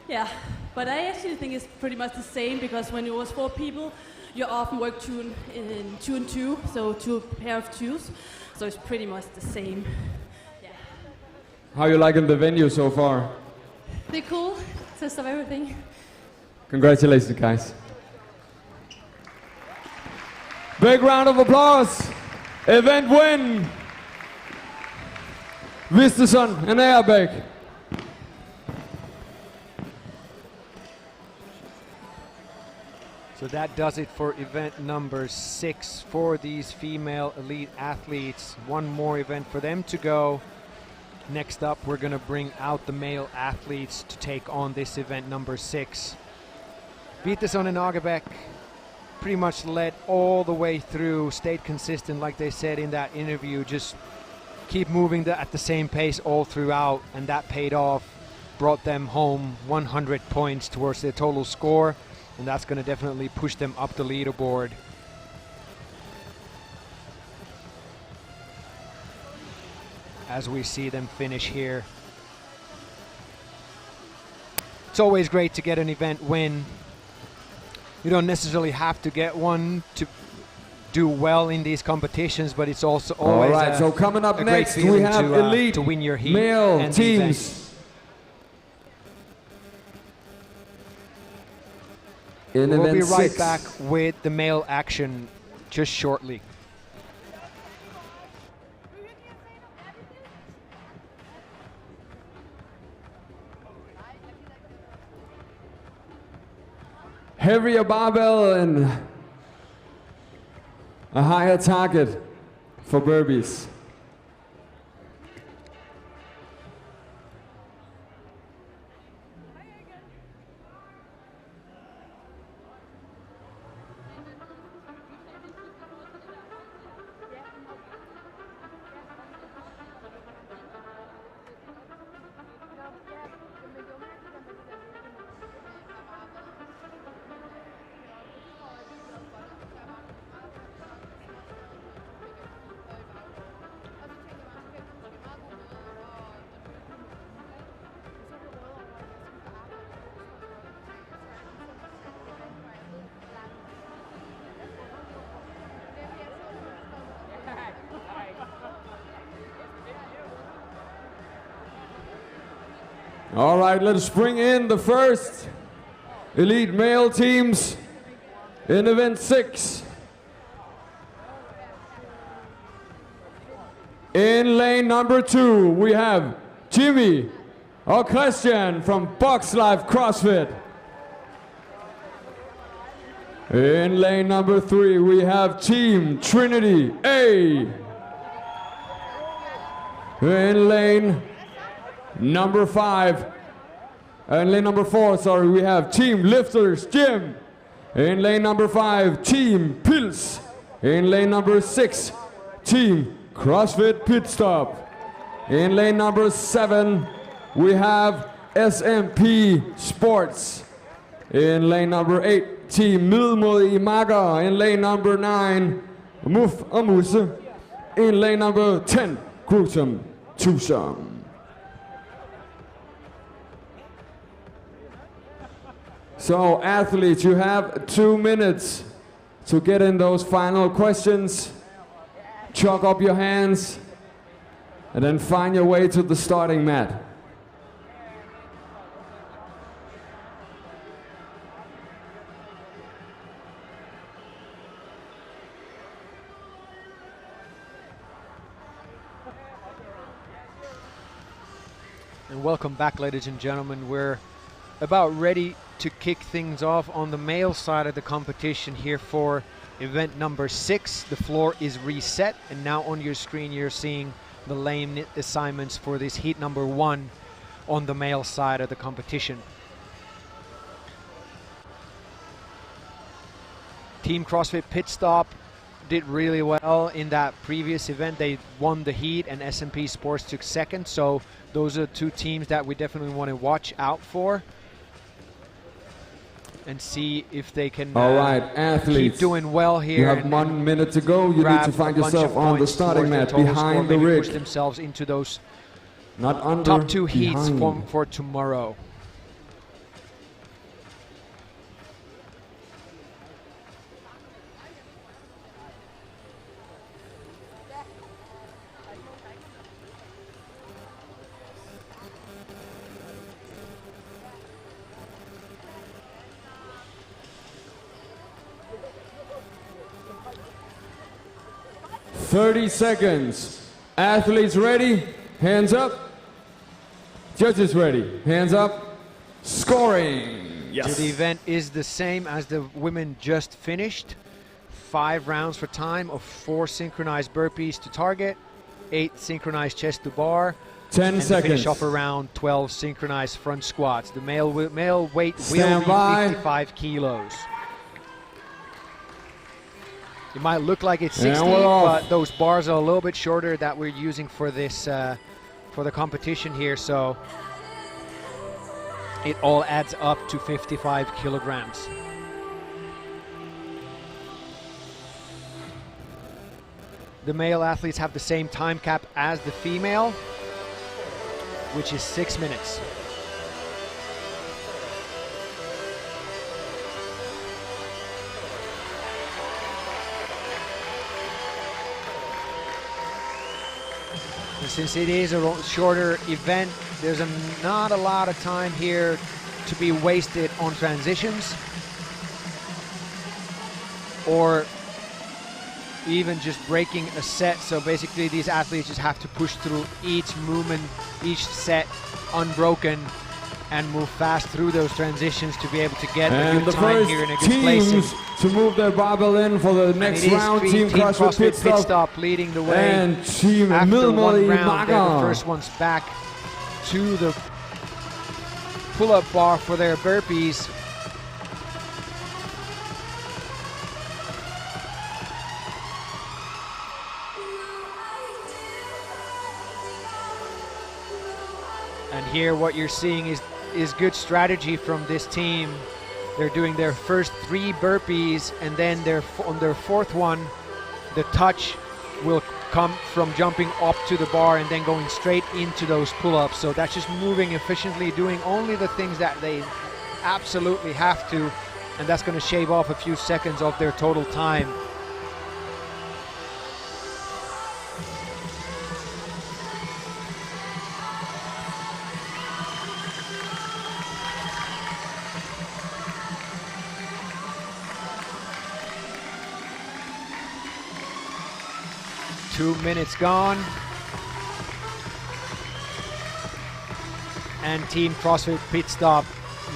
yeah. But I actually think it's pretty much the same because when it was 4 people, you often work 2 and 2, so 2 pair of 2s. So it's pretty much the same. Yeah. How you liking the venue so far? Pretty cool. Test of everything. Congratulations, guys. Big round of applause. Event win. Vitason and Agerbeck. So that does it for event number 6 for these female elite athletes. One more event for them to go. Next up, we're going to bring out the male athletes to take on this event number 6. Vitason and Agerbeck pretty much led all the way through, stayed consistent like they said in that interview, just keep moving at the same pace all throughout, and that paid off, brought them home 100 points towards their total score, and that's going to definitely push them up the leaderboard. As we see them finish here. It's always great to get an event win. You don't necessarily have to get one to do well in these competitions, but it's also always all right, so coming up next, we have elite to win your heat male and teams. We'll be right back with the male action just shortly. Heavier barbell and a higher target for burpees. All right, let's bring in the first elite male teams in event 6. In lane number 2, we have Jimmy or Christian from Box Life CrossFit. In lane number 3, we have Team Trinity A. In lane number 5, and lane number 4, sorry, we have Team Lifters Gym. In lane number 5, Team Pils. In lane number 6, Team CrossFit Pit Stop. In lane number 7, we have SMP Sports. In lane number 8, Team Middelmådige Makker. In lane number 9, Muff og Musse. In lane number 10, Gruesome Twosome. So athletes, you have 2 minutes to get in those final questions. Chalk up your hands and then find your way to the starting mat. And welcome back, ladies and gentlemen. We're about ready to kick things off on the male side of the competition here for event number 6. The floor is reset, and now on your screen you're seeing the lane assignments for this heat number 1 on the male side of the competition. Team CrossFit Pit Stop did really well in that previous event. They won the heat and SMP Sports took second, so those are 2 teams that we definitely want to watch out for and see if they can All right, athletes, keep doing well here. You have 1 minute to go. You need to find yourself on the starting mat behind the rig. Push themselves into those Not under, top 2 heats behind. for tomorrow. "30 seconds. Athletes ready? Hands up. Judges ready? Hands up. Scoring. Yes. So the event is the same as the women just finished. 5 rounds for time of 4 synchronized burpees to target, 8 synchronized chest to bar, 10 and seconds. finish off around 12 synchronized front squats. The male weight Stand will by. be 55 kilos. It might look like it's 60, And we're off. but those bars are a little bit shorter that we're using for this for the competition here, so it all adds up to 55 kilograms. The male athletes have the same time cap as the female, which is 6 minutes. And since it is a shorter event, there's not a lot of time here to be wasted on transitions or even just breaking a set. So basically these athletes just have to push through each movement, each set unbroken and move fast through those transitions to be able to get a And good the time first here and a good placing. teams to move their barbell in for the next round, Team CrossFit Pit Stop leading the way. And Team After Milmoli one round, they're the Maga. first ones back to the pull-up bar for their burpees. And here what you're seeing is good strategy from this team. They're doing their first 3 burpees, and then on their 4th one, the touch will come from jumping up to the bar and then going straight into those pull-ups. So that's just moving efficiently, doing only the things that they absolutely have to, and that's going to shave off a few seconds of their total time. Two minutes gone. And Team CrossFit Pit Stop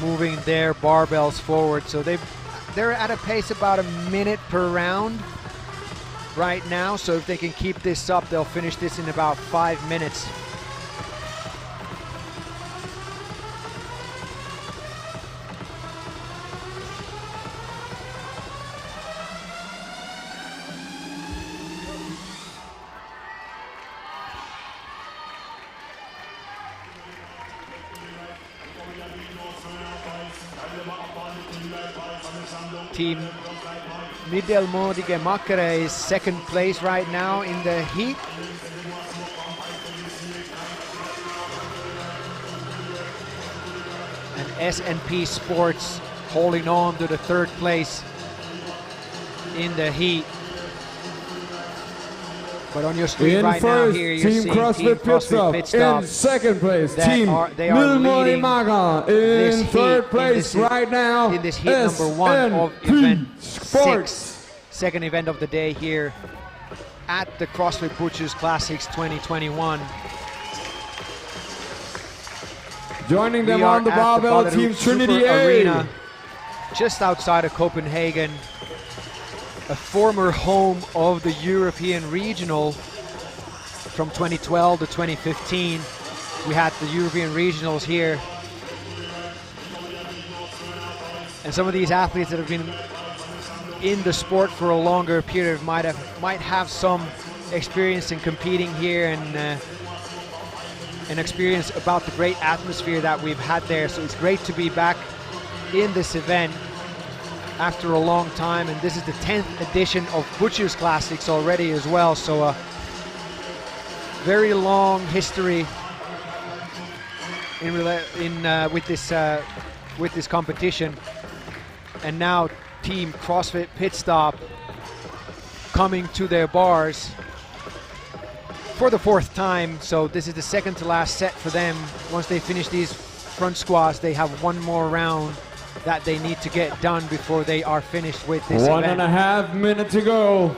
moving their barbells forward. So they're at a pace about a minute per round right now. So if they can keep this up, they'll finish this in about 5 minutes. Team Middelmådige Makkere is 2nd place right now in the heat. And SNP Sports holding on to the 3rd place in the heat. But on your screen right now here, you're Team seeing CrossFit Team CrossFit Pit Pit Stop. In 2nd place, They Team are Milmoli leading Maga. this In heat, 3rd place right now, in this heat number 1 of SNP event Sports. 6, 2nd event of the day here at the CrossFit Butchers Classics 2021. Joining them We are on the at barbell, Ballerup Team Super Trinity A. Arena, just outside of Copenhagen, a former home of the European Regional from 2012 to 2015. We had the European Regionals here. And some of these athletes that have been in the sport for a longer period might have some experience in competing here and an experience about the great atmosphere that we've had there. So it's great to be back in this event after a long time, and this is the 10th edition of Butchers Classics already as well. So a very long history with this competition. And now Team CrossFit Pit Stop coming to their bars for the 4th time. So this is the 2nd to last set for them. Once they finish these front squats, they have 1 more round that they need to get done before they are finished with this event. 1.5 minutes to go.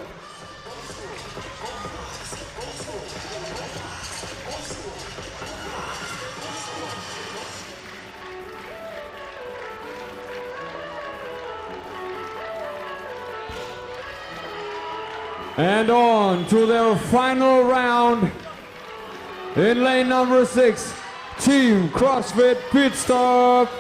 And on to their final round in lane number 6, Team CrossFit Pit Stop.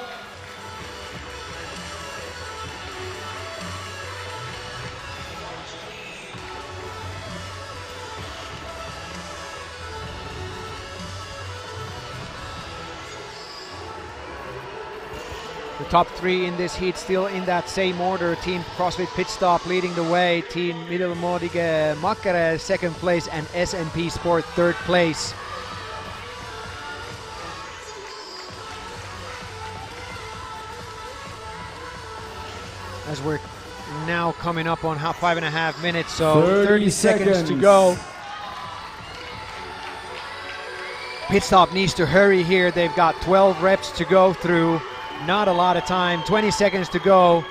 The top 3 in this heat still in that same order. Team CrossFit Pit Stop leading the way. Team Middelmådige Makkere 2nd place and SNP Sport 3rd place. As we're now coming up on 5.5 minutes, so 30 seconds to go. Pit Stop needs to hurry here. They've got 12 reps to go through. Not a lot of time, 20 seconds to go,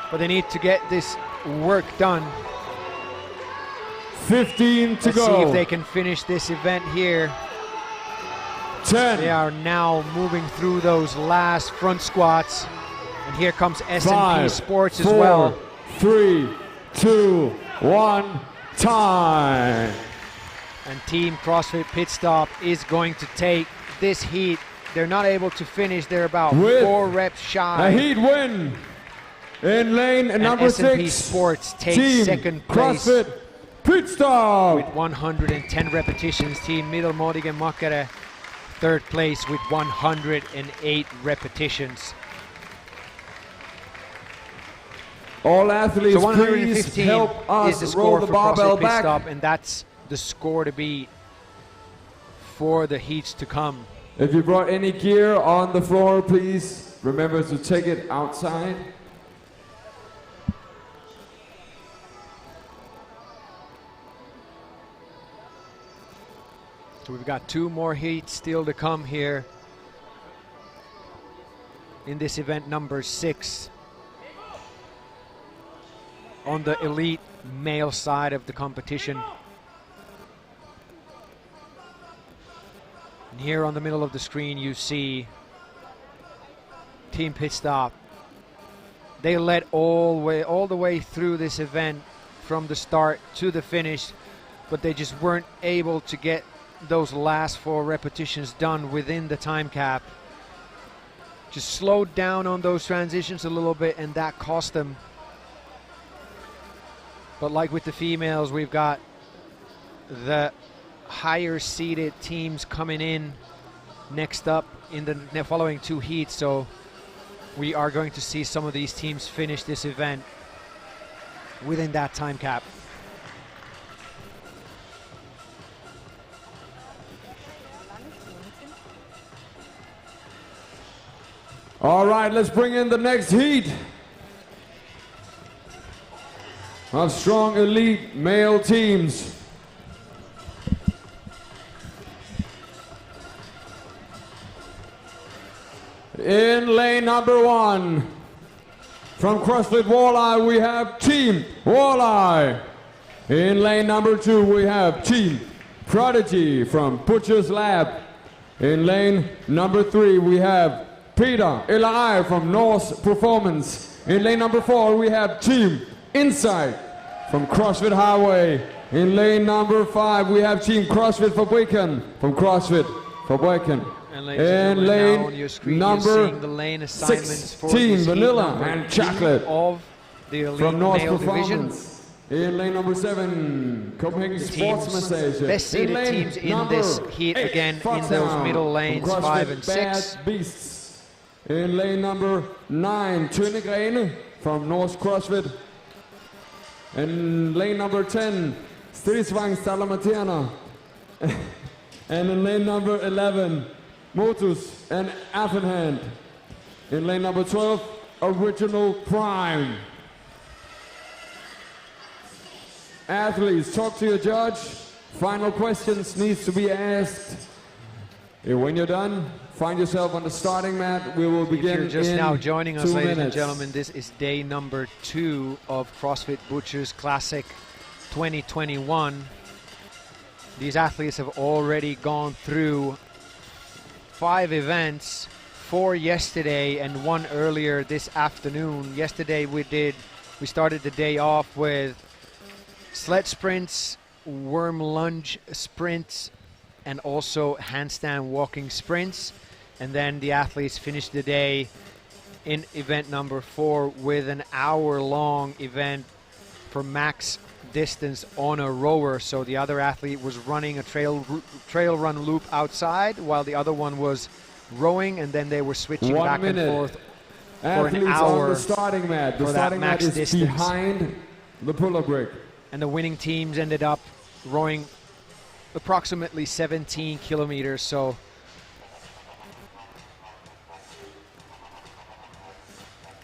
but they need to get this work done. 15 to Let's go. see if they can finish this event here 10. They are now moving through those last front squats. And here comes S&P 5, Sports as 4, well. 3, 2, 1, time. And Team CrossFit Pit Stop is going to take this heat. They're not able to finish. They're about With 4 reps shy. A heat win in lane And number S&P 6. Sports takes Team second place CrossFit Pit Stop with 110 repetitions. Team Middelmådige Makkere third place with 108 repetitions. All athletes, So please 115 help is the us score roll the for barbell CrossFit Pit back. Stop, and that's the score to beat for the heats to come. If you brought any gear on the floor, please remember to take it outside. So we've got 2 more heats still to come here in this event number 6 on the elite male side of the competition. And here on the middle of the screen you see Team Pit Stop. They led all the way through this event from the start to the finish, but they just weren't able to get those last 4 repetitions done within the time cap. Just slowed down on those transitions a little bit, and that cost them. But like with the females, we've got the higher seeded teams coming in next up in the following 2 heats, so we are going to see some of these teams finish this event within that time cap. All right, let's bring in the next heat of strong elite male teams. In lane number 1, from CrossFit Walleye, we have Team Walleye. In lane number 2, we have Team Prodigy from Butcher's Lab. In lane number 3, we have Peter Eli from Norse Performance. In lane number 4, we have Team Insight from CrossFit Highway. In lane number 5, we have Team CrossFit Fabriken from CrossFit Fabriken. And ladies and gentlemen, now on your screen you're seeing the lane assignments 6, for Team this Vanilla heat and Chocolate of the elite from Norse male division. Performance. In lane number 7, Copenhagen The Sports teams, Massage. best seeded teams in this heat 8, again in Foxhound those middle from lanes, CrossFit 5 and 6. Bad Beasts. In lane number 9, Tønnegrene from Norse CrossFit. In lane number 10, Stridsvang Salamaterna. And in lane number 11, Motus and Affenhand. In lane number 12, Original Prime. Athletes, talk to your judge. Final questions needs to be asked. When you're done, find yourself on the starting mat. We will begin. If you're just in now joining us, 2 ladies and minutes. gentlemen, this is day number 2 of CrossFit Butchers Classic 2021. These athletes have already gone through 5 events, 4 yesterday and 1 earlier this afternoon. Yesterday we started the day off with sled sprints, worm lunge sprints, and also handstand walking sprints. And then the athletes finished the day in event number 4 with an hour-long event for max distance on a rower. So the other athlete was running a trail run loop outside while the other one was rowing, and then they were switching 1 back minute. and forth for Athletes an hour on the starting mat. The for that starting mat max is distance. behind the pull-up brick. And the winning teams ended up rowing approximately 17 kilometers. So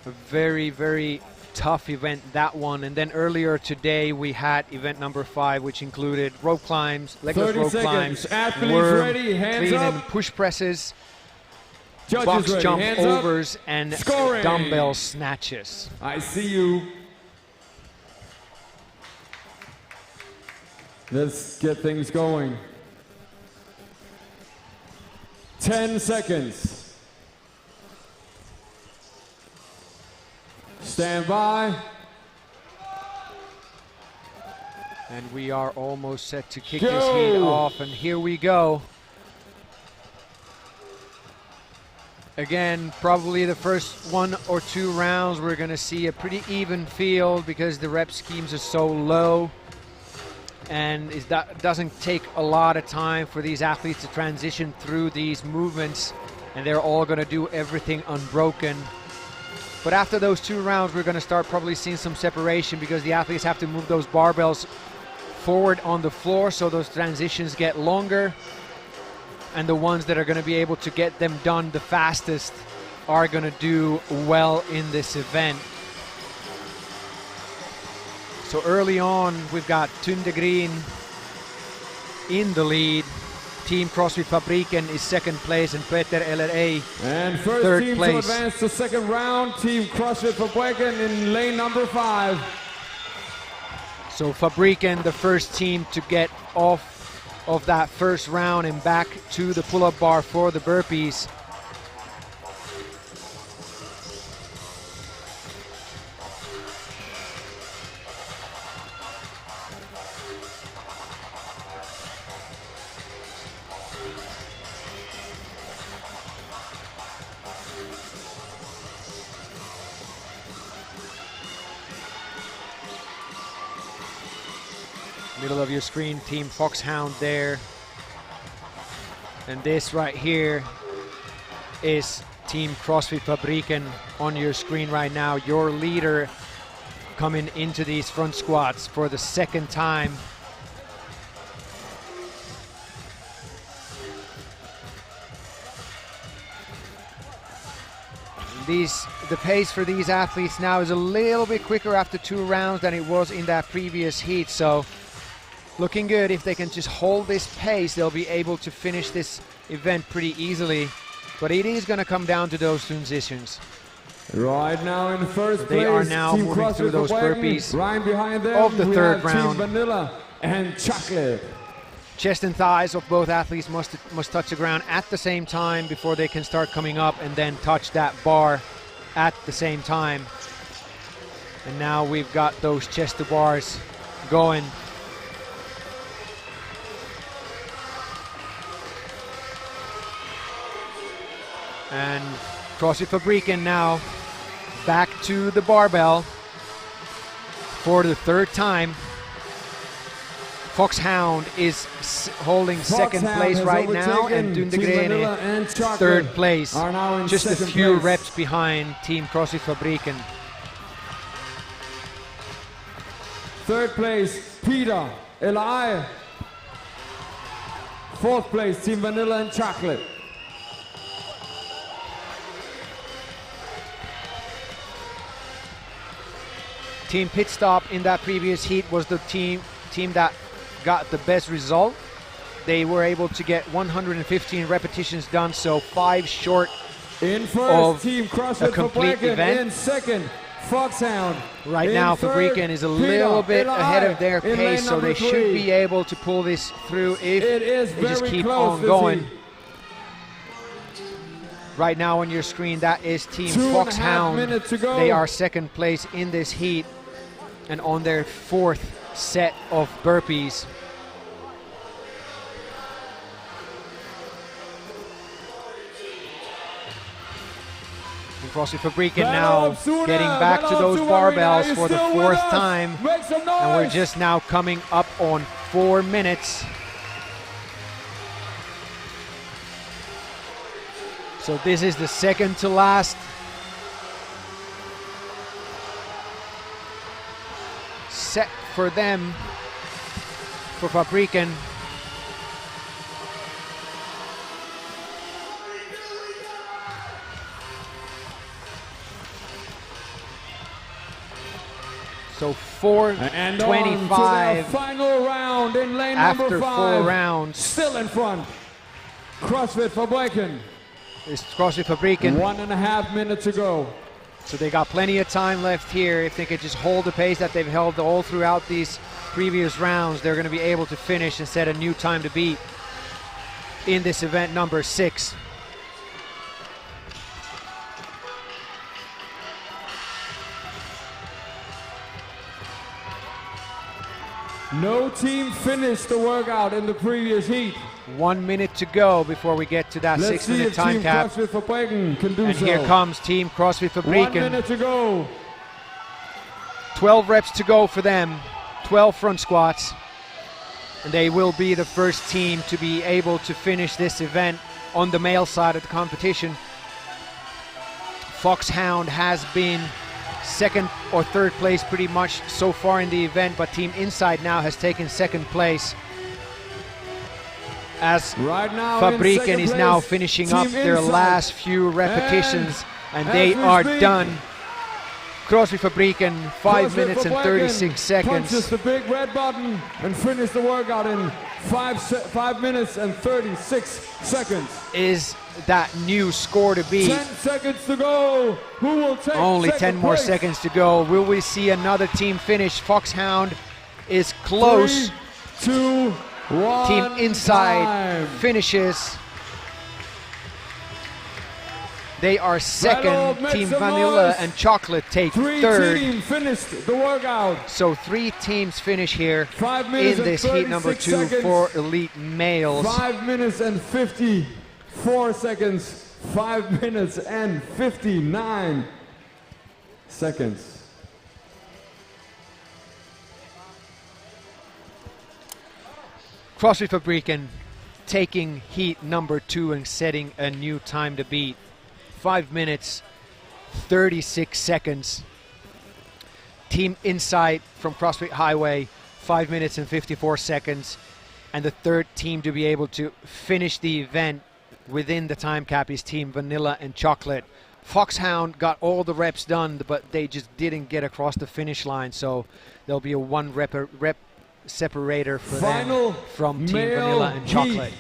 a very, very tough event, that one. And then earlier today we had event number 5, which included rope climbs, legless 30 rope seconds. climbs, Athletes worm, ready, hands clean up. and push presses, Judges box ready, jump hands up. overs, and Scoring. dumbbell snatches. I see you. Let's get things going. 10 seconds. Stand by. And we are almost set to kick this heat off, and here we go. Again, probably the first 1 or 2 rounds we're going to see a pretty even field because the rep schemes are so low, and it doesn't take a lot of time for these athletes to transition through these movements, and they're all going to do everything unbroken. But after those 2 rounds, we're going to start probably seeing some separation because the athletes have to move those barbells forward on the floor, so those transitions get longer. And the ones that are going to be able to get them done the fastest are going to do well in this event. So early on, we've got Tunde Green in the lead. Team CrossFit Fabriken is second place, and Peter LRA and first third team place. to advance to second round, Team CrossFit Fabriken in lane number 5. So Fabriken, the first team to get off of that first round and back to the pull-up bar for the burpees. Middle of your screen, Team Foxhound there. And this right here is Team CrossFit Fabriken on your screen right now. Your leader coming into these front squats for the second time. The pace for these athletes now is a little bit quicker after 2 rounds than it was in that previous heat. So looking good. If they can just hold this pace, they'll be able to finish this event pretty easily. But it is going to come down to those transitions. Right now in first place, they are now Team moving CrossFit through those Fabriken. burpees Right behind them, of the we third have round. Team Vanilla and Chocolate. Chest and thighs of both athletes must touch the ground at the same time before they can start coming up and then touch that bar at the same time. And now we've got those chest to bars going. And CrossFit Fabriken now back to the barbell for the third time. Foxhound is holding second place right now, and Tunde Green third place. Just a few reps behind Team CrossFit Fabriken. Third place, Peter L.I. Fourth place, Team Vanilla and Chocolate. Team Pit Stop in that previous heat was the team that got the best result. They were able to get 115 repetitions done, so 5 short in first, of Team CrossFit a complete Fabriken. event. In second, Foxhound. Right in now, third, Fabriken is a Peter little bit L.I. ahead of their in pace, lane so they number should 3. be able to pull this through if It is they just very keep close, on this going. heat. Right now on your screen, that is Team 2.5 Foxhound. minutes to go. They are second place in this heat and on their 4th set of burpees. And CrossFit Fabriken now getting back to those barbells for the 4th time. And we're just now coming up on 4 minutes. So this is the second to last set for them, for Fabriken. So 4:25 final round in lane after number 5. 4 rounds. Still in front. CrossFit Fabriken. It's CrossFit Fabriken. 1.5 minutes to go. So they got plenty of time left here. If they could just hold the pace that they've held all throughout these previous rounds, they're going to be able to finish and set a new time to beat in this event number 6. No team finished the workout in the previous heat. 1 minute to go before we get to that Let's 6 see minute if time Team cap. CrossFit Fabriken can do And so. here comes Team CrossFit 1 Fabriken. minute to go. 12 reps to go for them, 12 front squats. And they will be the first team to be able to finish this event on the male side of the competition. Foxhound has been second or third place pretty much so far in the event, but Team Inside now has taken second place, as right now Fabriken is now finishing up their last few repetitions, and they are done. CrossFit Fabriken, 5 minutes and 36 seconds. Punches the big red button and finish the workout in 5 minutes and 36 seconds. Is that new score to beat? 10 seconds to go. Who will take Only 10 second more place? seconds to go. Will we see another team finish? Foxhound is close. 3, 2, 1. Team Inside time. finishes. They are second. Battle, make Team some Vanilla noise. and Chocolate take 3 third. teams finished the workout. So 3 teams finish here 5 minutes in this and heat number 36 2 seconds. for elite males. 5 minutes and 54 seconds. 5 minutes and 59 seconds. CrossFit Fabriken taking heat number 2 and setting a new time to beat. 5 minutes, 36 seconds. Team Insight from CrossFit Highway, 5 minutes and 54 seconds. And the third team to be able to finish the event within the time cap is Team Vanilla and Chocolate. Foxhound got all the reps done, but they just didn't get across the finish line. So there'll be a 1 rep separator for Final them from Team male Vanilla and Chocolate.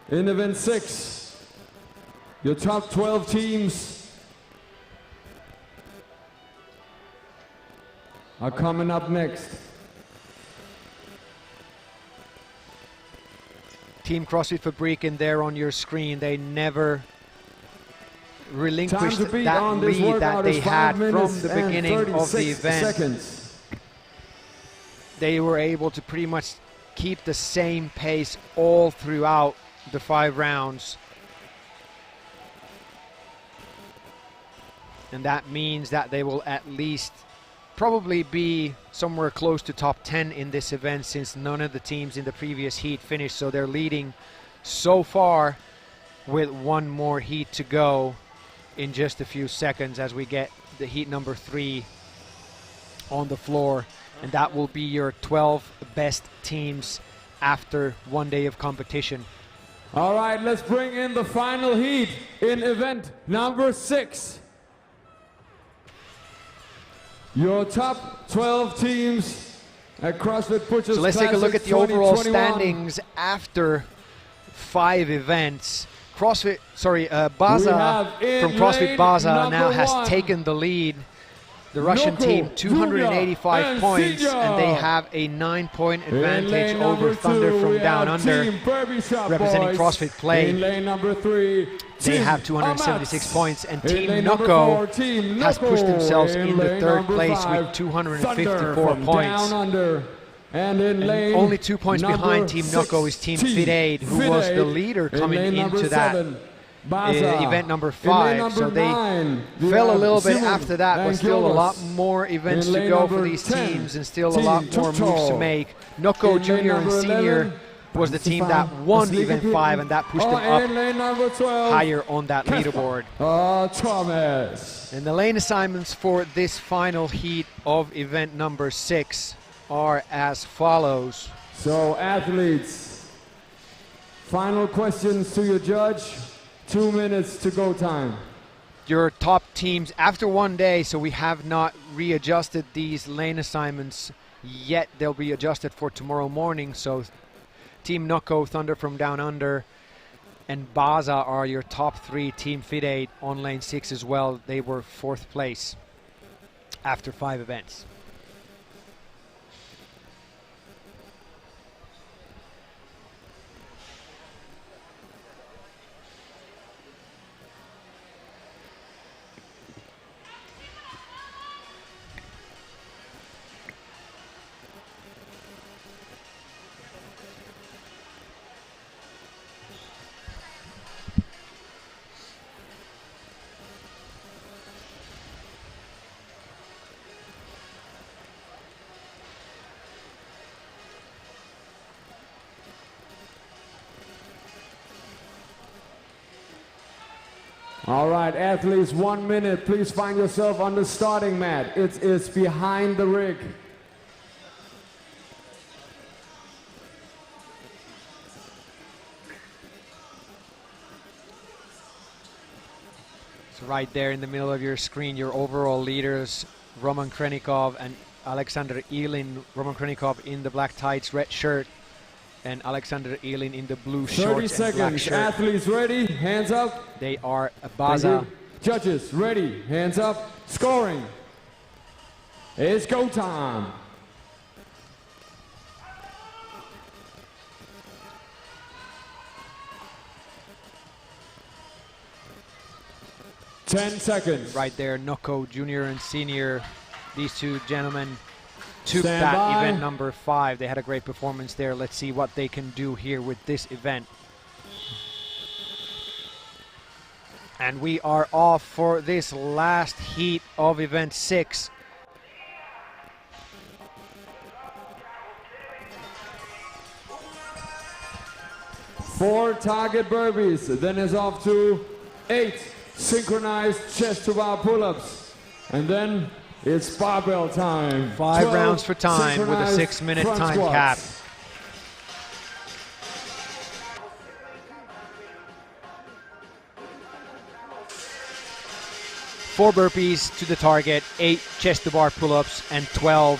heat. In event 6, your top 12 teams are coming up next. Team CrossFit Fabriken there on your screen. They never relinquished Time to beat that on this lead that workout they is had 5 minutes from the and beginning of the 36 event. seconds. They were able to pretty much keep the same pace all throughout the 5 rounds. And that means that they will at least probably be somewhere close to top 10 in this event, since none of the teams in the previous heat finished. So they're leading so far with 1 more heat to go in just a few seconds as we get the heat number 3 on the floor. And that will be your 12 best teams after 1 day of competition. All right, let's bring in the final heat in event number 6. Your top 12 teams at CrossFit Butchers. So let's take a look at the overall 2021. standings after 5 events. Baza from CrossFit Baza now has taken the lead. The Russian Noko, team 285 Julia, points, and and they have a 9-point In advantage lane over number Thunder 2, from we Down have Under, Team Burby Shop representing Boys. CrossFit Play. In lane number 3, They Team have 276 Amats. points, and In Team lane number Noko 4, Team has pushed Noko. themselves In in the lane 3rd number place 5, with 254 Thunder from points. Down Under. And in lane Only 2 points number behind Team 6, Noko is Team Team Fit Aid, who was the Fit leader Aid. coming In lane into number that 7, Baza. event number In lane 5. number So they 9, we fell a have little bit Simon after that, but and still a lot Gildas. more events In to lane go for number these 10, teams, and still a Team lot more moves to Tuto. make. Noko In lane Junior and number Senior 11, was the team Pacified that won League event of 5, and that pushed them in lane number 12, up higher on that leaderboard. Thomas. And the lane assignments for this final heat of event number 6 are as follows. So athletes, final questions to your judge. 2 minutes to go time. Your top teams after 1 day, so we have not readjusted these lane assignments yet. They'll be adjusted for tomorrow morning. So Team Noko, Thunder from Down Under, and Baza are your top 3. Team Fit Aid on lane 6 as well. They were 4th place after 5 events. All right, athletes, 1 minute. Please find yourself on the starting mat. It is behind the rig. So right there in the middle of your screen, your overall leaders, Roman Khrennikov and Alexander Ilin. Roman Khrennikov in the black tights, red shirt, and Alexander Ilin in the blue 30 shorts and black seconds. shirt. Athletes ready? Hands up. They are Baza. Judges ready? Hands up. Scoring. It's go time. Ten seconds. Right there, Noko Junior and Senior. These two gentlemen took Stand that by. event number 5. They had a great performance there. Let's see what they can do here with this event. And we are off for this last heat of event 6. Four target burpees, then is off to 8 synchronized chest to bar pull-ups. And then it's barbell time. 5 rounds for time with a synchronized 6-minute front time squats. cap. 4 burpees to the target, 8 chest to bar pull-ups, and 12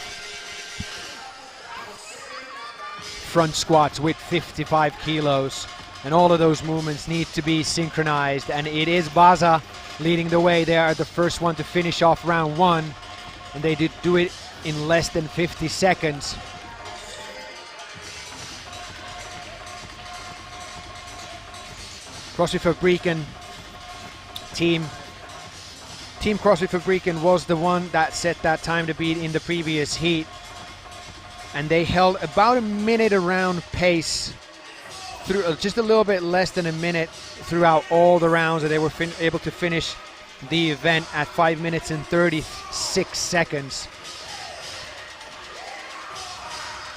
front squats with 55 kilos. And all of those movements need to be synchronized. And it is Baza leading the way. They are the first one to finish off round 1. And they did do it in less than 50 seconds. CrossFit Fabriken Team CrossFit Fabriken was the one that set that time to beat in the previous heat. And they held about a minute around pace through just a little bit less than a minute throughout all the rounds, and they were able to finish the event at 5 minutes and 36 seconds.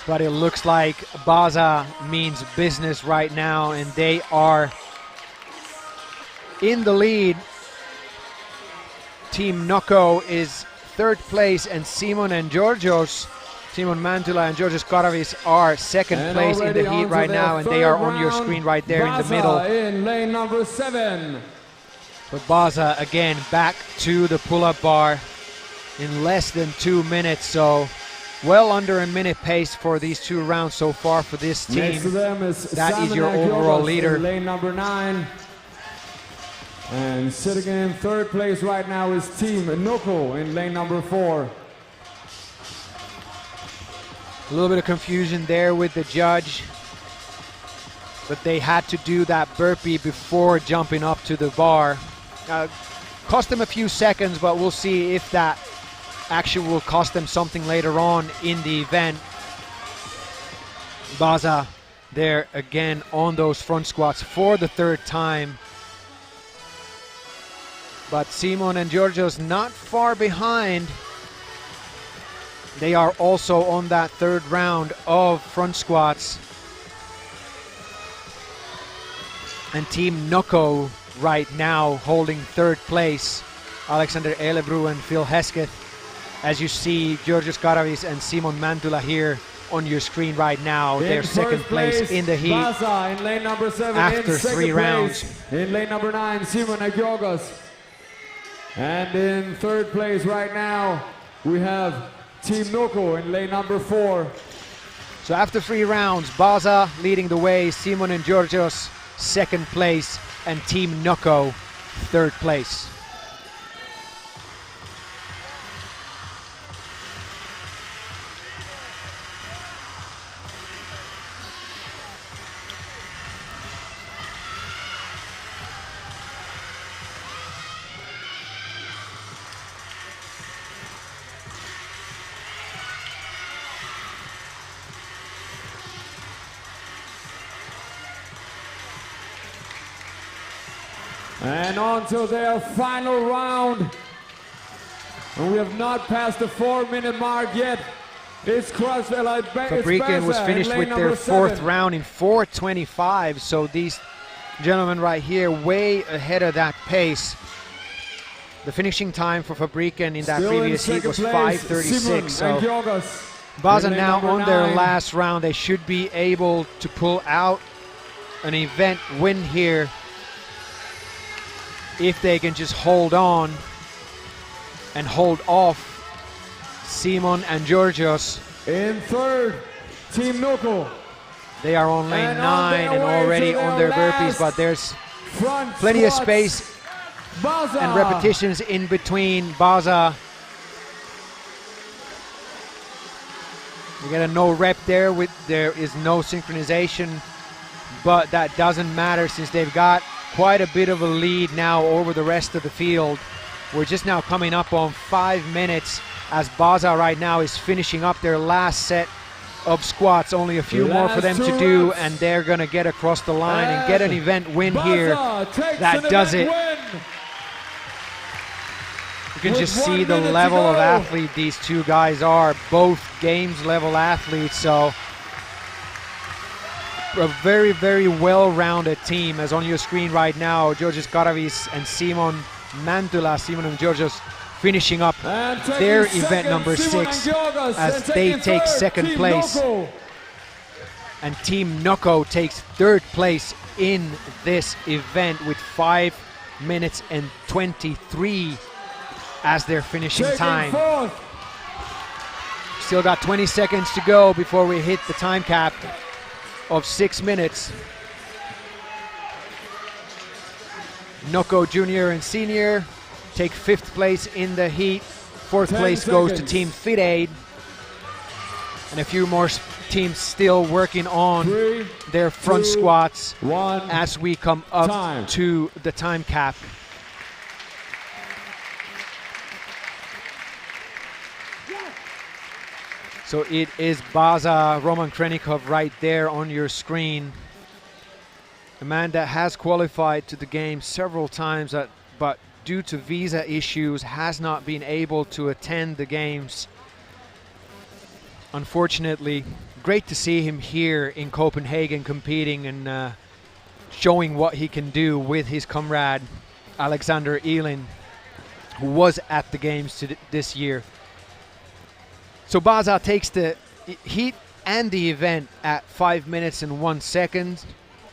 But it looks like Baza means business right now, and they are in the lead. Team Noko is 3rd place, and Simon Mantula and Georgios Karavis are 2nd place in the heat right now, and they are on your screen right there in the middle. In lane number 7. But Baza again back to the pull-up bar in less than 2 minutes, so well under a minute pace for these 2 rounds so far for this team. Next to them is That is Simon your overall Agiogos leader. in lane number 9. And sitting in 3rd place right now is Team Noko in lane number 4. A little bit of confusion there with the judge, but they had to do that burpee before jumping up to the bar. Cost them a few seconds, but we'll see if that actually will cost them something later on in the event. Baza there again on those front squats for the 3rd time. But Simon and Georgios not far behind. They are also on that 3rd round of front squats. And Team Noko right now holding 3rd place. Alexander Elebru and Phil Hesketh. As you see, Georgios Karavis and Simon Mantula here on your screen right now. They're 2nd place in the heat. Baza in lane number 7 after in 3 rounds. In lane number 9, Simon Agiogos. And in 3rd place right now, we have Team Noko in lane number 4. So after 3 rounds, Baza leading the way, Simon and Georgios 2nd place, and Team Noko 3rd place. And on to their final round. And we have not passed the 4-minute mark yet. It's Fabriken was finished with their 4th round in 4:25, so these gentlemen right here, way ahead of that pace. The finishing time for Fabriken in that previous heat was 5:36. So Basa now on their last round. They should be able to pull out an event win here if they can just hold on and hold off Simon and Georgios. In third, Team Noko. They are on lane 9 and already on their burpees, but there's plenty of space Basa. and repetitions in between. Basa, you get a no rep there. There is no synchronization, but that doesn't matter since they've got quite a bit of a lead now over the rest of the field. We're just now coming up on 5 minutes as Basa right now is finishing up their last set of squats. Only a few more for them to do, and they're going to get across the line and get an event win here. That does it. You can just see the level of athlete these two guys are, both games level athletes. So a very, very well-rounded team, as on your screen right now, Georgios Karavis and Simon Mantula, Simon and Georgios finishing up their event number 6 as they take second place. And Team Noko takes third place in this event with 5 minutes and 23 as their finishing time. Still got 20 seconds to go before we hit the time cap of 6 minutes. Noko Junior and Senior take 5th place in the heat. 4th place goes to Team FitAid. And a few more teams still working on their front squats as we come up to the time cap. So it is Basa, Roman Krenikov right there on your screen. A man that has qualified to the game several times, but due to visa issues has not been able to attend the games. Unfortunately, great to see him here in Copenhagen competing and showing what he can do with his comrade Alexander Elin, who was at the games this year. So Basa takes the heat and the event at 5 minutes and 1 second.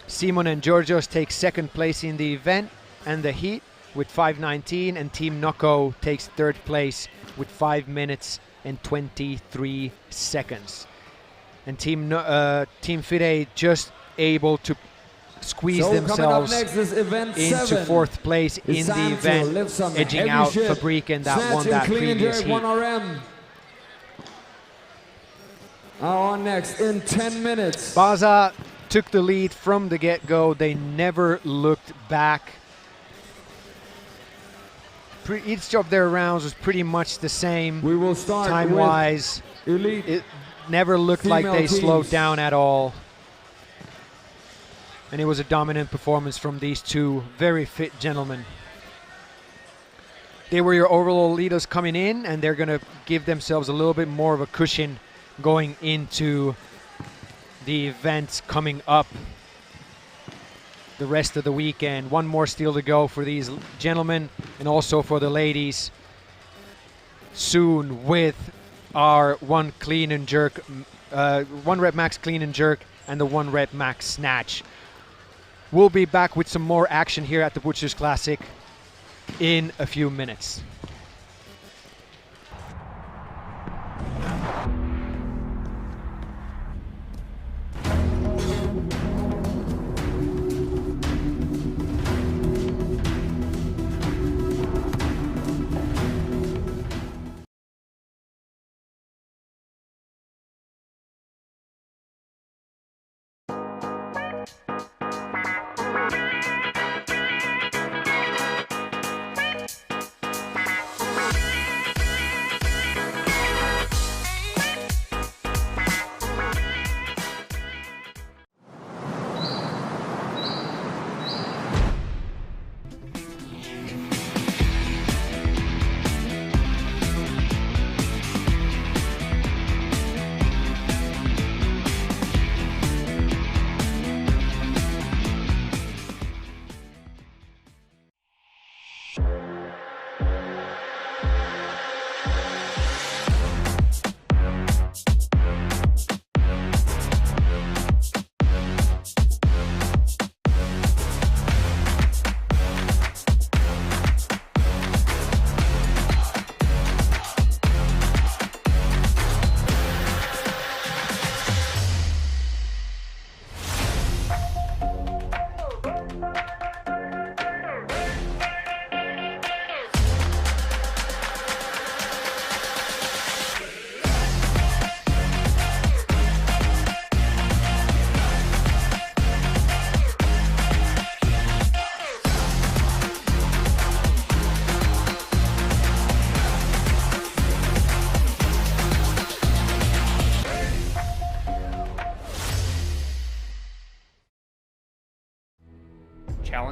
Simon and Georgios take 2nd place in the event and the heat with 5:19, and Team Noko takes 3rd place with 5 minutes and 23 seconds. And Team FitAid just able to squeeze themselves into 4th place in the event, edging out Fabriken that won that previous heat. On next in 10 minutes. Basa took the lead from the get-go. They never looked back. Each of their rounds was pretty much the same. We will start time-wise. It never looked like they slowed down at all. And it was a dominant performance from these two very fit gentlemen. They were your overall leaders coming in, and they're going to give themselves a little bit more of a cushion going into the events coming up the rest of the weekend. One more still to go for these gentlemen and also for the ladies. Soon with our 1 clean and jerk, 1 rep max clean and jerk and the 1 rep max snatch. We'll be back with some more action here at the Butchers Classic in a few minutes.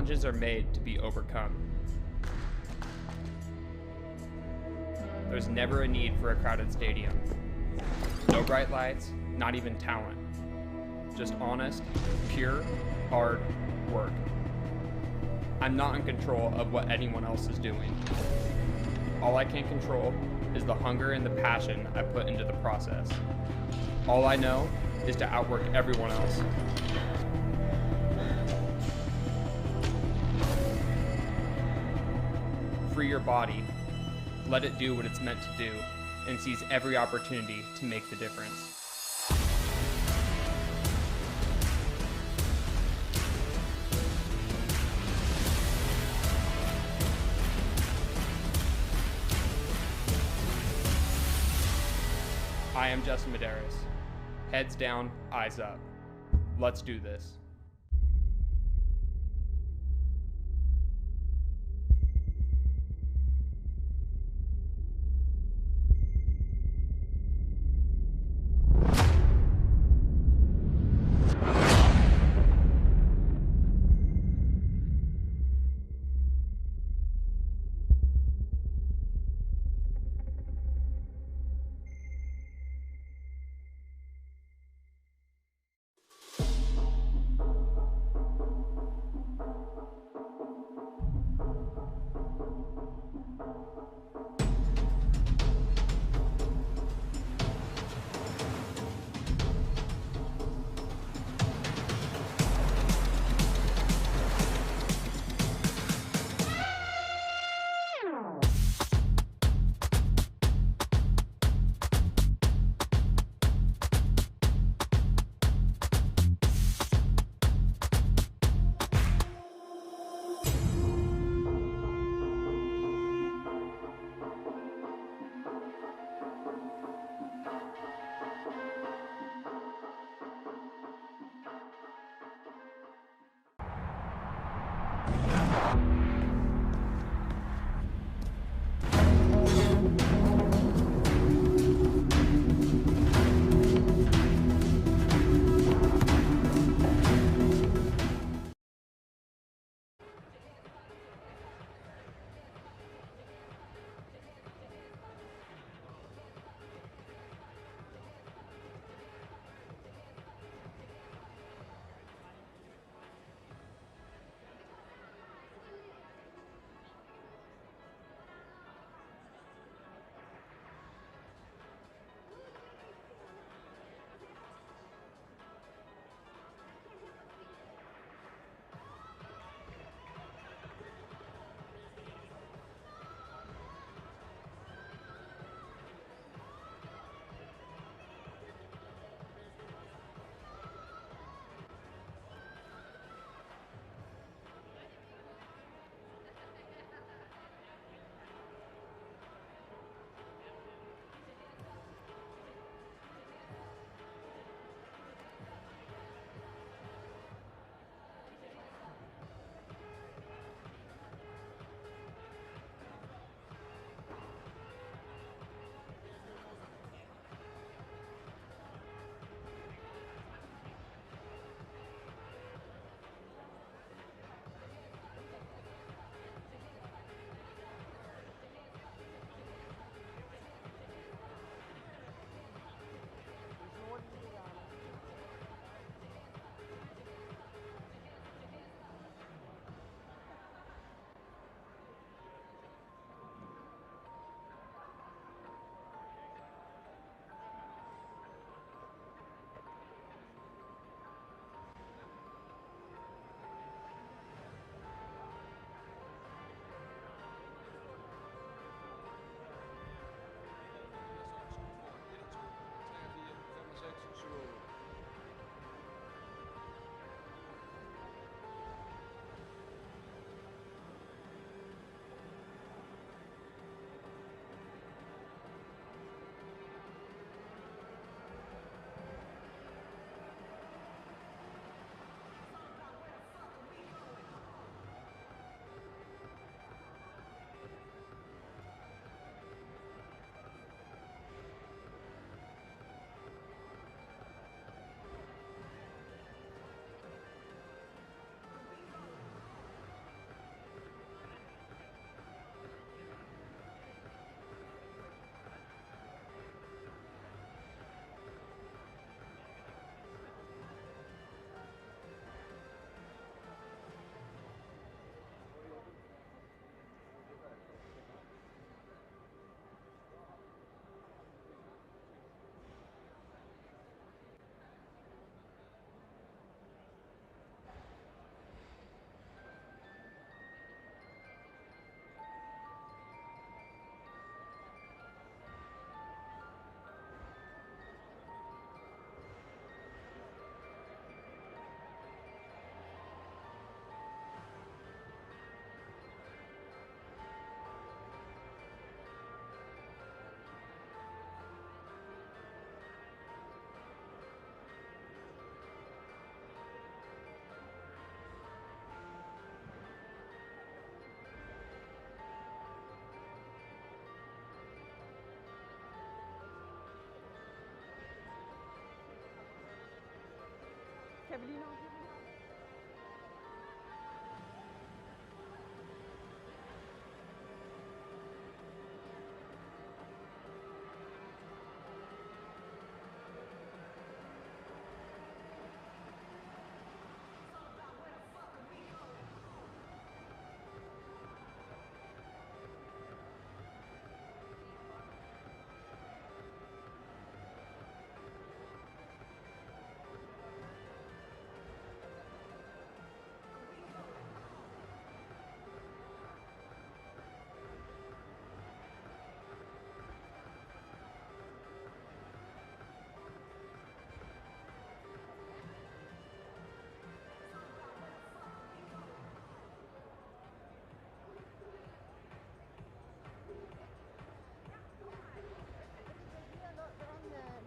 Challenges are made to be overcome. There's never a need for a crowded stadium. No bright lights, not even talent. Just honest, pure, hard work. I'm not in control of what anyone else is doing. All I can control is the hunger and the passion I put into the process. All I know is to outwork everyone else. Free your body, let it do what it's meant to do, and seize every opportunity to make the difference. I am Justin Medeiros. Heads down, eyes up. Let's do this.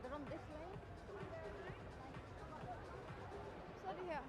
They're on this lane. Sorry here.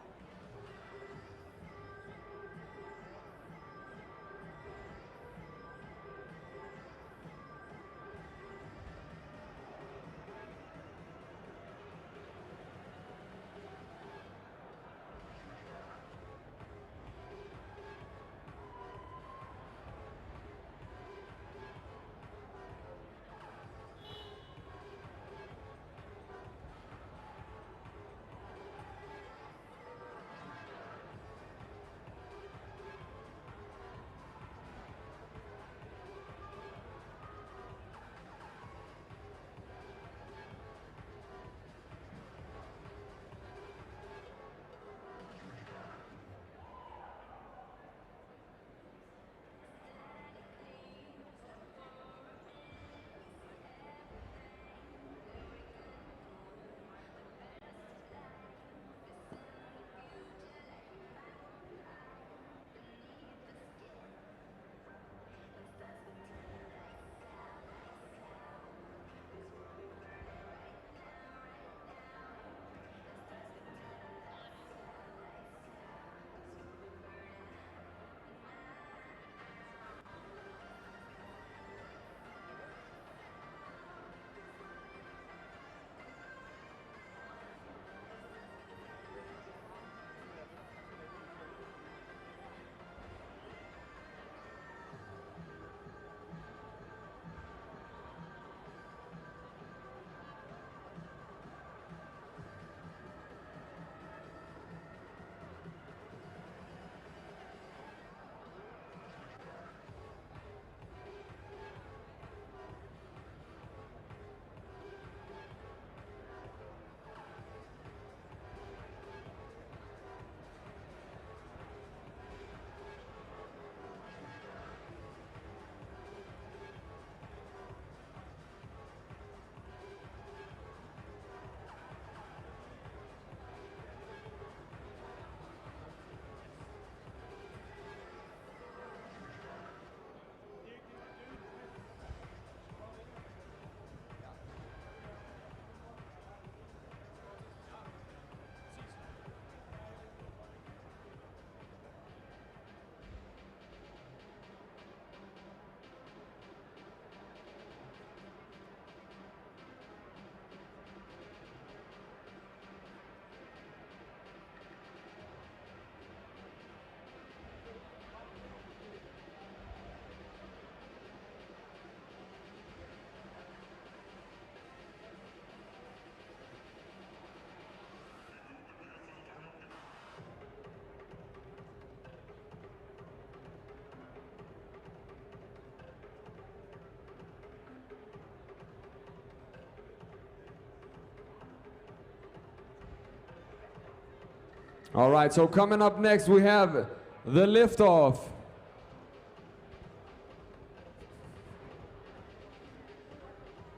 All right, so coming up next we have the liftoff.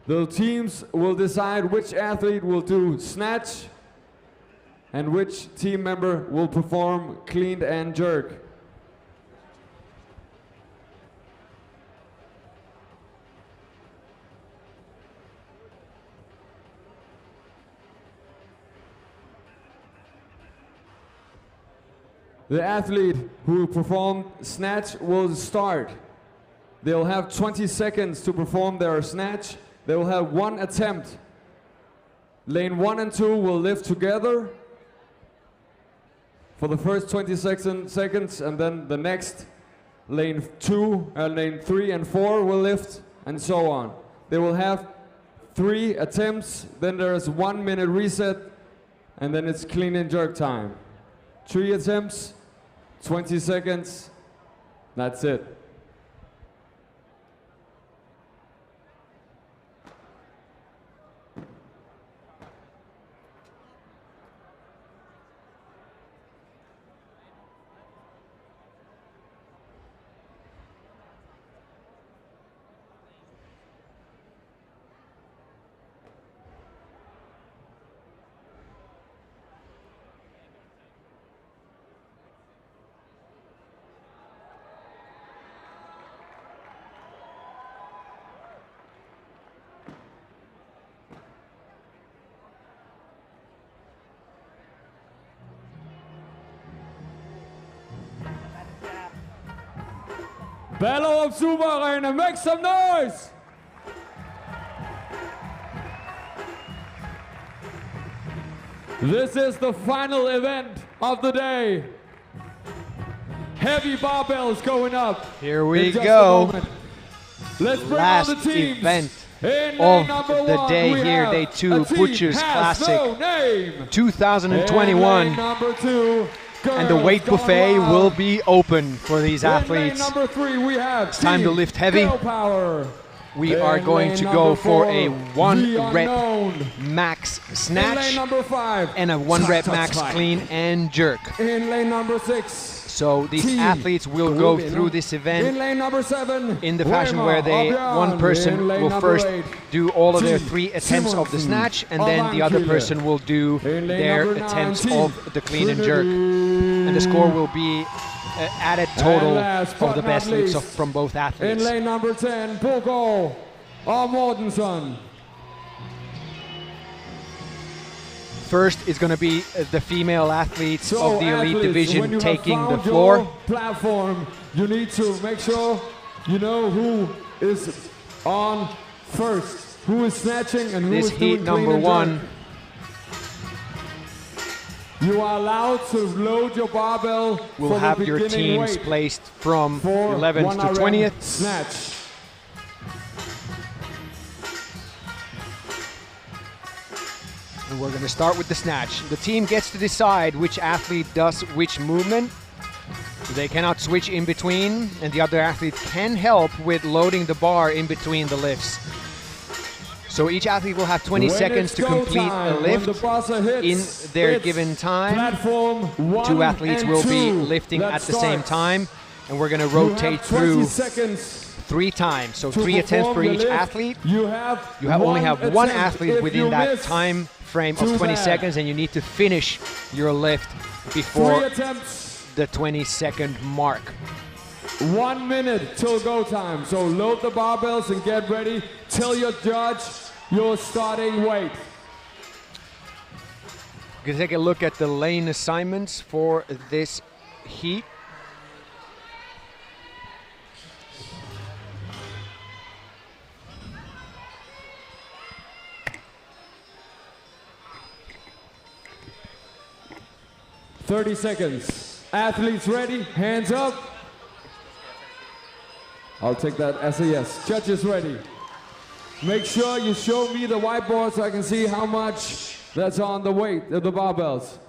The teams will decide which athlete will do snatch and which team member will perform clean and jerk. The athlete who performed snatch will start. They'll have 20 seconds to perform their snatch. They will have one attempt. Lane 1 and 2 will lift together. for the first 20 seconds, and then the next lane 2, lane 3 and 4 will lift, and so on. They will have 3 attempts, then there's 1 minute reset, and then it's clean and jerk time. 3 attempts, 20 seconds, that's it. Battle of Super Arena, make some noise! This is the final event of the day. Heavy barbells going up. Here we go. Let's bring last on the teams. Event In of the day here, day 2, Butchers Classic 2021. Number 2. And the weight buffet will be open for these athletes. Number 3, we have it's time to lift heavy. Power. We are going to go for a 1 rep max snatch number 5, and a 1 rep max clean and jerk. In lane number 6. So these athletes will go through this event in lane number 7, in the fashion where one person will first do all of their 3 attempts of the snatch, and then the other person will do their attempts of the clean and jerk. And the score will be added total of the best lifts from both athletes. In lane number 10, Pogo Mortensen. First is going to be the female athletes of the elite division taking the floor. Platform, you need to make sure you know who is on first, who is snatching and who is doing heat number 1. You are allowed to load your barbell. We'll have your teams placed from 11th to 20th. Snatch. And we're going to start with the snatch. The team gets to decide which athlete does which movement. They cannot switch in between, and the other athlete can help with loading the bar in between the lifts. So each athlete will have 20 seconds to complete a lift in their given time. 2 athletes will be lifting at the same time, and we're going to rotate through 3 times. So 3 attempts for each athlete. You only have 1 athlete within that time frame of 20 seconds, and you need to finish your lift before the 20-second mark. 1 minute till go time. So load the barbells and get ready. Tell your judge your starting weight. We're going to take a look at the lane assignments for this heat. "30 seconds. Athletes ready? Hands up. I'll take that as a yes. Judges ready. Make sure you show me the whiteboard so I can see how much that's on the weight of the barbells.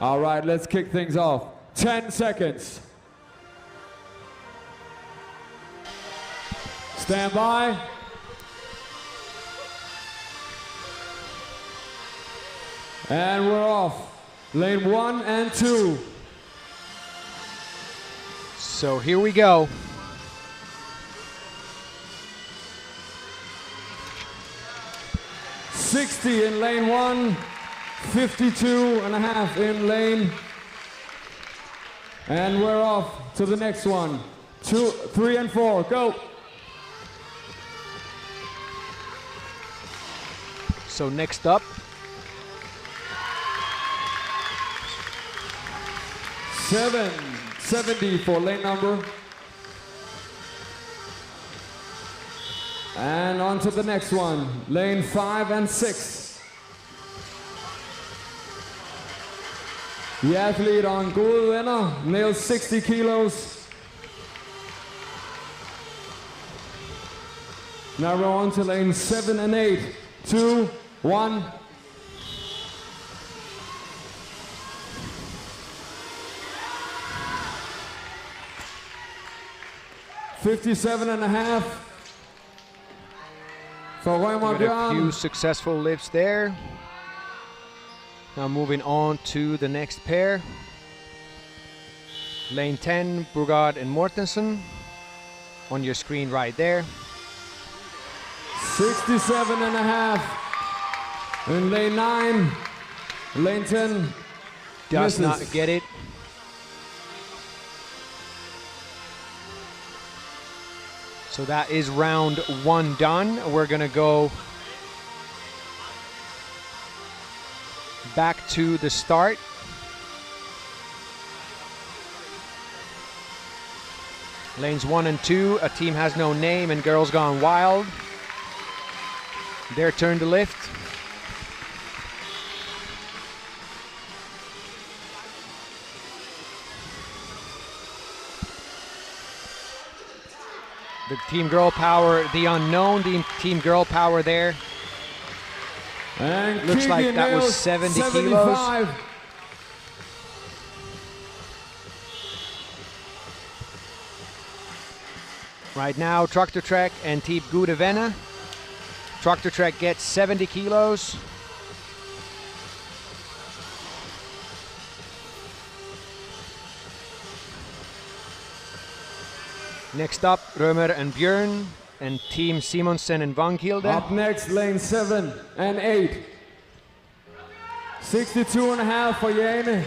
All right, let's kick things off. 10 seconds. Stand by. And we're off. Lane 1 and 2. So here we go. "60 in lane 1, 52.5 in lane. And we're off to the next one. 2, 3, and 4, go. So next up, 70 for lane number. And on to the next one, lane 5 and 6. The athlete on Gode Venner nails 60 kilos. Now we're on to lane 7 and 8. 2, 1. $57.5 for Rømer Got a Bjørn. few successful lifts there. Now moving on to the next pair. Lane 10, Brugard and Mortensen. On your screen right there. 67.5 in lane 9. Lane 10 Does misses. not get it. So that is round 1 done. We're gonna go back to the start. Lanes 1 and 2, A Team Has No Name and Girls Gone Wild. Their turn to lift. The Team Girl Power, the unknown Team Girl Power there. And looks like that was 70 kilos. Right now, Traktor Trek and Team Gode Venner. Traktor Trek gets 70 kilos. Next up, Rømer and Bjørn and Team Simonsen and Vankilde. Up next, lane 7 and 8. 62.5 for Jane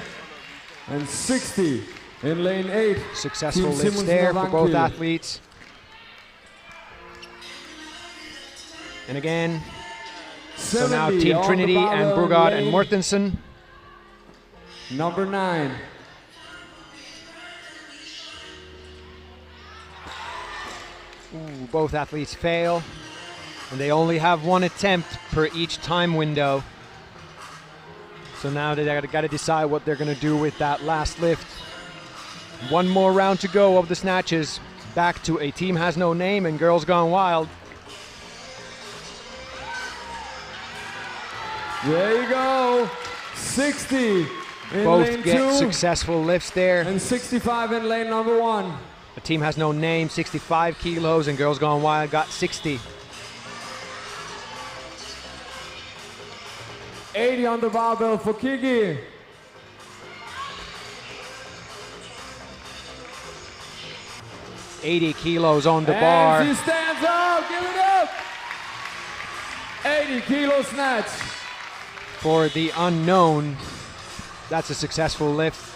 and 60 in lane 8. Successful Team lifts Simonsen there and for both Vankilde. athletes. And again, so now 70 Team on the Trinity and barbell Brugard and lane. Mortensen. Number 9. Ooh, both athletes fail, and they only have 1 attempt per each time window. So now they got to decide what they're going to do with that last lift. 1 more round to go of the snatches. Back to A Team Has No Name and Girls Gone Wild. There you go. 60 in Both lane get 2 successful lifts there. and 65 in lane number 1. A Team Has No Name, 65 kilos, and Girls Gone Wild got 60. 80 on the barbell for Kiki. $80 kilos on the bar. And she stands up, give it up. 80 kilo snatch. For the unknown, that's a successful lift.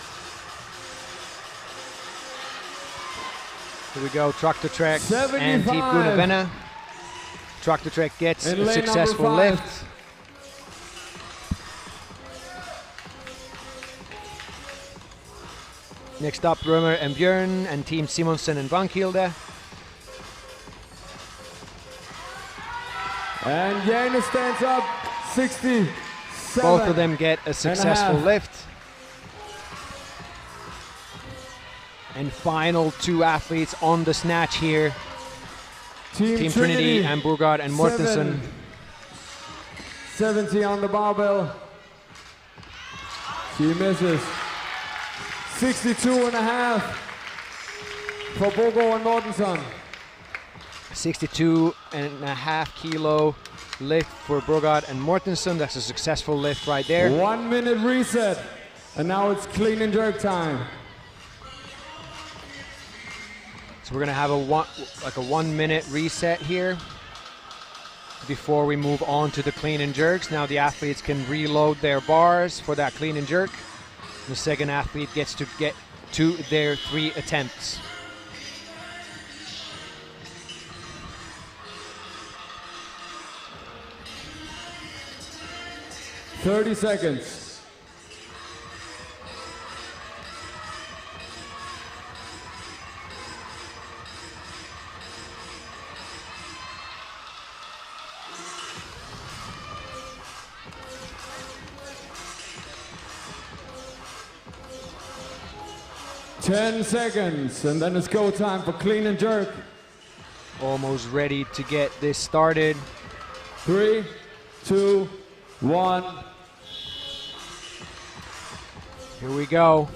Here we go, Traktor Trek and Team 75. Gode Venner. Traktor Trek gets In a lane successful number 5. lift. Next up, Rømer and Bjørn and Team Simonsen and Vankilde. And Jane stands up, 67. Both of them get a successful lift. And final 2 athletes on the snatch here. Team Trinity and Brugard and Mortensen. 70 on the barbell. She misses. 62.5 for Bogo and Mortensen. 62.5 kilo lift for Brugard and Mortensen. That's a successful lift right there. 1 minute reset. And now it's clean and jerk time. So we're gonna have a 1 minute reset here before we move on to the clean and jerks. Now the athletes can reload their bars for that clean and jerk. The second athlete gets to get to their 3 attempts. Thirty seconds. 10 seconds, and then it's go time for clean and jerk. Almost ready to get this started. 3, 2, 1. Here we go.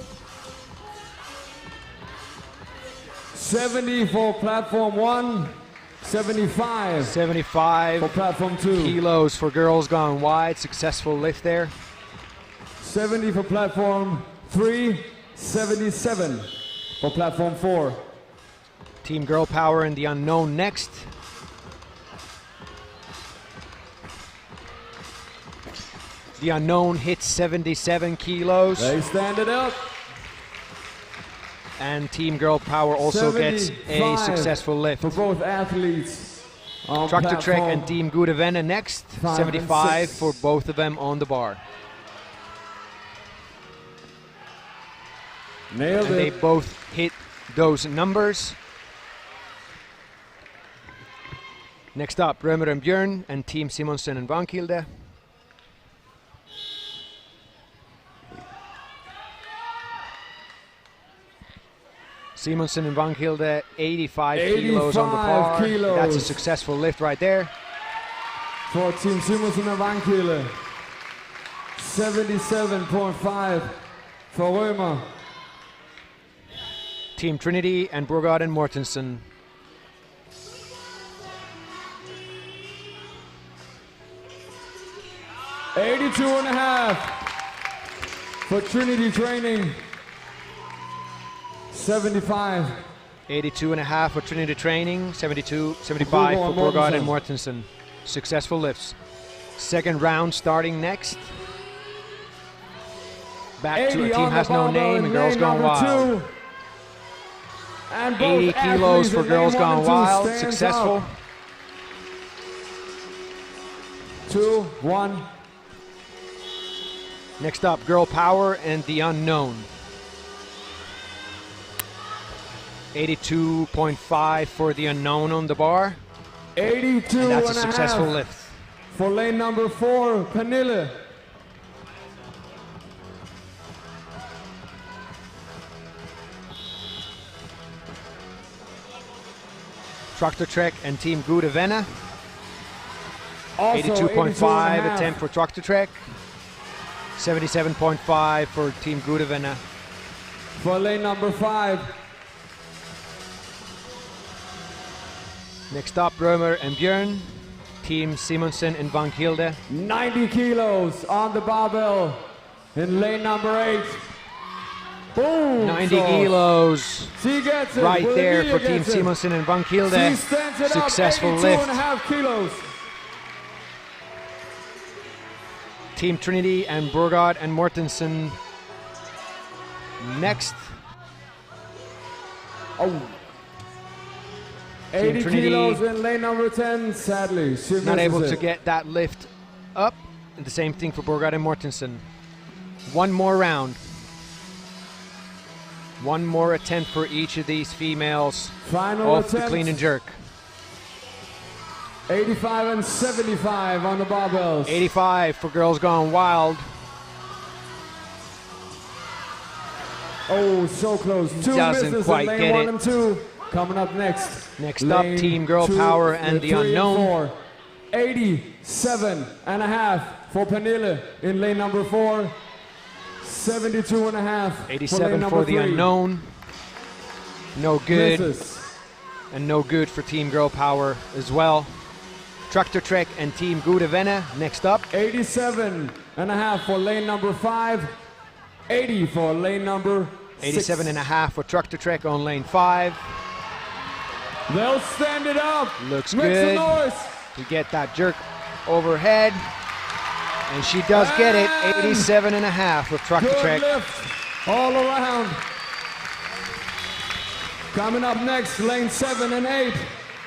70 for platform 1, 75. 75 for platform 2. Kilos for girls gone wide. Successful lift there. 70 for platform 3, 77 for platform 4. Team Girl Power and the Unknown next. The Unknown hits 77 kilos. They stand it up. And Team Girl Power also gets a successful lift. For both athletes. Tractor Trek and Team Gudavena next. 75 for both of them on the bar. Nailed and it. they both hit those numbers. Next up, Römer and Björn and Team Simonsen and Vankilde. Simonsen and Vankilde, 85 kilos on the bar. Kilos. That's a successful lift right there. For Team Simonsen and Vankilde. 77.5 for Römer. Team Trinity and Burgard and Mortensen. $82.5 for Trinity Training. 75. 82.5 for Trinity Training, 75 for Burgard and Mortensen. Successful lifts. Second round starting next. Back to a team has no name and girls gone wild. 80 kilos for girls gone wild, successful. 2, 1. Next up, Girl Power and the Unknown. 82.5 for the Unknown on the bar. 82 and that's a and successful half lift. For lane number 4, Pernille. Tractor Trek and Team Gudavena. Also 82.5 attempt for Tractor Trek. 77.5 for Team Gudavena. For lane number 5. Next up, Römer and Björn. Team Simonsen and Vankilde. 90 kilos on the barbell in lane number 8. Boom! 90 kilos She gets it. right there for Emilia Team gets it. Simonsen and Vankilde. She stands it Successful up, lift. 82.5 kilos. Team Trinity and Burgard and Mortensen next. Oh. Team 80 Trinity kilos in lane number 10, sadly. She not able misses to it. get that lift up. And the same thing for Burgard and Mortensen. One more round. One more attempt for each of these females Final off the attempt. clean and jerk. 85 and 75 on the barbells. 85 for Girls Gone Wild. Oh, so close. Two Doesn't misses quite in lane get 1 it. and 2. Coming up next. Next up, Team Girl Power and the 3 Unknown. 4. 87.5 for Pernille in lane number 4. 72.5 for 87 lane for number the 3. Unknown. No good. Misses. And no good for Team Girl Power as well. Tractor Trek and Team Gudavena next up. 87.5 for lane number 5. 80 for lane number 6. 87.5 for Tractor Trek on lane 5. They'll stand it up. Looks Make some good. noise. To get that jerk overhead. And she does get it. 87.5 with Tractor Good Trek. lift all around. Coming up next, lane 7 and 8.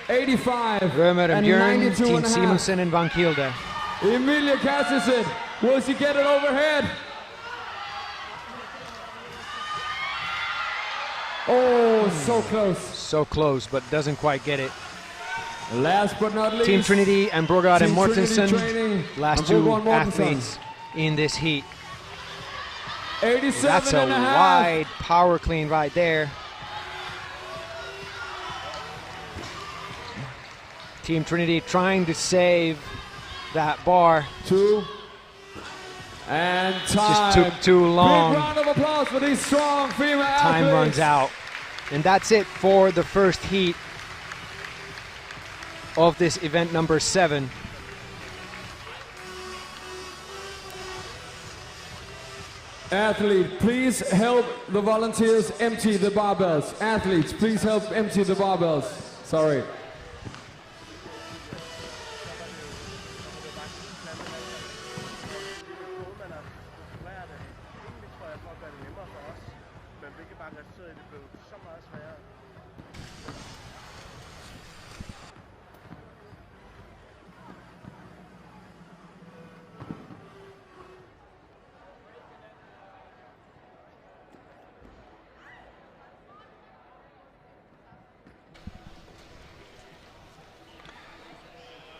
85 Römer and Björn, 92 Team and a half. Simonsen and Vankilde. Emilia catches it. Will she get it overhead? Oh, so close. So close, but doesn't quite get it. Last but not least, Team Trinity and Burgard and Team Trinity Mortensen. training Last and two Burgard Mortensen. athletes in this heat. 87 That's a and a half. wide power clean right there. Team Trinity trying to save that bar. 2 and time. Just took too long. Big round of applause for these strong female Time athletes. runs out. And that's it for the first heat of this event number 7. Athlete, please help the volunteers empty the barbells. Athletes, please help empty the barbells. Sorry.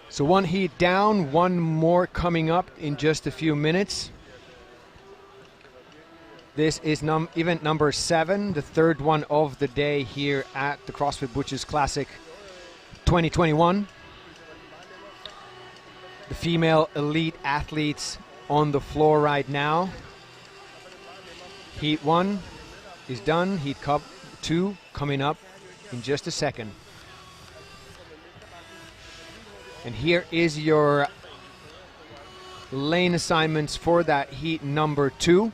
So one heat down, one more coming up in just a few minutes. This is event number 7, the third one of the day here at the CrossFit Butchers Classic 2021. The female elite athletes on the floor right now. Heat 1 is done. Heat 2 coming up in just a second. And here is your lane assignments for that heat number 2.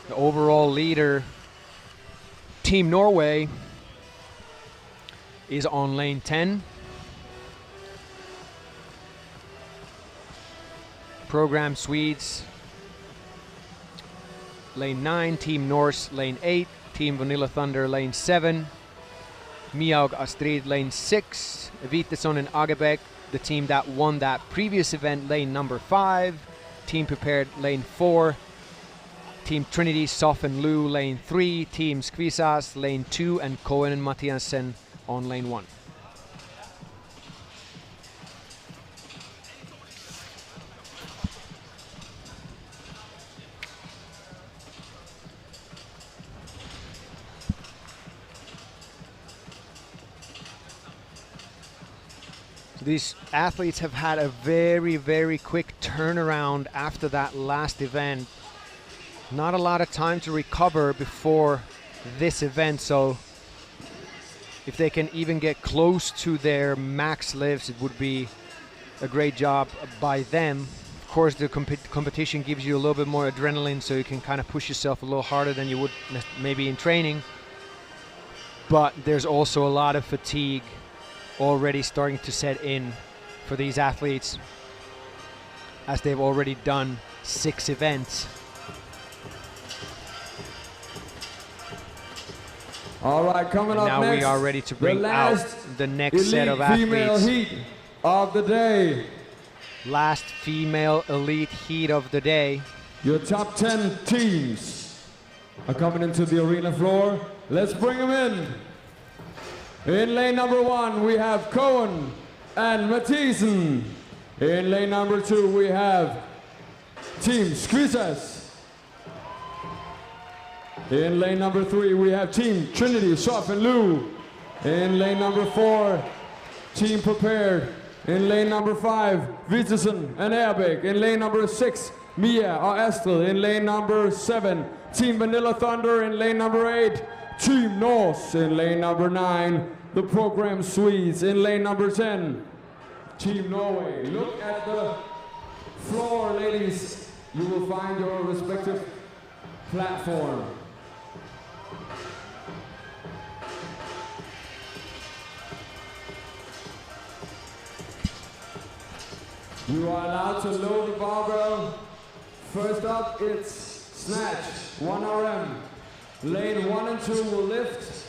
The overall leader, Team Norway, is on lane 10. Program Swedes, lane 9. Team Norse, lane 8. Team Vanilla Thunder, lane 7. Miaug Astrid, lane 6. Viteson and Agebek, the team that won that previous event, lane number 5. Team Prepared, lane 4. Team Trinity, Sof and Lou, lane 3. Team Skvisas, lane 2. And Cohen and Mathiasen on lane 1. These athletes have had a very, very quick turnaround after that last event. Not a lot of time to recover before this event, so if they can even get close to their max lifts, it would be a great job by them. Of course, the competition gives you a little bit more adrenaline, so you can kind of push yourself a little harder than you would maybe in training. But there's also a lot of fatigue already starting to set in for these athletes, as they've already done 6 events. All right, coming up now next, we are ready to bring out the next set of female athletes. heat of the day. Last female elite heat of the day. Your top 10 teams are coming into the arena floor. Let's bring them in. In lane number 1, we have Cohen and Mathisen. In lane number 2, we have Team Skvisas. In lane number 3, we have Team Trinity, Sof and Lou. In lane number 4, Team Prepared. In lane number 5, Viteson and Erbæk. In lane number 6, Mia or Astrid. In lane number 7, Team Vanilla Thunder. In lane number 8, Team Norse. In lane number 9, the Program Swedes. In lane number 10, Team Norway. Look at the floor, ladies. You will find your respective platform. You are allowed to load the barbell. First up, it's snatch, 1 RM. Lane 1 and 2 will lift.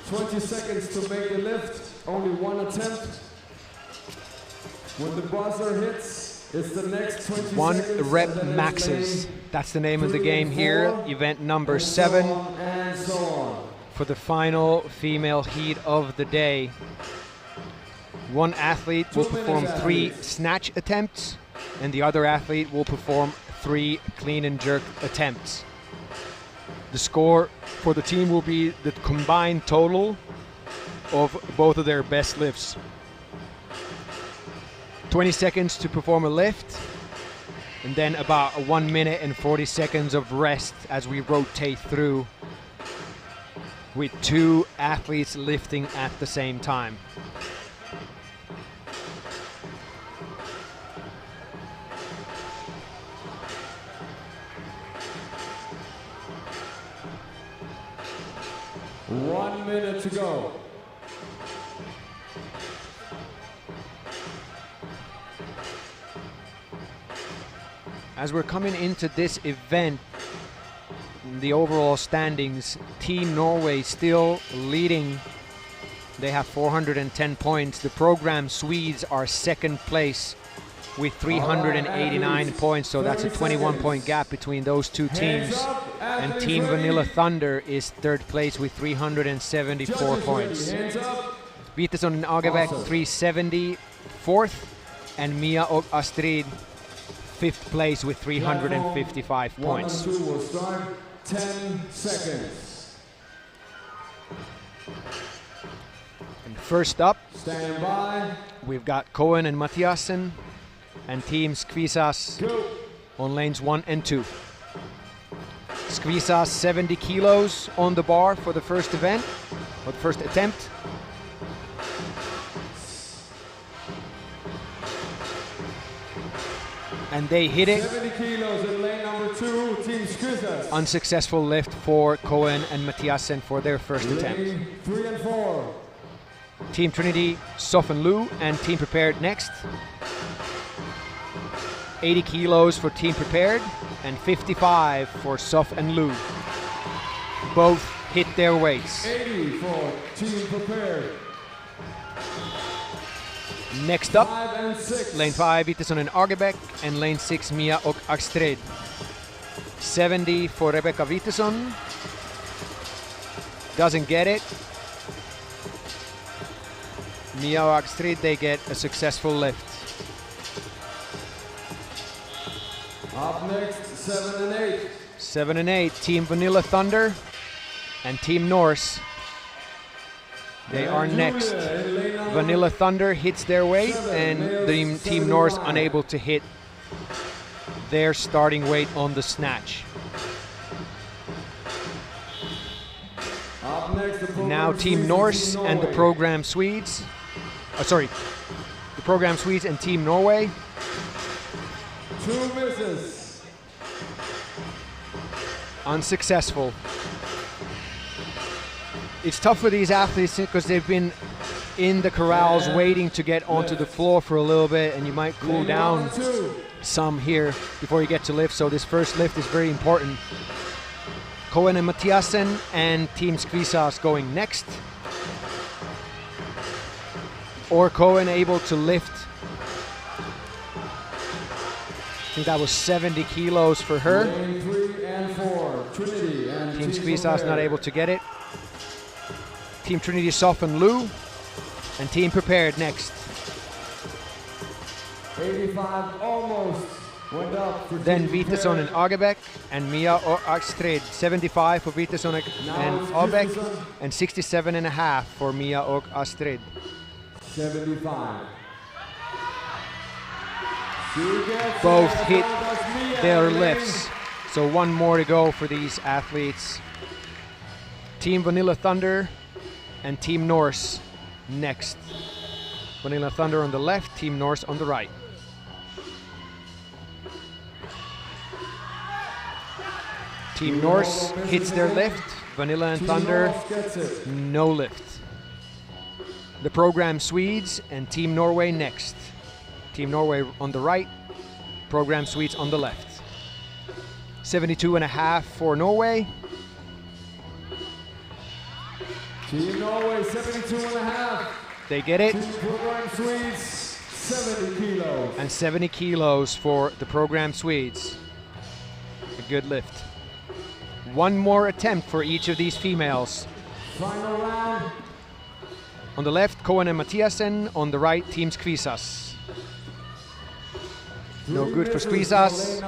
20 seconds to make the lift, only 1 attempt. When the buzzer hits, it's the next 20 1 seconds. rep maxes. That's the name of the game here. Event number 7 and so on. for the final female heat of the day. One athlete will perform 3 snatch attempts, and the other athlete will perform 3 clean and jerk attempts. The score for the team will be the combined total of both of their best lifts. 20 seconds to perform a lift, and then about 1 minute and 40 seconds of rest as we rotate through, with 2 athletes lifting at the same time. One minute to go. As we're coming into this event, the overall standings, Team Norway still leading. They have 410 points. The program Swedes are second place with 389 points, so that's a 21-point gap between those two teams. And Team Vanilla Thunder is third place with 374 points. Viteson and Agebæk 370, fourth, and Mia og Astrid fifth place with 355 points. 1 and 2 will start. 10 seconds. And first up, stand by. We've got Cohen and Mathiasen and Team Skvisas on lanes 1 and 2. Skvisas 70 kilos on the bar for the first event, or the first attempt. And they hit it. 70 kilos in lane number 2, Team Skvisas. Unsuccessful lift for Cohen and Mathiasen for their first attempt. Lane 3 and 4. Team Trinity, Sof and Lou, and Team Prepared next. 80 kilos for Team Prepared and 55 for Sof and Lou. Both hit their weights. 80 for Team Prepared. Next up, 5 and 6. lane 5, Viteson and Agebæk, and lane 6, Mia og Astrid. 70 for Rebecca Viteson. Doesn't get it. Mia og Astrid, they get a successful lift. Up next, 7 and 8. 7 and 8, Team Vanilla Thunder and Team Norse. They are next. Vanilla Thunder hits their weight, and the Team Norse unable to hit their starting weight on the snatch. Up next, Now Team Norse and the program Swedes. The program Swedes and Team Norway. 2 misses. Unsuccessful. It's tough for these athletes because they've been in the corrals waiting to get onto the floor for a little bit, and you might cool down some here before you get to lift, so this first lift is very important. Cohen and Mathiasen and Team Skvisas going next. Or Cohen able to lift, I think that was 70 kilos for her. Lane 3 and 4, Trinity and Team Skvisas not able to get it. Team Trinity, Sof and Lou, and Team Prepared next. 85 almost went up for Then Team Viteson and Agebæk and Mia og Astrid. 75 for Viteson and Agebæk, and 67.5 for Mia og Astrid. 75. Both hit their lifts. So 1 more to go for these athletes. Team Vanilla Thunder and Team Norse next. Vanilla Thunder on the left, Team Norse on the right. Team Norse hits their lift. Vanilla and Thunder, no lift. The program Swedes and Team Norway next. Team Norway on the right, program Swedes on the left. 72.5 for Norway. Team Norway 72.5. They get it. Team Program Swedes 70 kilos. And 70 kilos for the program Swedes. A good lift. 1 more attempt for each of these females. Final round. On the left, Koen and Mathiasen. On the right, Team Skvisas. No good for Skvisas.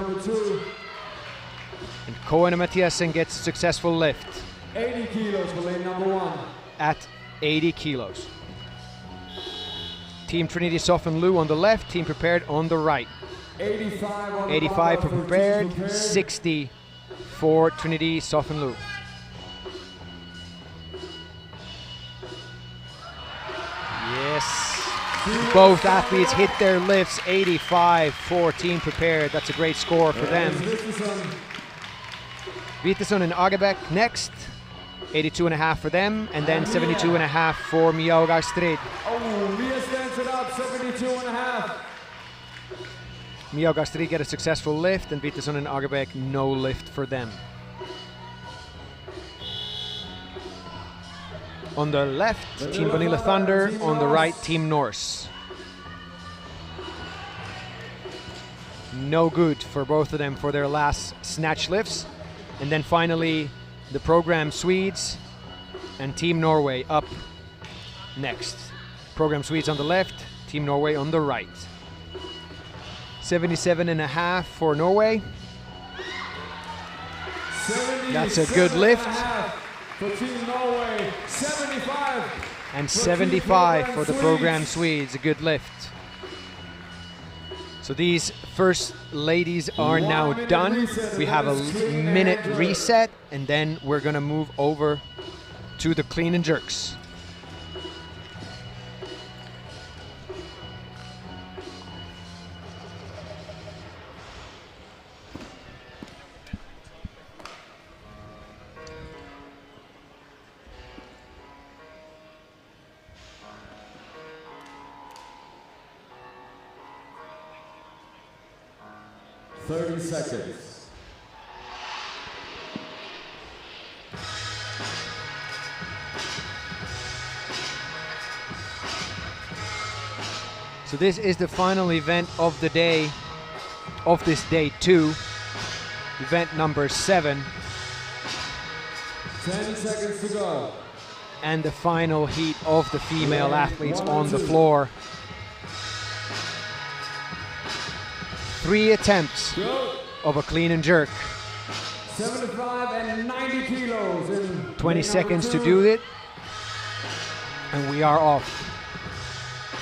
And Koen and Mathiasen gets a successful lift. 80 kilos for lane number 1. At 80 kilos. Team Trinity Soften Lou on the left, Team Prepared on the right. 85 on 85 for Prepared, 60 for Trinity Soften Lou. Yes, both athletes hit their lifts. 85 for Team Prepared. That's a great score for them. Viteson and Agebek next. 82.5 for them, and then 72.5 for Mia Strid. Oh, Mia stands it up, 72.5. Mia Strid get a successful lift, and Viteson and Agebek no lift for them. On the left, Team Vanilla Thunder. On the right, Team Norse. No good for both of them for their last snatch lifts. And then finally, the program Swedes and Team Norway up next. Program Swedes on the left, Team Norway on the right. 77.5 for Norway. That's a good lift. For Team Norway, 75. And 75 for the program Swedes, a good lift. So these first ladies are now done. We have a minute reset, and then we're gonna move over to the clean and jerks. Seconds. So this is the final event of the day, of this day 2, event number 7. 10 seconds to go. And the final heat of the female athletes on the floor. 3 attempts of a clean and jerk. 75 and 90 kilos in 20 seconds to do it. And we are off.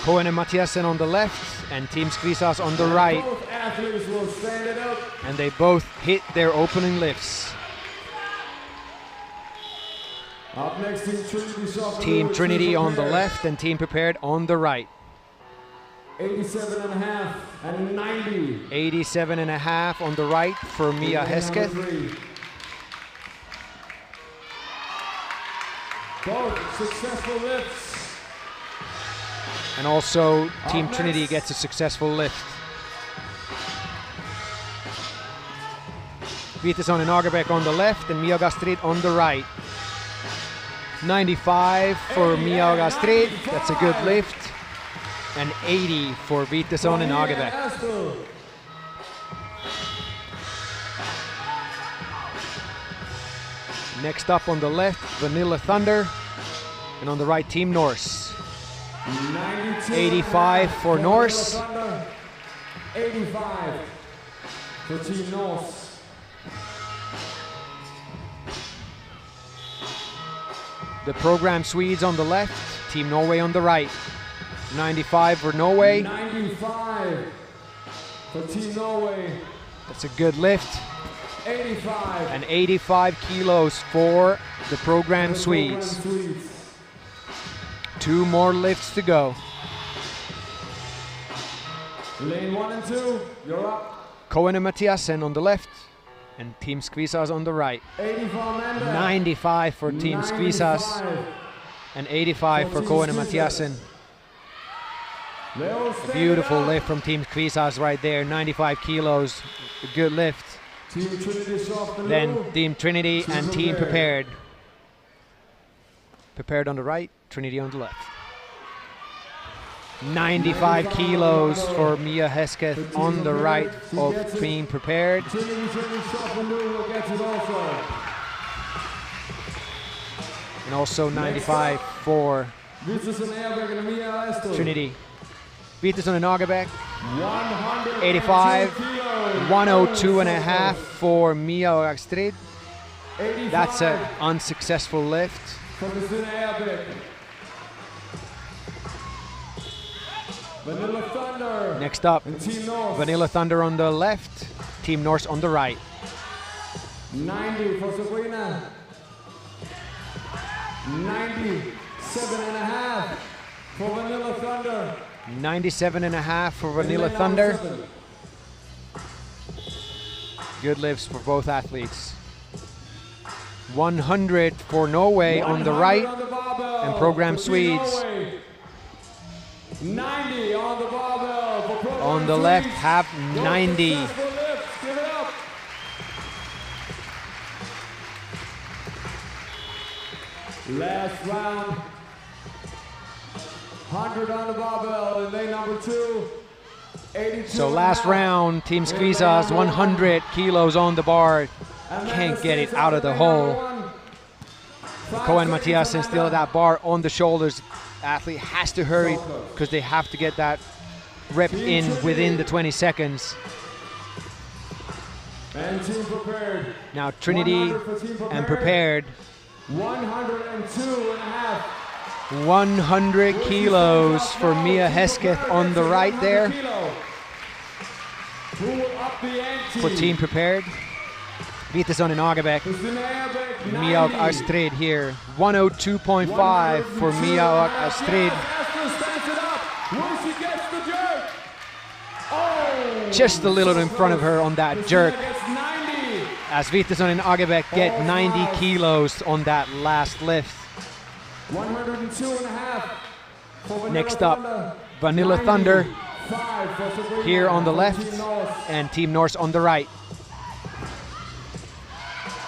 Koen and Mathiasen on the left and Team Skvisas on the right. Both athletes will stand it up. And they both hit their opening lifts. Up next, Team Trinity on the left and Team Prepared on the right. 87.5 and 90. 87.5 on the right for Mia Hesketh. Both successful lifts. And also Team Trinity gets a successful lift. Viteson and Agerbäck on the left and Mia Strid on the right. 95 for Mia Strid, that's a good lift. And 80 for Viteson and Agerbäck. Next up on the left, Vanilla Thunder. And on the right, Team Norse. 85 for Norse. 85 for Team Norse. The program Swedes on the left, Team Norway on the right. 95 for Norway. 95 for Team Norway. That's a good lift. 85. And 85 kilos for the program Swedes. 2 more lifts to go. Lane 1 and 2, you're up. Koen and Mathiasen on the left and Team Skvisas on the right. 95 for Team Skvisas and 85 for Koen and Mathiasen. A beautiful lift from Team Skvisas right there, 95 kilos, a good lift. Then Team Trinity and Team Prepared. Prepared on the right, Trinity on the left. 95 kilos for Mia Hesketh on the right of Team Prepared. And also 95 for Trinity. Vitersonen Agerbäck. 85. 102.5 for Mia och Astrid. That's an unsuccessful lift. Vanilla Thunder. Next up, Vanilla Thunder on the left, Team Norse on the right. 90 for Sabrina. 97.5 for Vanilla Thunder. 97.5 for Vanilla Thunder. Good lifts for both athletes. 100 for Norway on the right, and Program Swedes 90 on the barbell for Program on the left have 90. Last round. 100 on the barbell in lane number 2. 82. So last round, Team Skvisas 100 kilos on the bar. Can't get it out of the hole. Cohen Mathiasen still at that bar on the shoulders. Athlete has to hurry because they have to get that rep in within the 20 seconds. And team prepared. Now Trinity and prepared. 102.5. 100 kilos for Mia Hesketh on the right there. For Team Prepared. Vitersonen Agerbäck. Mia och Astrid here. 102.5 for Mia och Astrid. Just a little in front of her on that jerk. As Vitersonen Agerbäck get 90 kilos on that last lift. 102.5. Next up, Vanilla Thunder here on the left and Team Norse on the right.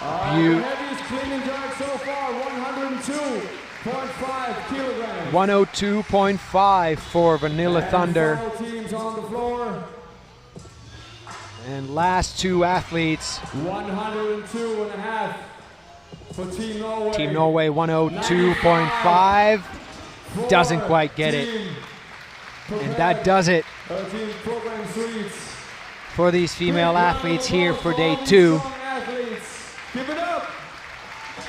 Heaviest clean and jerk so far, 102.5 kilograms. 102.5 for Vanilla Thunder. Teams on the floor. And last two athletes. 102.5 for Team Norway. Team Norway 102.5. Doesn't quite get it. And that does it for these female athletes here for day 2. Give it up.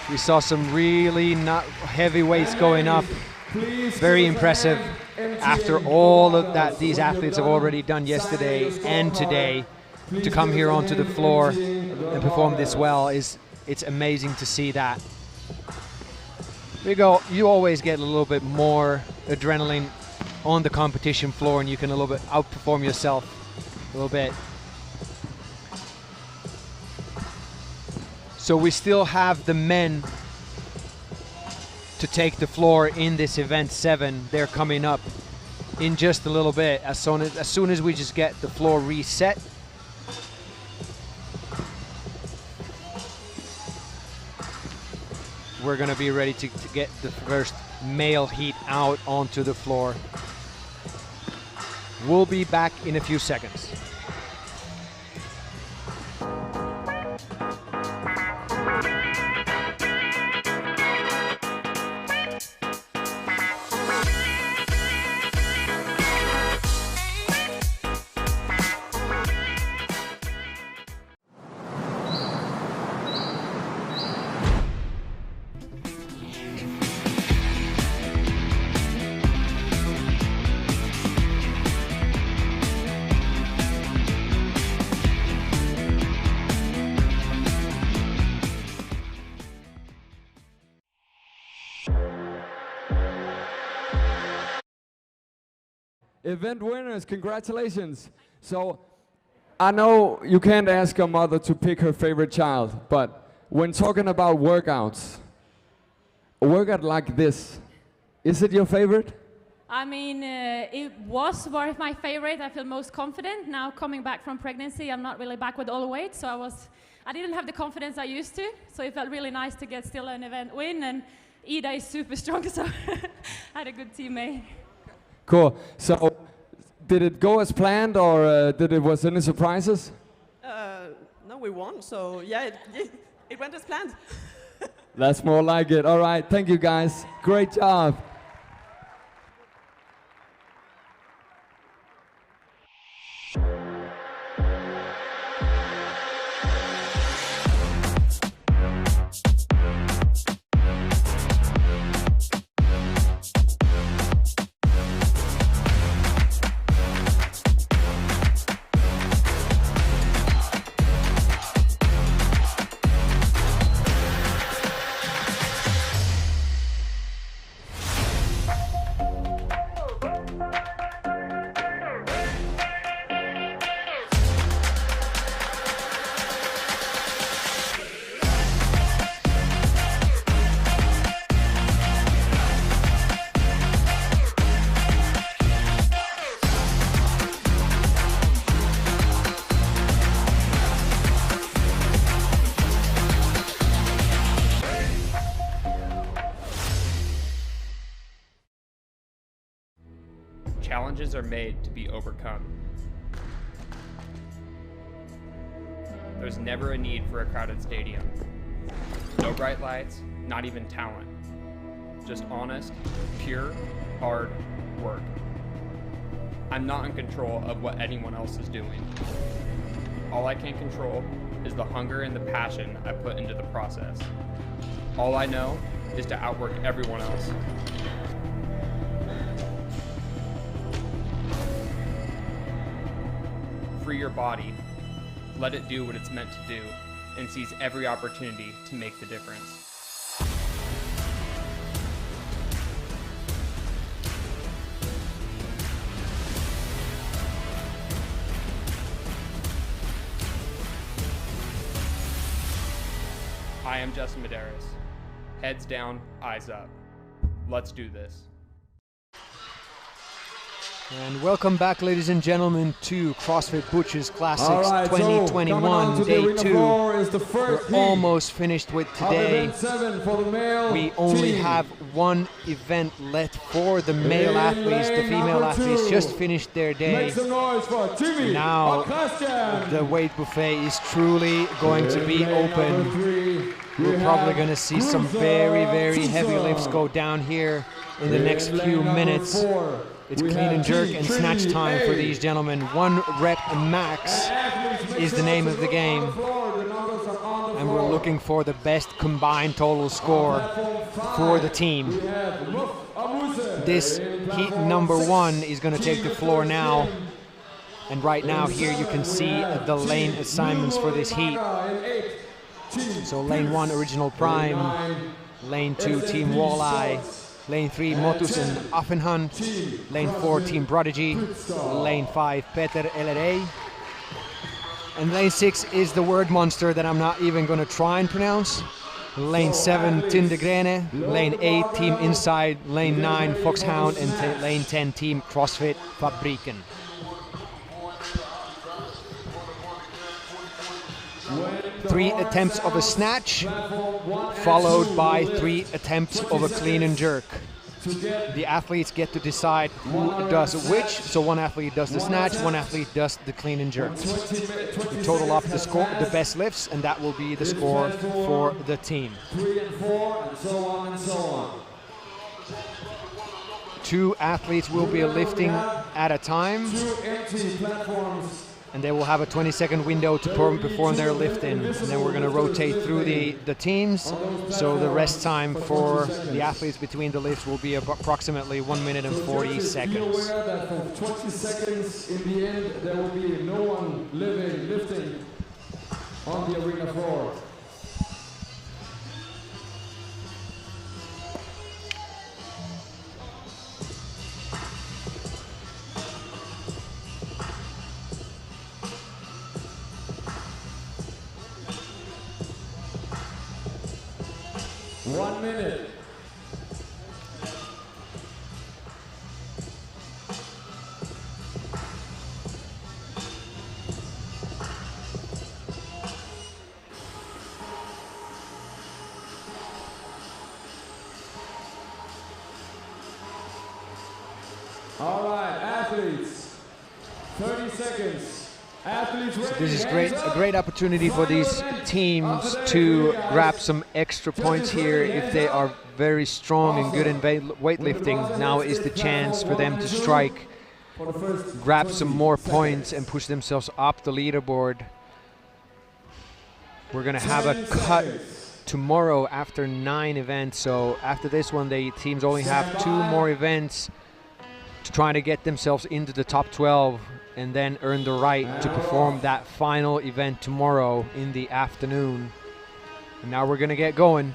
We saw some really not heavy weights going up. Very impressive after all of that these athletes have already done yesterday and today. To come here onto the floor and perform this well it's amazing to see that. You always get a little bit more adrenaline on the competition floor and you can a little bit outperform yourself a little bit. So we still have the men to take the floor in this event 7. They're coming up in just a little bit. As soon as we just get the floor reset, we're gonna be ready to get the first male heat out onto the floor. We'll be back in a few seconds. Event winners, congratulations. So I know you can't ask a mother to pick her favorite child, but when talking about workouts, a workout like this, is it your favorite? I mean, it was one of my favorite. I feel most confident. Now coming back from pregnancy, I'm not really back with all the weight, so I didn't have the confidence I used to, so it felt really nice to get still an event win, and Ida is super strong, so I had a good teammate. Cool. So, did it go as planned, or was any surprises? No, we won. So yeah, it went as planned. That's more like it. All right. Thank you, guys. Great job. Challenges are made to be overcome. There's never a need for a crowded stadium. No bright lights, not even talent. Just honest, pure, hard work. I'm not in control of what anyone else is doing. All I can control is the hunger and the passion I put into the process. All I know is to outwork everyone else. Free your body, let it do what it's meant to do, and seize every opportunity to make the difference. I am Justin Medeiros. Heads down, eyes up. Let's do this. And welcome back, ladies and gentlemen, to CrossFit Butchers Classics Right, 2021, so day the 2. floor is the first We're almost finished with today. Event 7 for the male We only team. have one event left for the male athletes. The lane female number athletes 2. just finished their day. Make some noise for Jimmy Now Ocastion. the weight buffet is truly going to be In lane number open. 3, We're we probably have going to see some very, very heavy lifts go down here in the next In few lane number four, minutes. It's we clean have and jerk Team and snatch Trinity time A. for these gentlemen. 1 rep max is the name of the game. And we're looking for the best combined total score for the team. This heat number 1 is going to take the floor now. And right now here you can see the lane assignments for this heat. So lane 1, Original Prime. Lane 2, Team Walleye. Lane 3, Motus and Affenhand. Lane 4, Team Prodigy. Lane 5, Peter LRA. And lane 6 is the word monster that I'm not even going to try and pronounce. Lane 7, Tindegrene. Lane 8, Team Inside. Lane 9, Foxhound. And lane 10, Team CrossFit Fabriken. Three attempts of a snatch, followed by 3 attempts of a clean and jerk. The athletes get to decide who does which, so one athlete does the snatch, one athlete does the clean and jerk. We total up the score, the best lifts, and that will be the score for the team. 3 and 4, and so on and so on. 2 athletes will be lifting at a time. 2 empty platforms. And they will have a 20-second window to perform their lift-in. And then we're going to rotate through the teams. So the rest time for the athletes between the lifts will be approximately 1 minute and 40 seconds. Be aware that for 20 seconds in the end, there will be no one lifting on the arena floor. One minute. All right, athletes, 30 seconds. Athletes ready. This is a great opportunity for these teams to grab some extra points here if they are very strong and good in weightlifting. Now is the chance for them to strike, grab some more points and push themselves up the leaderboard. We're gonna have a cut tomorrow after 9 events, so after this one the teams only have 2 more events to try to get themselves into the top 12 and then earn the right to perform that final event tomorrow in the afternoon. And now we're gonna get going.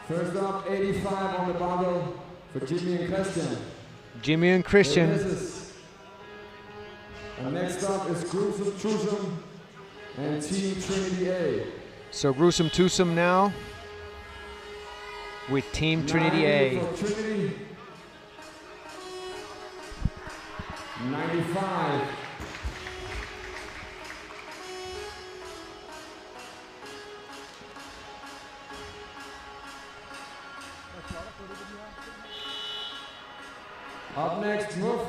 First up, 85 on the bottle for Jimmy and Christian. Jimmy and Christian. And next up is Gruesome Twosome and Team Trinity A. So Gruesome Twosome now with Team Trinity A. For Trinity. 95. Up next, Muff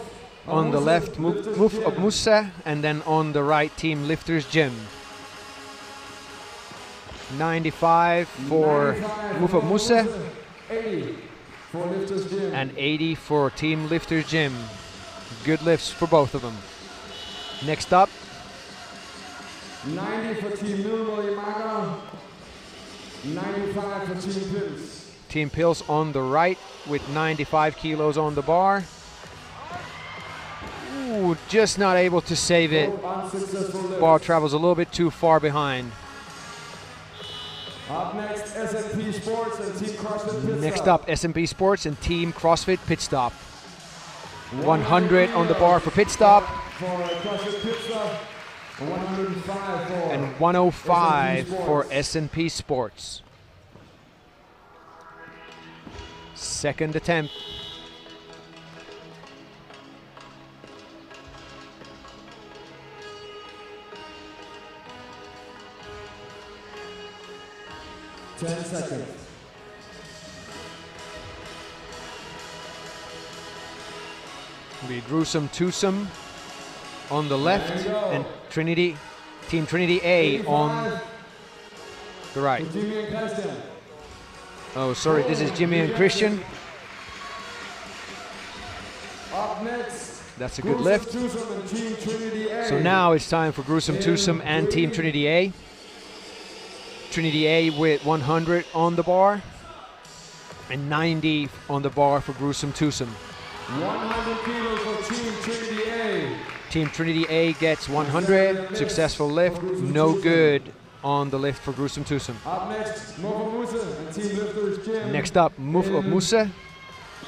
On the left, Move of Musa, and then on the right, Team Lifters Gym. 95 for Move of Musa, 80 for Lifters Gym. and 80 for Team Lifters Gym. Good lifts for both of them. Next up, 90 for Team Milmo-Yamaga, 95 for Team Pils. Team Pils on the right with 95 kilos on the bar. Ooh, just not able to save it. Bar travels a little bit too far behind. Up next, SMP Sports and Team CrossFit Pit Next Stop. up, SMP Sports and Team CrossFit Pit Stop. 100 on the bar for Pit Stop. For CrossFit Pit Stop, 105 for And 105 for SMP Sports. Second attempt. Ten seconds. We Gruesome Twosome on the left There you go. and Trinity, Team Trinity A on the right. Jimmy and Christian. Oh, sorry, this is Jimmy and Christian. Up next, That's a good lift. Gruesome Twosome and Team Trinity A. So now it's time for Gruesome Twosome and Team Trinity A. Trinity A with 100 on the bar and 90 on the bar for Gruesome Twosome. 100 kilos for Team Trinity A. Team Trinity A gets 100, successful lift, no good on the lift for Gruesome Twosome. Up next, Move of Musa and Team Lifters Gym. Next up, Move of Musa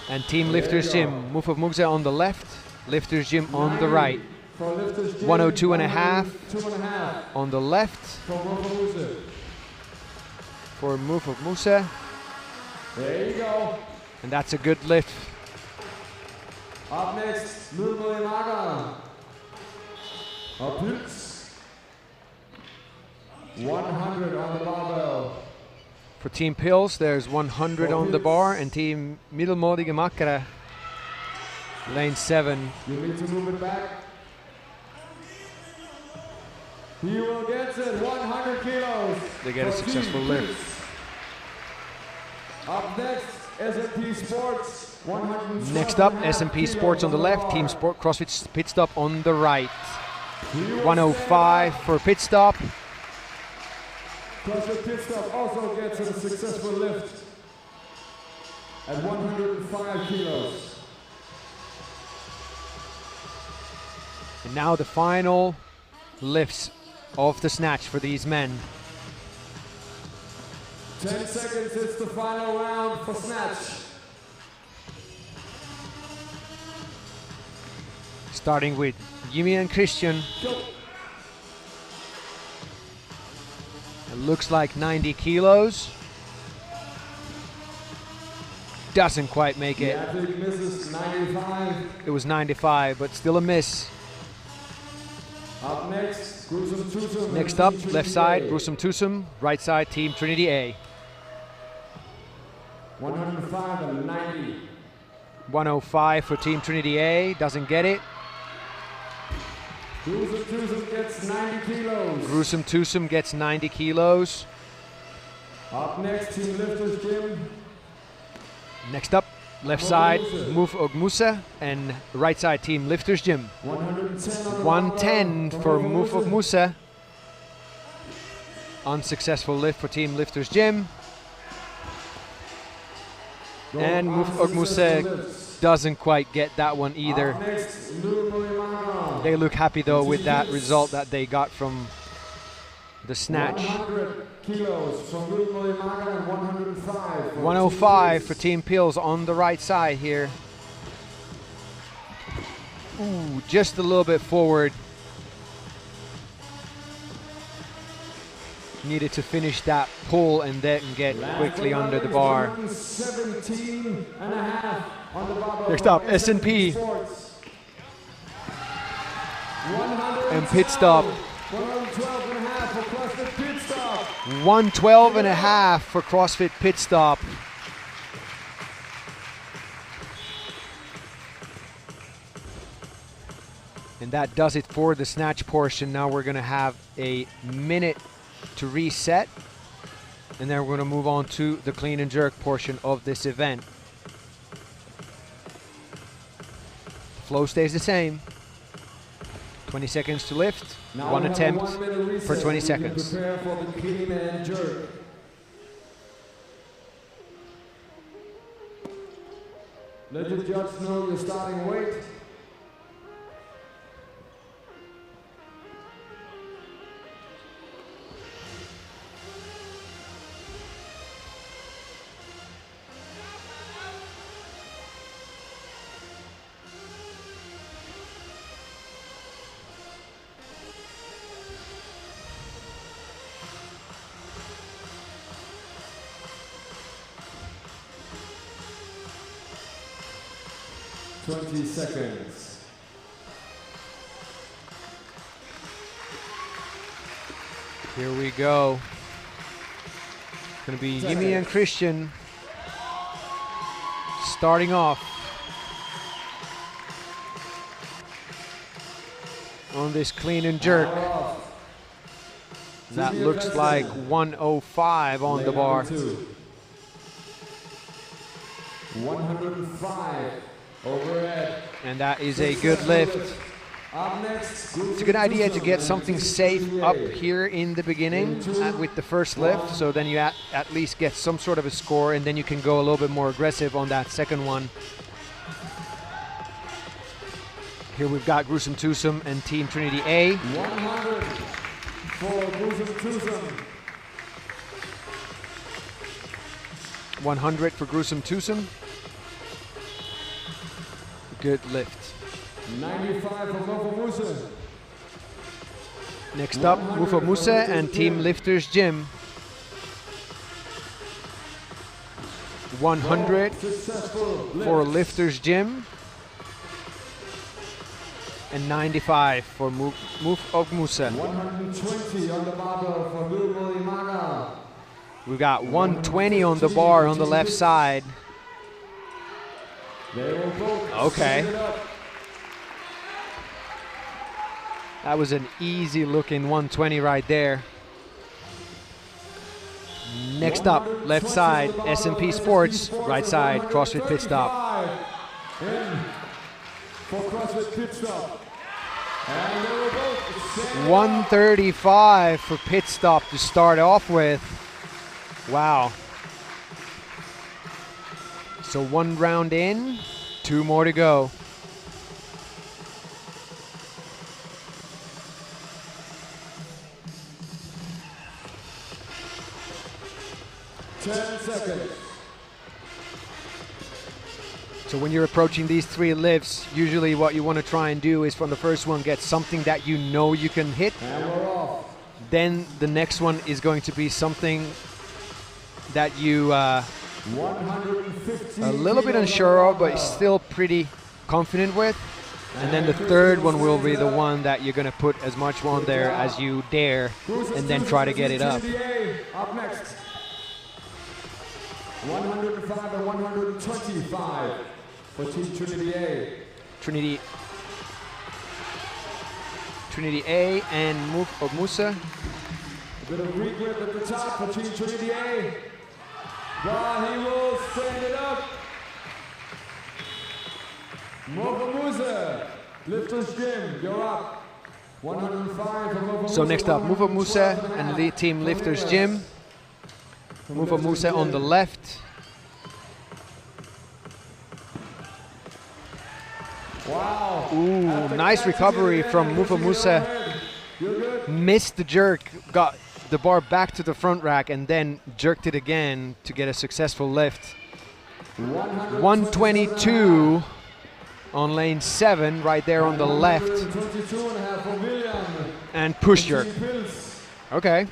and Team Lifters Gym. Move of Musa on the left, Lifters Gym on the right. For Lifters Gym, 102 and a half 2.5 on the left for Move of Musa. for Move of Musa, There you go. and that's a good lift. Up next, Milmo-Yamaga. Up Pils. 100 on the barbell. For Team Pils, there's 100 on the bar, and Team Middelmodige Makkara, lane 7. You need to move it back. He will get it, 100 kilos. They get a for successful Team lift. Pils. Up next, SMP Sports. 112 Next up, and a half SMP kilos Sports on the left, bar. Team Sport CrossFit Pit Stop on the right. 105 for Pit Stop. CrossFit Pit Stop also gets a successful lift at 105 kilos. And now the final lifts of the snatch for these men. 10 seconds, it's the final round for snatch. Starting with Jimmy and Christian. It looks like 90 kilos. Doesn't quite make The it. athlete misses 95. It was 95, but still a miss. Up next, Gruesome Twosome. Next and up, Team left Trinity side, A. Gruesome Twosome. Right side, Team Trinity A. 105 and 90. 105 for Team Trinity A. Doesn't get it. Gruesome Twosome gets 90 kilos. Gruesome Twosome gets 90 kilos. Up next, Team Lifters Gym. Next up, left side, Move of Musa, and right side, Team Lifters Gym. 110 on the 110 barbell for Move of Musa. Unsuccessful lift for Team Lifters Gym. And Move of Musa doesn't quite get that one either. Up next, Milmo-Yamaga. They look happy though with that result that they got from the snatch. 100 kilos from Milmo-Yamaga and 105 for 105 Team for Team Pils on the right side here. Ooh, just a little bit forward. Needed to finish that pull and then get quickly under the bar. 17 and a half on the barbell. Next up, S&P and Pit Stop. 112 and a half for CrossFit Pit Stop. 112 and a half for CrossFit Pit Stop. And that does it for the snatch portion. Now we're gonna have a minute to reset, and then we're gonna move on to the clean and jerk portion of this event. The flow stays the same. 20 seconds to lift, Now one we have a attempt 1 minute reset. for 20 You can seconds. Prepare for the clean and jerk. Let the judge know your starting weight. Twenty seconds. Here we go. Gonna be Jimmy and Christian starting off on this clean and jerk. That looks like 105 on the bar. 105 overhead. And that is a good lift. Up next, It's a good idea to get something safe up here in the beginning with the first lift, so then you at least get some sort of a score, and then you can go a little bit more aggressive on that second one. Here we've got Gruesome Twosome and Team Trinity A. 100 for Gruesome Twosome. 100 for Gruesome Twosome. Good lift. 95 for Mufo Musa. Next up, Mufo Musa and Team Lifters Gym. 100 for Lifters Gym. And 95 for Mufo Musa. 120 on the barbell for Wilmo Imana. We've got 120 on the bar on the left side. They will both Okay. stand it up. That was an easy looking 120 right there. Next up, left side, S&P Sports, right side, CrossFit Pit Stop. In for CrossFit Pit Stop. And they will both stand 135 for Pit Stop to start off with. Wow. So 1 round in, 2 more to go. up. 10 seconds. So when you're approaching these 3 lifts, usually what you want to try and do is from the first one get something that you know you can hit. And we're off. Then the next one is going to be something that you 150 a little bit unsure of, but still pretty confident with. And then the third one will be the one that you're going to put as much on there as you dare, and then try to get it up. Up next. 105 and 125 for Team Trinity A. Trinity A and Mufo Musa. A bit of regrip at the top for Team Trinity A. But he will stand it up. Mufo Musa, Lifters Gym, you're up. 105 for Mufo Musa. So next up, Mufo Musa and the Team Lifters Gym. Mufo Musa on the left. Wow. Ooh, nice recovery from Mufo Musa. Missed the jerk, got the bar back to the front rack, and then jerked it again to get a successful lift. 122 on lane 7, right there on the left. 22.5 for William. And push jerk. Okay.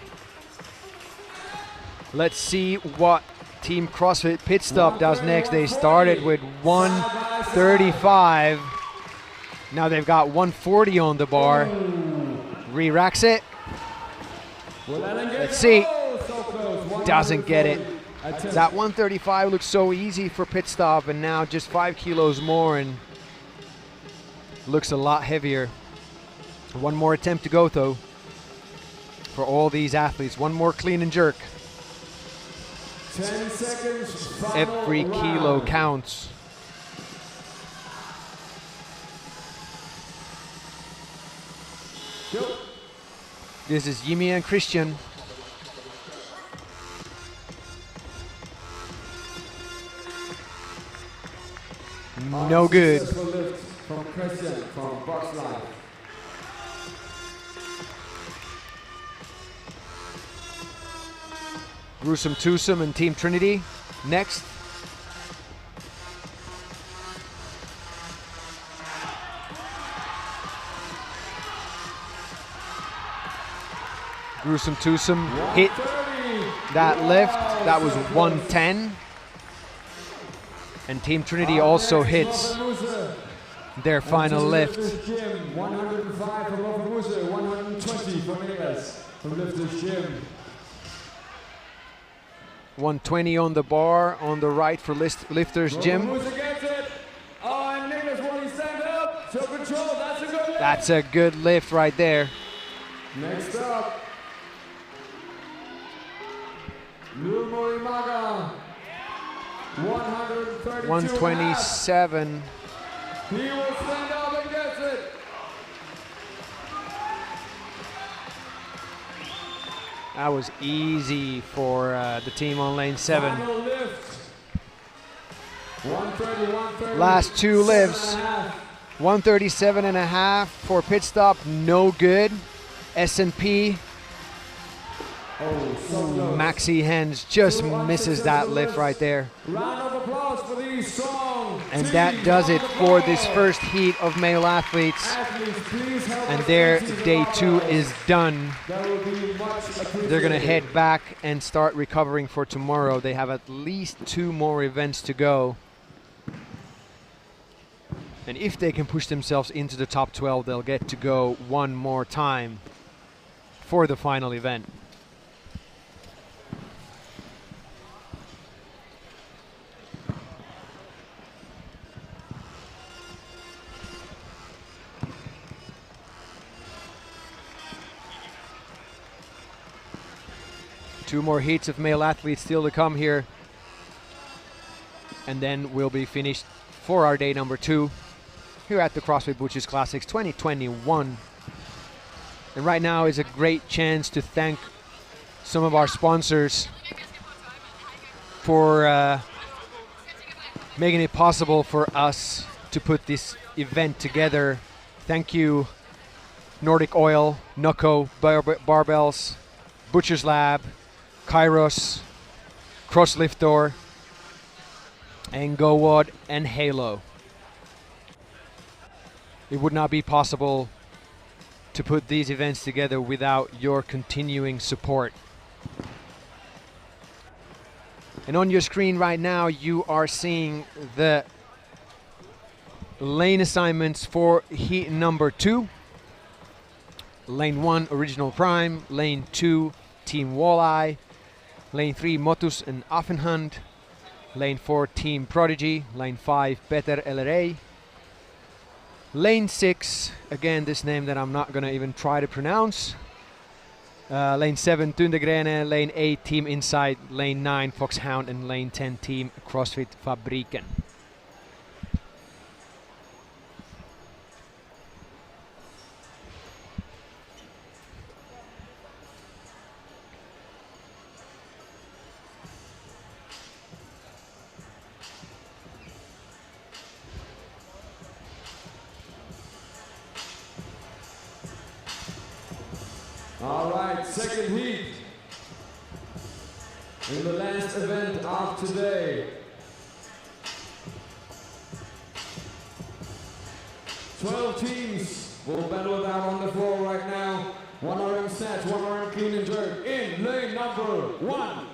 Let's see what Team CrossFit Pit Stop does next. They started with 135. Now they've got 140 on the bar. Re-racks it. Let's see. Doesn't get it. That 135 looks so easy for Pit Stop, and now just 5 kilos more and looks a lot heavier. One more attempt to go though for all these athletes. One more clean and jerk. 10 seconds. Every kilo counts. Go. This is Jimmy and Christian. No good. Lift from Christian from Box Life. Gruesome Twosome and Team Trinity next. Gruesome Twosome hit that lift. That was 110. And Team Trinity also hits their final lift. 105 from Lofamusa, 120 from Niklas from Lifters Gym. 120 on the bar on the right for Lifters Gym. Lofamusa gets it. Oh, and Niklas, will he stand up? Show control, that's a good lift. That's a good lift right there. Next up, Lumori Maga. 127. He will stand up and gets it. That was easy for the team on lane 7. Final lift. 130. Last two lifts. 137.5 for pit stop, no good. S&P. Maxi Hens just misses that lift right there. Round of applause for these strong. And that does it for this first heat of male athletes. And their day 2 is done. They're going to head back and start recovering for tomorrow. They have at least 2 more events to go. And if they can push themselves into the top 12, they'll get to go one more time for the final event. Two more heats of male athletes still to come here. And then we'll be finished for our day number 2 here at the CrossFit Butchers Classics 2021. And right now is a great chance to thank some of our sponsors for making it possible for us to put this event together. Thank you, Nordic Oil, Nocco Barbells, Butchers Lab, Kairos, CrossLiftor, and GoWOD and Halo. It would not be possible to put these events together without your continuing support. And on your screen right now, you are seeing the lane assignments for heat number 2. Lane 1, Original Prime. Lane 2, Team Walleye. Lane 3, Motus and Affenhand. Lane 4, Team Prodigy. Lane 5, Peter LRA. Lane 6, again this name that I'm not gonna even try to pronounce. Lane 7, Tundegrene. Lane 8, Team Inside. Lane 9, Foxhound. And Lane 10, Team CrossFit Fabriken. All right, second heat. In the last event of today. 12 teams will battle it out on the floor right now. 1 RM snatch, 1 RM clean and jerk. In lane number 1,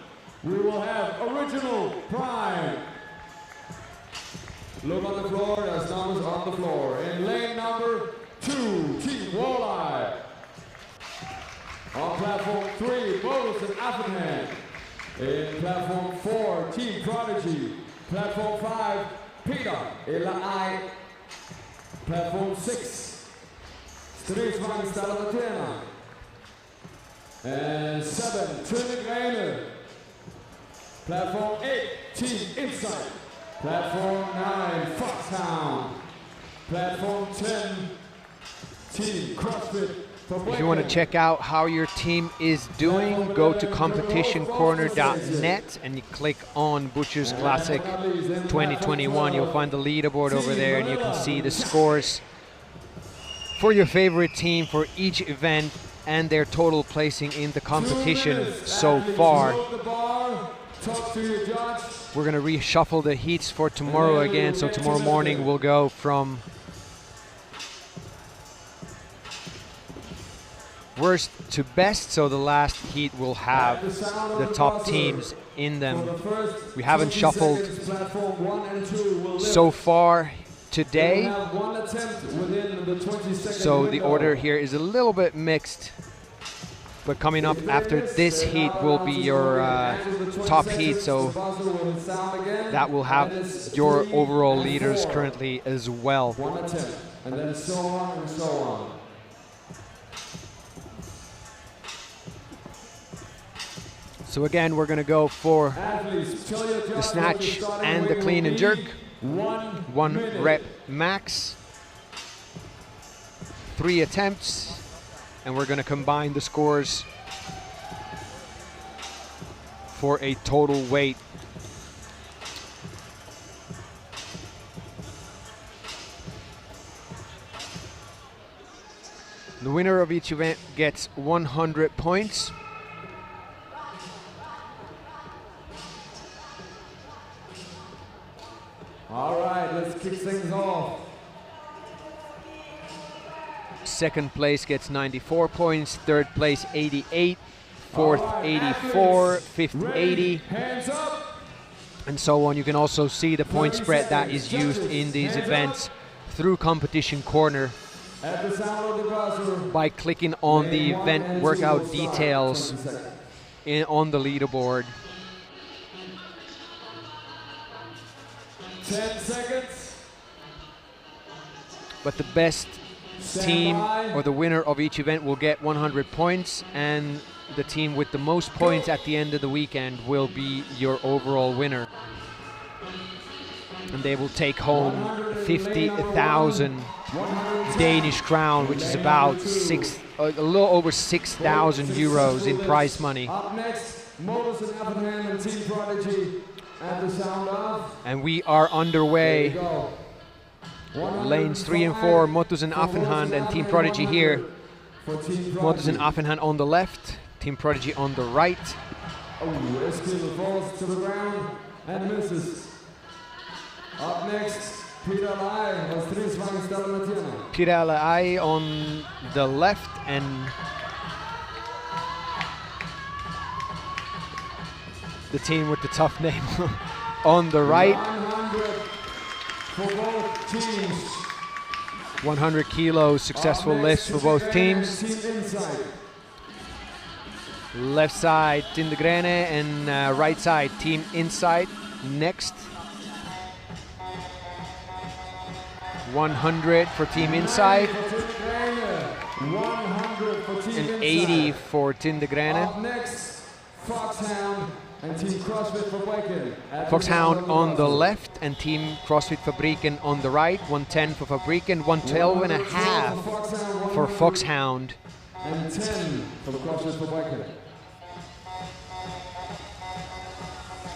we will have Original Prime. Look on the floor, there's numbers on the floor. In lane number 2, Team Walleye. On platform 3, Motus and Affenhand. In platform 4, Team Prodigy. Platform 5, Peter LRA. Platform 6, And 7, Trinidad. Platform 8, Team Insight. Platform 9, Foxhound. Platform 10, Team CrossFit. If you want to check out how your team is doing, go to competitioncorner.net and you click on Butchers Classic 2021. You'll find the leaderboard over there and you can see the scores for your favorite team for each event and their total placing in the competition so far. We're going to reshuffle the heats for tomorrow again, so tomorrow morning we'll go from worst to best, so the last heat will have the top teams in them. We haven't shuffled so far today, so the order here is a little bit mixed, but coming up after this heat will be your top heat, so that will have your overall leaders currently as well. 1 to 10, and then so on and so on. So again, we're going to go for the snatch and the clean and jerk. 1 rep max, 3 attempts, and we're going to combine the scores for a total weight. The winner of each event gets 100 points. All right, let's kick things off. Second place gets 94 points, third place 88, fourth 84, fifth 80, and so on. You can also see the point spread that is used in these events through Competition Corner by clicking on the event workout details on the leaderboard. 10 seconds. But the best team or the winner of each event will get 100 points, and the team with the most points at the end of the weekend will be your overall winner. And they will take home 50,000 Danish crown, which is about a little over 6,000 euros in prize money. Up next, Modus and Affenhand and Team Prodigy at the sound of. And we are underway. Lanes 3 and 4, Motus and Affenhand and Team Prodigy here. Motus and Affenhand on the left, Team Prodigy on the right. Oh, Eskil falls to the ground and misses. Up next, Peter Lai was Peter Lai on the left and the team with the tough name on the right. 100 for both teams. 100 kilos successful lifts for both teams. Left side Tindegrene and right side Team Insight next. 100 for Team Insight and 80 for Tindegrene. Up next, Foxhound and Team CrossFit Fabriken. Foxhound on the left and Team CrossFit Fabriken on the right. 110 for Fabriken, 112.5 for Foxhound. And 10 for CrossFit Fabriken.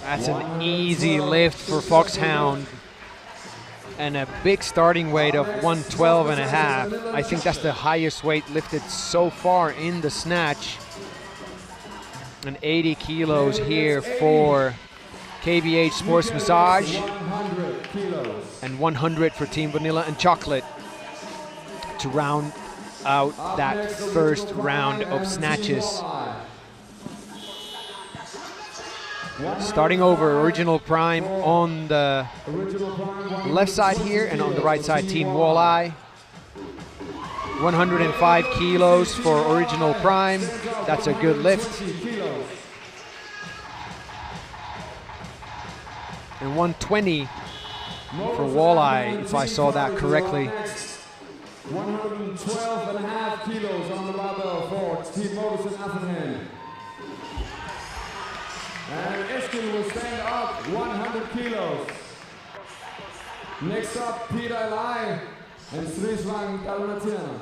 That's an easy lift for Foxhound. And a big starting weight of 112.5. I think that's the highest weight lifted so far in the snatch. And 80 kilos here for KBH Sports Massage. 100 kilos. And 100 for Team Vanilla and Chocolate to round out that first round of snatches. Starting over, Original Prime on the left side here, and on the right side, Team Walleye. 105 kilos for Original Prime. That's a good lift. And 120 for Walleye, if I saw that correctly. 112.5 kilos on the barbell for Team Modus and Affenhand. And Eskil will stand up 100 kilos. Next up, Peter Eli and Sriswang Dalmatian.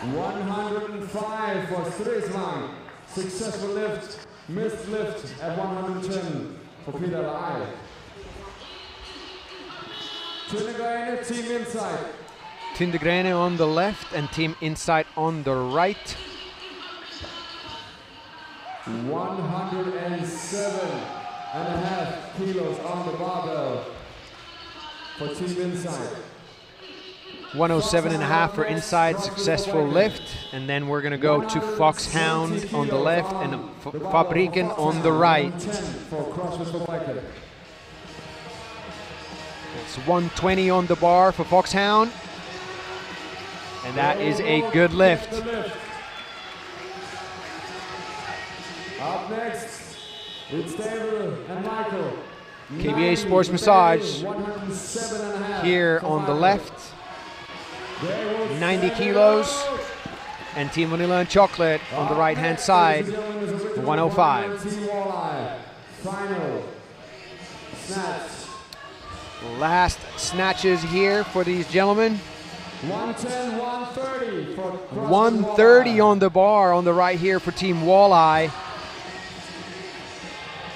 $105 for Sriswang. Successful lift, missed lift at 110 for Peter Eli. Tindegrene, Team Inside. Tindegrene on the left and Team Inside on the right. 107.5 kilos on the barbell for Team Inside. 107.5 for inside, successful lift. And then we're going to go to Foxhound on the left and Fabriken on the right. It's 120 on the bar for Foxhound. And that is a good lift. Up next, it's David and Michael. KBA Sports Massage here on the left. 90 kilos. And Team Vanilla and Chocolate on the right hand side, 105. Final snatch. Last snatches here for these gentlemen. 110, 130 for 130 on the bar on the right here for Team Walleye.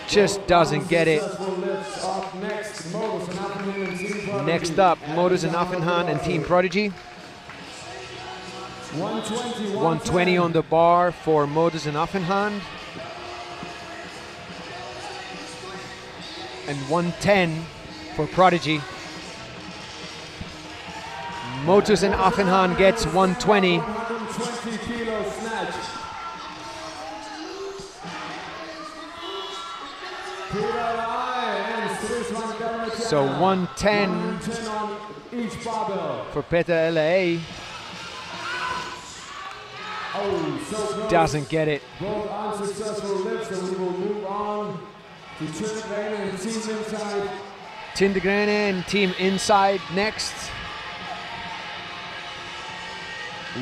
Just doesn't get it. Next up, Modus and Affenhand and Team Prodigy. 120 on the bar for Modus and Affenhand. And 110 for Prodigy. Modus and Affenhand gets 120. 120 kilo snatch. So 110 on each barbell. for Peter LA. Oh, so close. Doesn't get it. Both unsuccessful lifts, and we will move on to Tindegrene and Team Inside. Tindegrene and Team Inside next.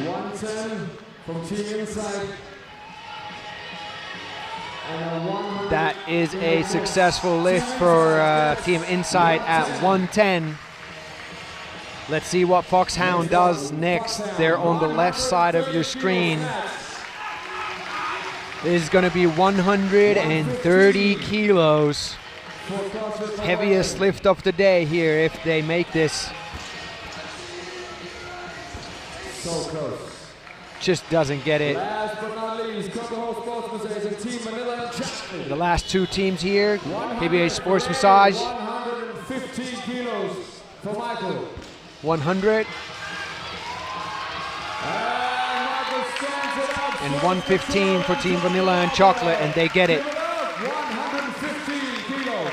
110 from Team Inside. And That is a successful lift for Team Inside at 110. Let's see what Foxhound does next. They're on the left side of your screen. This is going to be 130 kilos. Heaviest lift of the day here if they make this. So close. Just doesn't get it. Last but not least, Cocoa Sports Massage and Team Manila and Chapman. The last two teams here, KBA Sports Massage. 115 kilos for Michael. 100. And 115 for Team Vanilla and Chocolate, and they get it. 115 kilos.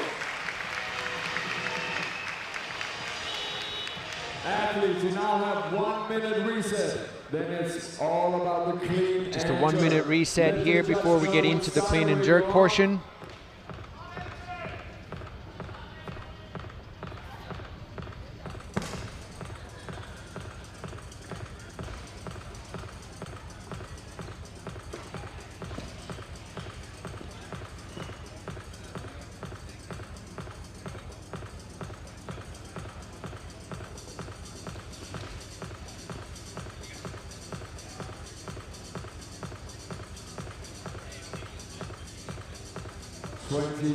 Athletes, you now have 1 minute reset. Then it's all about the clean. Just a 1 minute reset here before we get into the clean and jerk portion.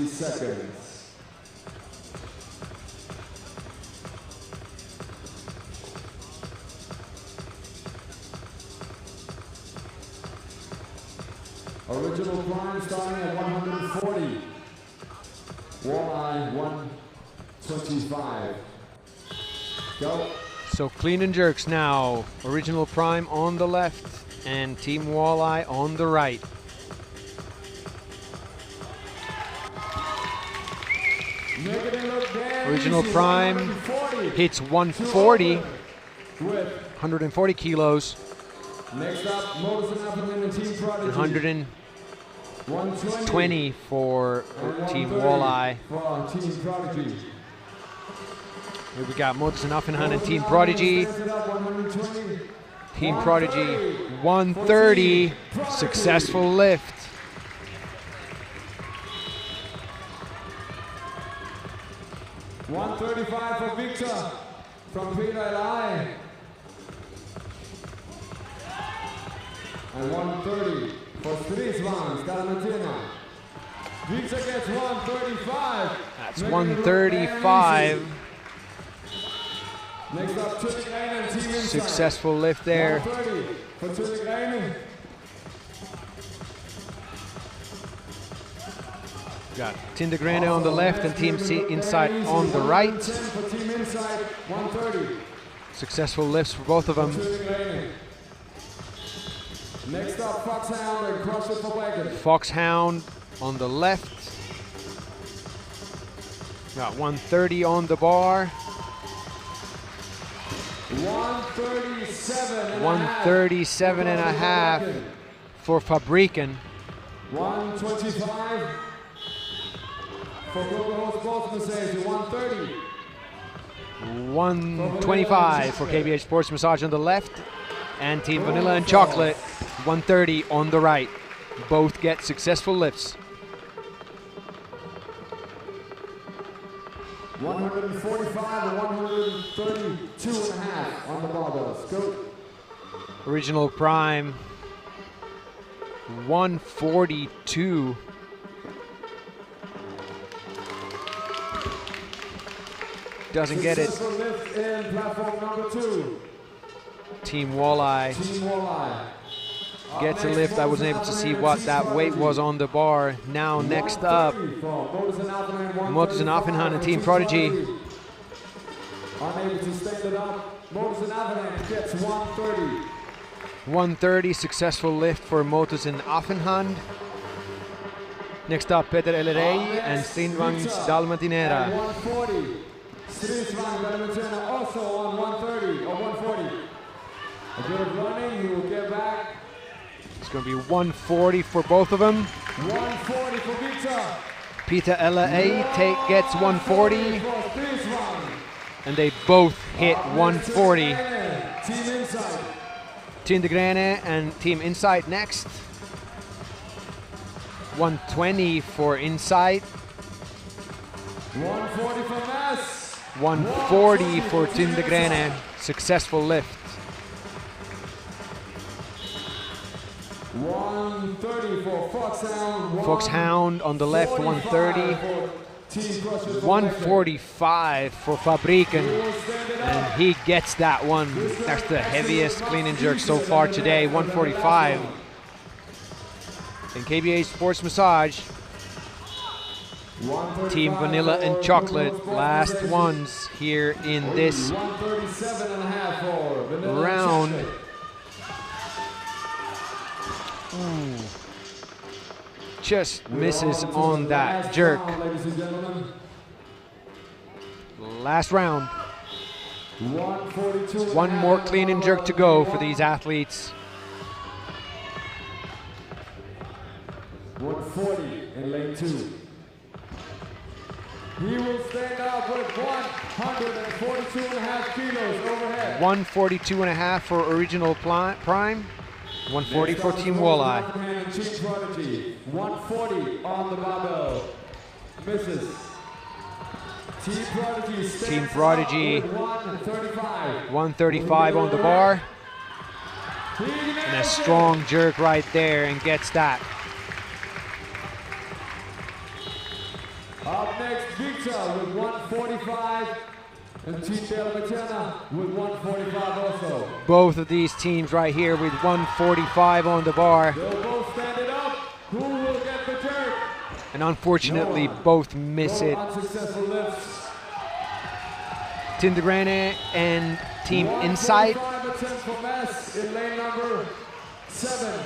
Seconds. Original Prime starting at 140. Walleye 125. Go. So clean and jerks now. Original Prime on the left and Team Walleye on the right. Original Prime hits 140, 140 kilos. Next up, Modus and Affenhand and Team Prodigy. 120 for Team Walleye. For Team Prodigy. Here we got Motus and Affenhand and Team Prodigy. Team Prodigy 130, successful lift. $135 for Victor from Peter Eli. And 130 for Strisvan Skalamatena. Victor gets 135. That's 135. Next up, Tulik Leinen, Team Inside. Successful lift there. 130 for Tulik Leinen. Got Tindegrene on the left and Team Inside on the right. For Team Inside, 130. Successful lifts for both of them. Next up, Foxhound and CrossFit for Wagon. Foxhound on the left. Got 130 on the bar. 137 and a half for Fabriken. 125 for Global Host Massage. 130. 125 for KBH Sports Massage on the left. And Team Vanilla and Chocolate, 130 on the right. Both get successful lifts. 145 and 132 and a half on the barbells. Go. Original Prime, 142. Doesn't get it. Successful lift in platform number 2. Team Walleye. Team Walleye. Gets a lift. I wasn't able to see what that weight was on the bar. Now next up, Motus and Affenhand and Team Prodigy. Unable to stand it up. Motus and Affenhand gets 130. 130, successful lift for Motus and Affenhand. Next up, Peter Ellerey and Strinvang Dalmatinera. 140. Strinvang Dalmatinera also on 130 or 140. A bit of running, he will get back. It's going to be 140 for both of them. 140 for Victor. Peter Ellerey gets 140. And they both hit 140. Team Inside. Tindegrene and Team Inside next. 120 for Inside. 140 for Mass. 140 for Tindegrene. Successful lift. 130 for Foxhound. Foxhound on the left, 130. 145 for Fabriken. And he gets that one. That's the heaviest clean and jerk so far today, 145. And KBH Sports Massage, Team Vanilla and Chocolate, last ones here in this round. Ooh. Just misses on that jerk. Last round. One more clean and jerk to go for these athletes. 140 in lane 2. He will stand up with 142.5 kilos overhead. 142.5 for Original Prime. 140 for Team Walleye. 140 on the barbell. Misses. Team Prodigy. 135 on the bar. And a strong jerk right there and gets that. Up next, Victor with 145. And Team Dalmatinera with 145 also. Both of these teams right here with 145 on the bar. They'll both stand it up. Who will get the jerk? And unfortunately, both miss it. Unsuccessful lifts. Tindegrene and Team Inside. 145 for Mass in lane number 7.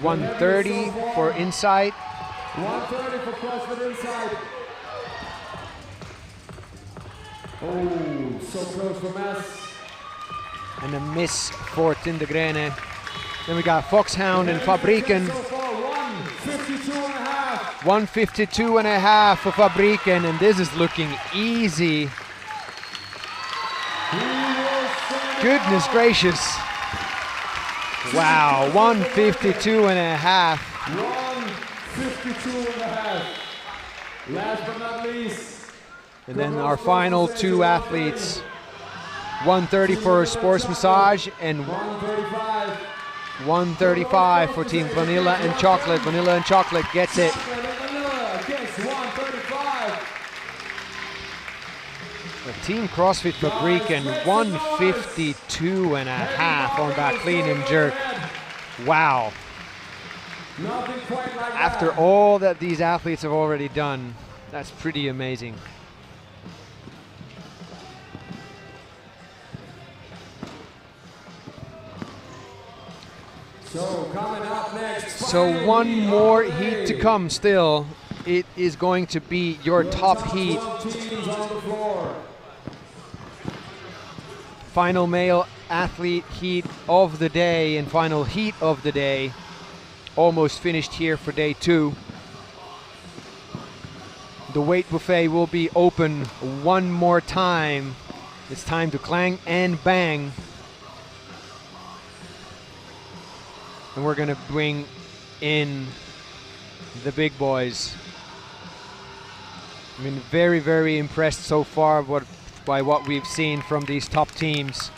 130 for Inside. 130 for CrossFit Inside. Oh, so close for Mass. And a miss for Tindegrene. Then we got Foxhound and Fabriken. So far, 150 152.5 for Fabriken, and this is looking easy. Goodness gracious. Wow, 152.5. 152.5. Last but not least. And then our final two athletes. 130 for Sports Massage and 135 for Team Vanilla and Chocolate. Vanilla and Chocolate gets it. Team CrossFit Fabriken 152.5 on that clean and jerk. Wow. After all that these athletes have already done, that's pretty amazing. So coming up next. So one more heat to come still. It is going to be your top heat. Final male athlete heat of the day and final heat of the day. Almost finished here for day 2. The weight buffet will be open one more time. It's time to clang and bang. And we're gonna bring in the big boys. I mean, very, very impressed so far by what we've seen from these top teams.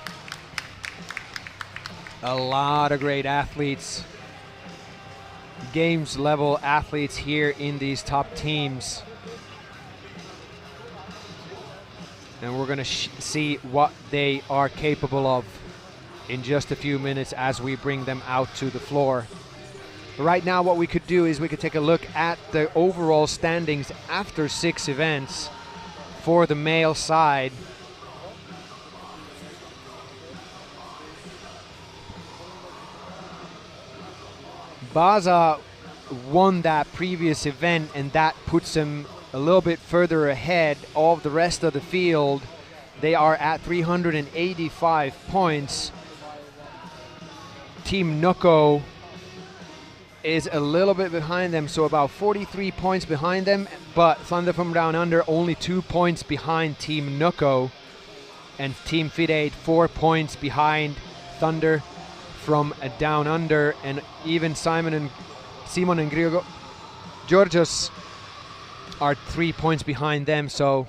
A lot of great athletes. Games level athletes here in these top teams. And we're gonna see what they are capable of in just a few minutes as we bring them out to the floor. Right now what we could do is we could take a look at the overall standings after 6 events for the male side. Baza won that previous event, and that puts him a little bit further ahead of the rest of the field. They are at 385 points. Team Noko is a little bit behind them, so about 43 points behind them, but Thunder from Down Under only 2 points behind Team Noko, and Team Fit8 4 points behind Thunder from Down Under, and even Simon and Georgios are 3 points behind them, so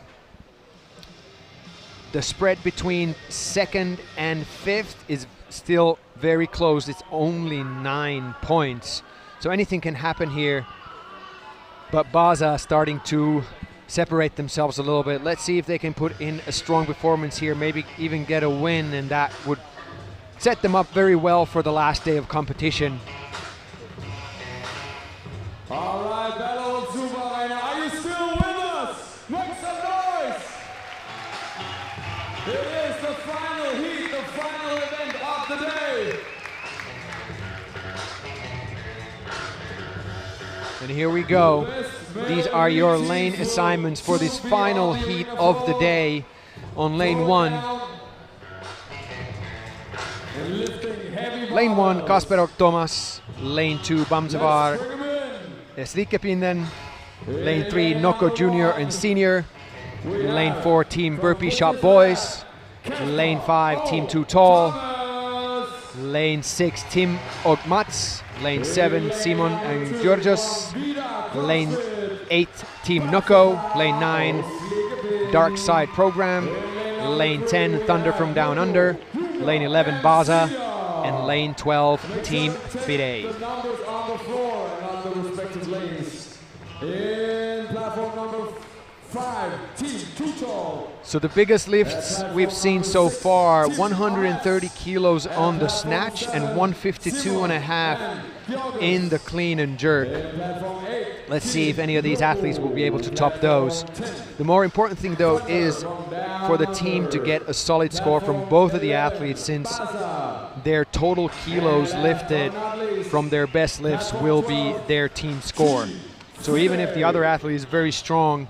the spread between 2nd and 5th is still very close. It's only 9 points. So anything can happen here. But Baza starting to separate themselves a little bit. Let's see if they can put in a strong performance here, maybe even get a win, and that would set them up very well for the last day of competition. All right, Belo Zubarena, are you still with us? Make some noise! It is the final heat, the final event of the day. And here we go. These are your lane assignments for this final heat of the day. On lane 1. Lane 1, Kasperok Thomas. Lane 2, Bamsevar Slikepinden. Lane 3, Noko Junior and Senior. Lane 4, Team Burpee Shop Boys. Lane 5, Team Too Tall. Lane 6, Team Ogmats. Lane 7, Simon and Georgios. Lane 8, Team Noko. Lane 9, Dark Side Program. Lane 10, Thunder from Down Under. Lane 11, Baza. And lane 12, Team Fit8. The numbers on the floor and on the respective lanes. In platform number 5, Team Too Tall. So the biggest lifts we've seen so far, 130 kilos on the snatch and 152.5 in the clean and jerk. Let's see if any of these athletes will be able to top those. The more important thing though is for the team to get a solid score from both of the athletes, since their total kilos lifted from their best lifts will be their team score. So even if the other athlete is very strong,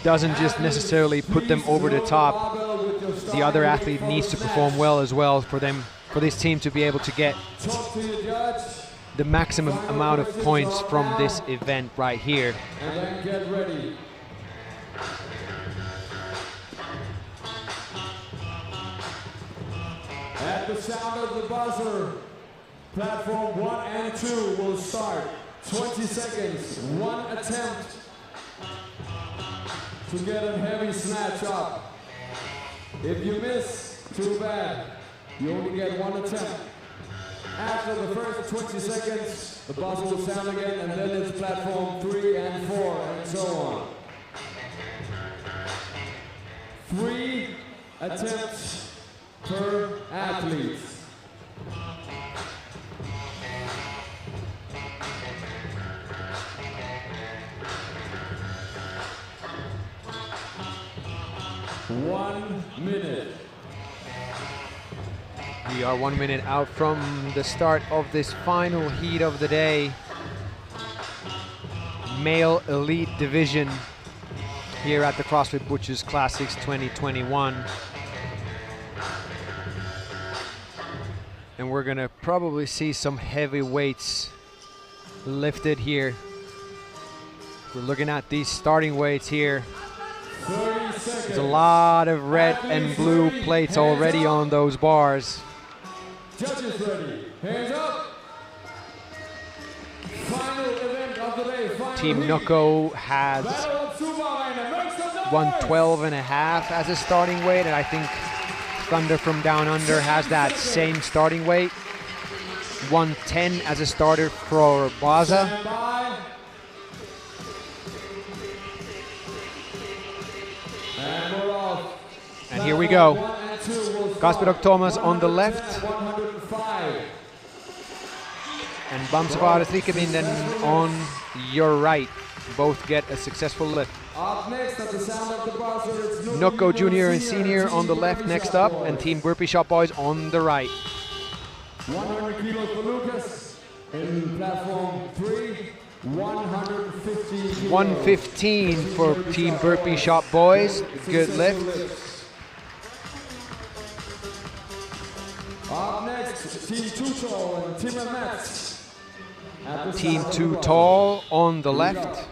doesn't just necessarily put them over the top, the other athlete needs to perform well as well for this team to be able to get the maximum amount of points from this event right here. And then get ready. At the sound of the buzzer, platform 1 and 2 will start. 20 seconds, 1 attempt to get a heavy snatch up. If you miss, too bad. You only get 1 attempt. After the first 20 seconds, the buzzer will sound again, and then it's platform 3 and 4, and so on. 3 attempts per athlete. One minute. We are 1 minute out from the start of this final heat of the day. Male elite division here at the CrossFit Butchers Classics 2021. And we're gonna probably see some heavy weights lifted here. We're looking at these starting weights here. There's a lot of red and blue plates already on those bars. Judges ready, hands up. Final event of the day. Team Nokko has 112.5 as a starting weight, and I think Thunder from Down Under has that same starting weight. 110 as a starter for Baza. And here we go. Kasperok Thomas on the left. And Bamsavaara Trikkevinden on your right. Both get a successful lift. Up next at the sound of the buzzer, it's Nokko Junior and Senior on the left next up, and Team Burpee Shop Boys on the right. 100 kilos for Lucas in platform 3, 115 kilos. 115 for Team Burpee Shop Boys. Good lift. Up next, Team Too Tall and Tim and Matt. Team Too Tall on the left.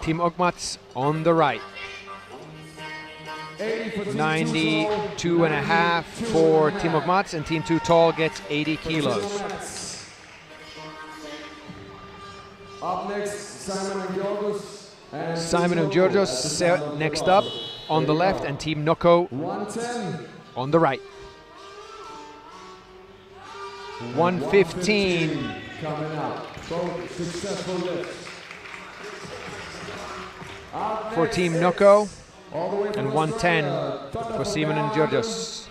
Team Ogmats on the right. 92.5 for Team Ogmats, and Team Too Tall gets 80 kilos. Up next, Simon and Georgios. Simon and Georgios next up on the left, and Team Nokko 110 on the right. 115 coming up. Both successful lifts. For Team Nokko and 110 for Simon and Georgios.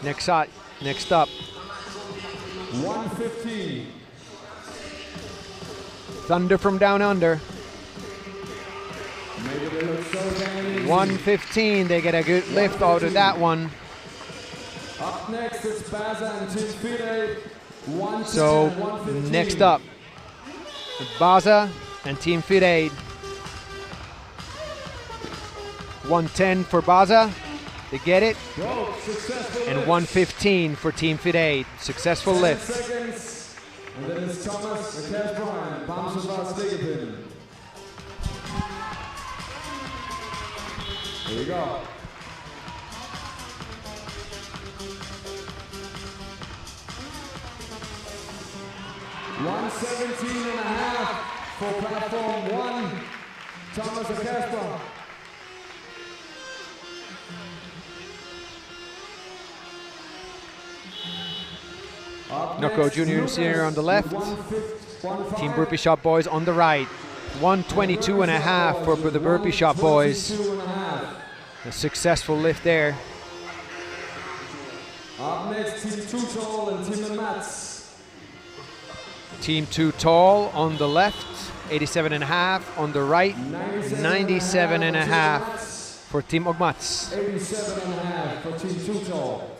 Next up, 115. Thunder from Down Under. 115, they get a good lift out of that one. Up next is Baza and Team Fide. So next up, Baza and Team Fide. 110 for Baza, they get it. And 115 for Team Fide, successful lift. Seconds. And then it's Thomas Kasper and Bamsavaara Trikkevinden. Here we go. 117.5 for platform 1, Thomas Kasper. Nokko Junior and Senior on the left. Team Burpee Shop Boys on the right. 122.5 for the Burpee Shop Boys. A successful lift there. Up next, Team Too Tall and Tim and Mats. Team Too Tall on the left, 87.5 on the right, 97.5 for Team Ogmats. 87.5 for Team Too Tall.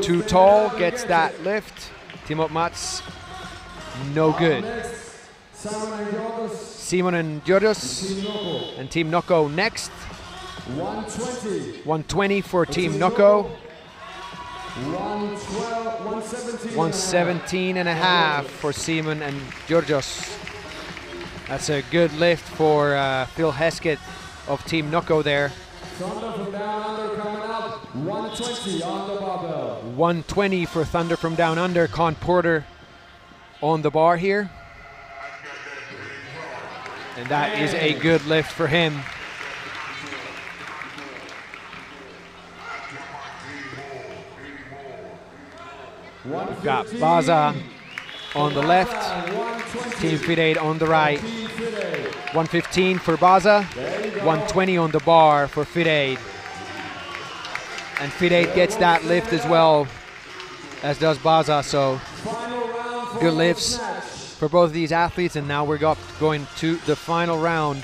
Too Tall gets that lift. Team Ogmats, no good. Simon and Georgios and Team Nokko next. 120 for Team Nokko. 117 and a half for Simon and Georgios. That's a good lift for Phil Heskett of Team Nocco there. Thunder from Down Under coming up, 120 on the barbell. 120 for Thunder from Down Under. Con Porter on the bar here. And that is a good lift for him. We've got Baza on the left, Team Fit8 on the right. 115 for Baza, 120 on the bar for Fit8. And Fit8 gets that lift as well, as does Baza, so good lifts for both of these athletes. And now we're going to the final round.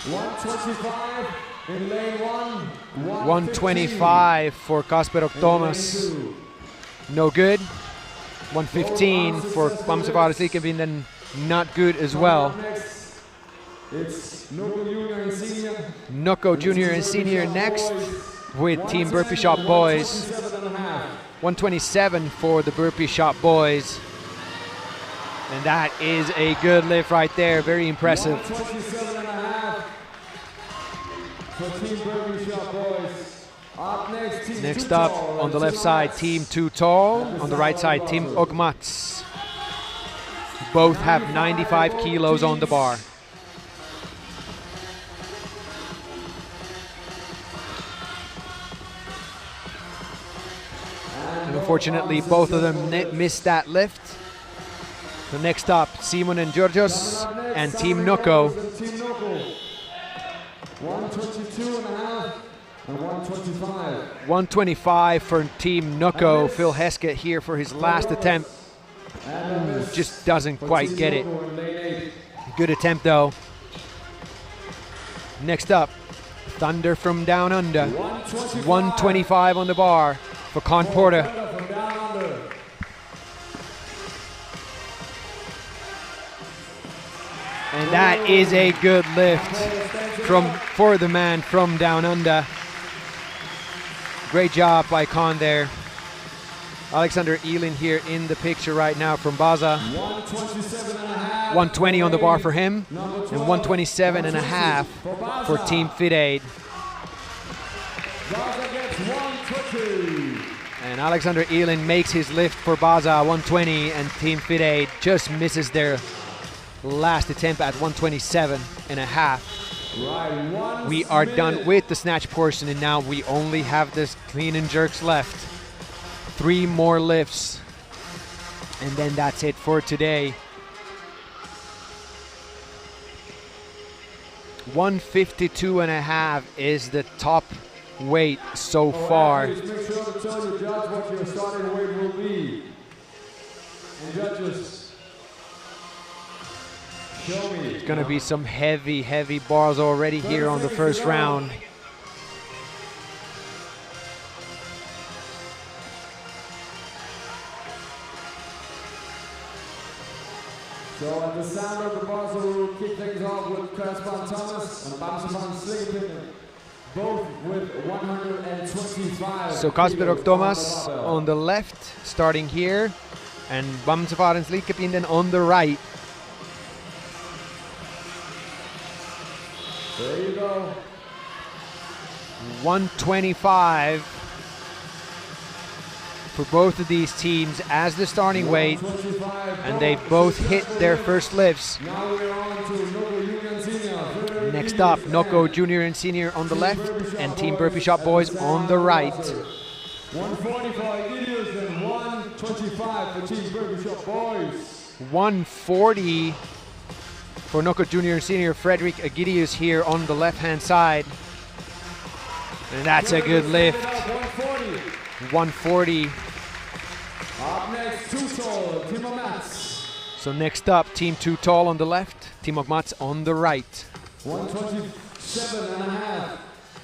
125 in lane 1. 125 for Kasper Thomas. No good. 115 for Bamsavaras Liikanen, not good as well. It's Nocco Junior and Senior. Nocco Junior and Senior next with Team Burpee Shop Boys. 127 for the Burpee Shop Boys. And that is a good lift right there, very impressive. 127 and a half for Team Burpee Shop Boys. Up next, Team Next Too up Tall on the and left Team side, Mats. Team Too Tall. On the right side, Team Ogmats. Both have 95 kilos on the bar. And unfortunately, both of them missed that lift. So next up, Simon and Georgios and Team Nocco. Team Nocco. 122 and a half. And 125. 125 for Team Nocco. Phil Heskett here for his last attempt. Just doesn't quite get it. Good attempt though. Next up, Thunder from Down Under. 125 on the bar for Con Porter. And that is a good lift for the man from Down Under. Great job by Con there. Alexander Elin here in the picture right now from Baza. 120 on the bar for him, and 127 and a half for Team Fit8. And Alexander Elin makes his lift for Baza, 120, and Team Fit8 just misses their last attempt at 127 and a half. We are done with the snatch portion, and now we only have this clean and jerks left. 3 more lifts, and then that's it for today. 152 and a half is the top weight so far. Make sure to tell your judge what your starting weight will be. And judges, show me. It's gonna be some heavy bars already here on the first round. So at the sound of the buzzer, we'll kick things off with Kasper Thomas and Bamsavaras Liikanen, both with 125. So Kasper Thomas on the left, starting here, and Bamsavaras Liikanen on the right. There you go. 125 for both of these teams as the starting weight, and they both hit their first lifts. Now we're on to Nocco Junior and Senior. Next up, Nocco Junior and Senior on the left, and Team Burpee Shop Boys on the right. 140 for Egidius and 125 for Team Burpee Shop Boys. 140 for Nocco Junior and Senior. Frederick Egidius here on the left-hand side. And that's a good lift. 140. Up next, Too Tall, Team Ogmats. So next up, Team Too Tall on the left, Team Ogmats on the right. 127 and a half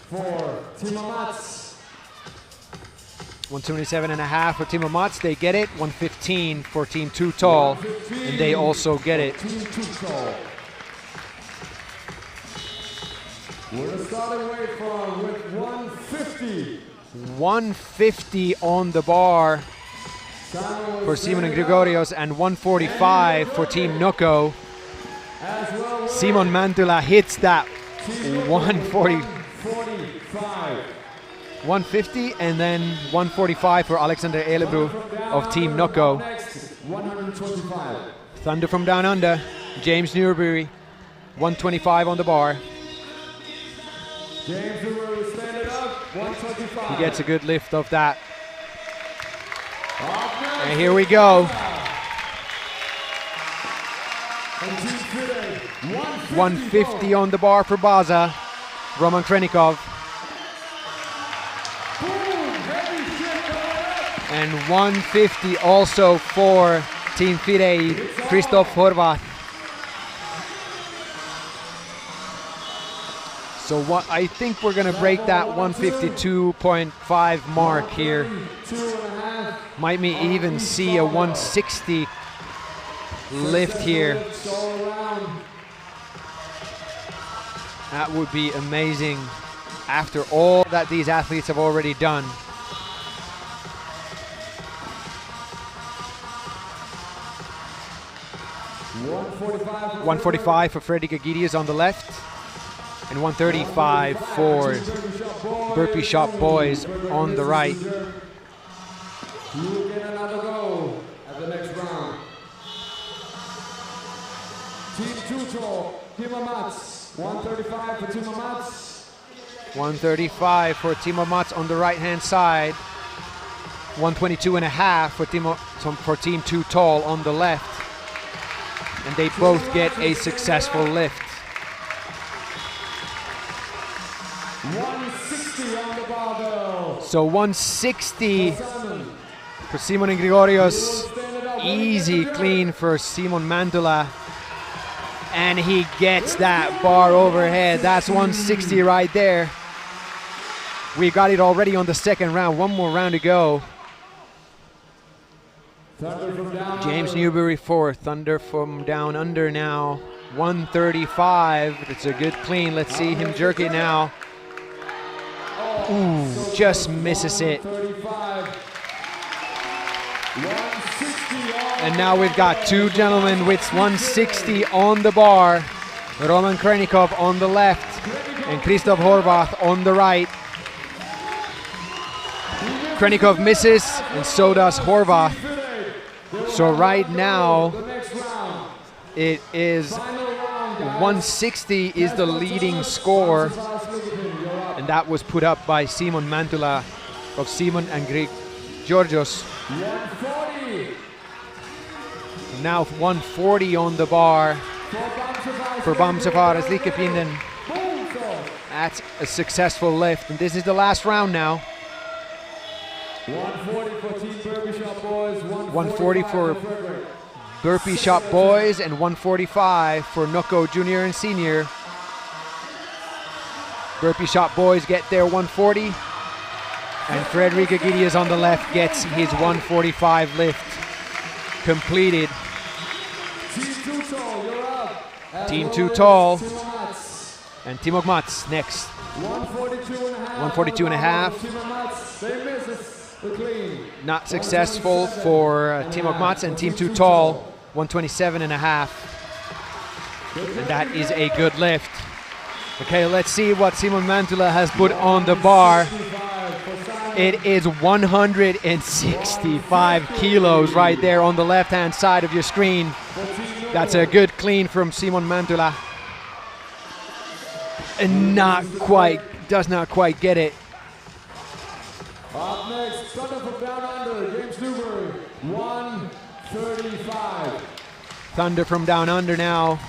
for Team Ogmats. 127 and a half for Team Ogmats, they get it. 115 for Team Too Tall, and they also get it. Team Too Tall. We're starting weight from with 150 150 on the bar for Simon and Grigorios and 145 for Team Nocco. Simon Mäntylä hits that 150 and then 145 for Alexander Elebru of Team Nocco. Thunder from Down Under, James Newbury, 125 on the bar. He gets a good lift of that. And here we go. 150 on the bar for Baza, Roman Krenikov. And 150 also for Team FIDE, Christoph Horvath. So what I think we're gonna break that 152.5 mark here. Might me even see a 160 lift here. That would be amazing after all that these athletes have already done. 145 for Fredrik Agidius on the left, and 135 for Burpee Shop Boys on the right. You will get another go at the next round. Team Tuto, Timo Mats, 135 for Timo Mats. 135 for Timo Mats on the right-hand side. 122.5 for Team Too Tall on the left. And they both get a successful lift. 160 on the barbell. So 160 for Simon and Grigorios. Easy clean for Simon Mäntylä. And he gets that bar overhead. That's 160 right there. We got it already on the second round. One more round to go. James Newbury for Thunder from Down Under now. 135. It's a good clean. Let's see him jerk it now. Ooh, just misses it. And now we've got two gentlemen with 160 on the bar. Roman Krenikov on the left and Christoph Horvath on the right. Krenikov misses and so does Horvath. So right now it is 160 is the leading score, and that was put up by Simon Mäntylä of Simon and Grigorios. Now 140 on the bar for Bamsefares Liikepinden. That's a successful lift, and this is the last round now. 140 for Team Burpee Shop Boys. 140 for Burpee Shop Boys and 145 for Nocco Junior and Senior. Burpee Shop Boys get their 140, and Fredrik Agidius on the left gets his 145 lift completed. Team Too Tall and Timo Mats next. 142.5. Not successful for Timo Mats and Team Too Tall. 127.5. And that is a good lift. Okay, let's see what Simon Mäntylä has put on the bar. It is 165 kilos right there on the left-hand side of your screen. That's a good clean from Simon Mäntylä. And does not quite get it. Up next, Thunder from Down Under, James Newbury, 135. Thunder from Down Under now.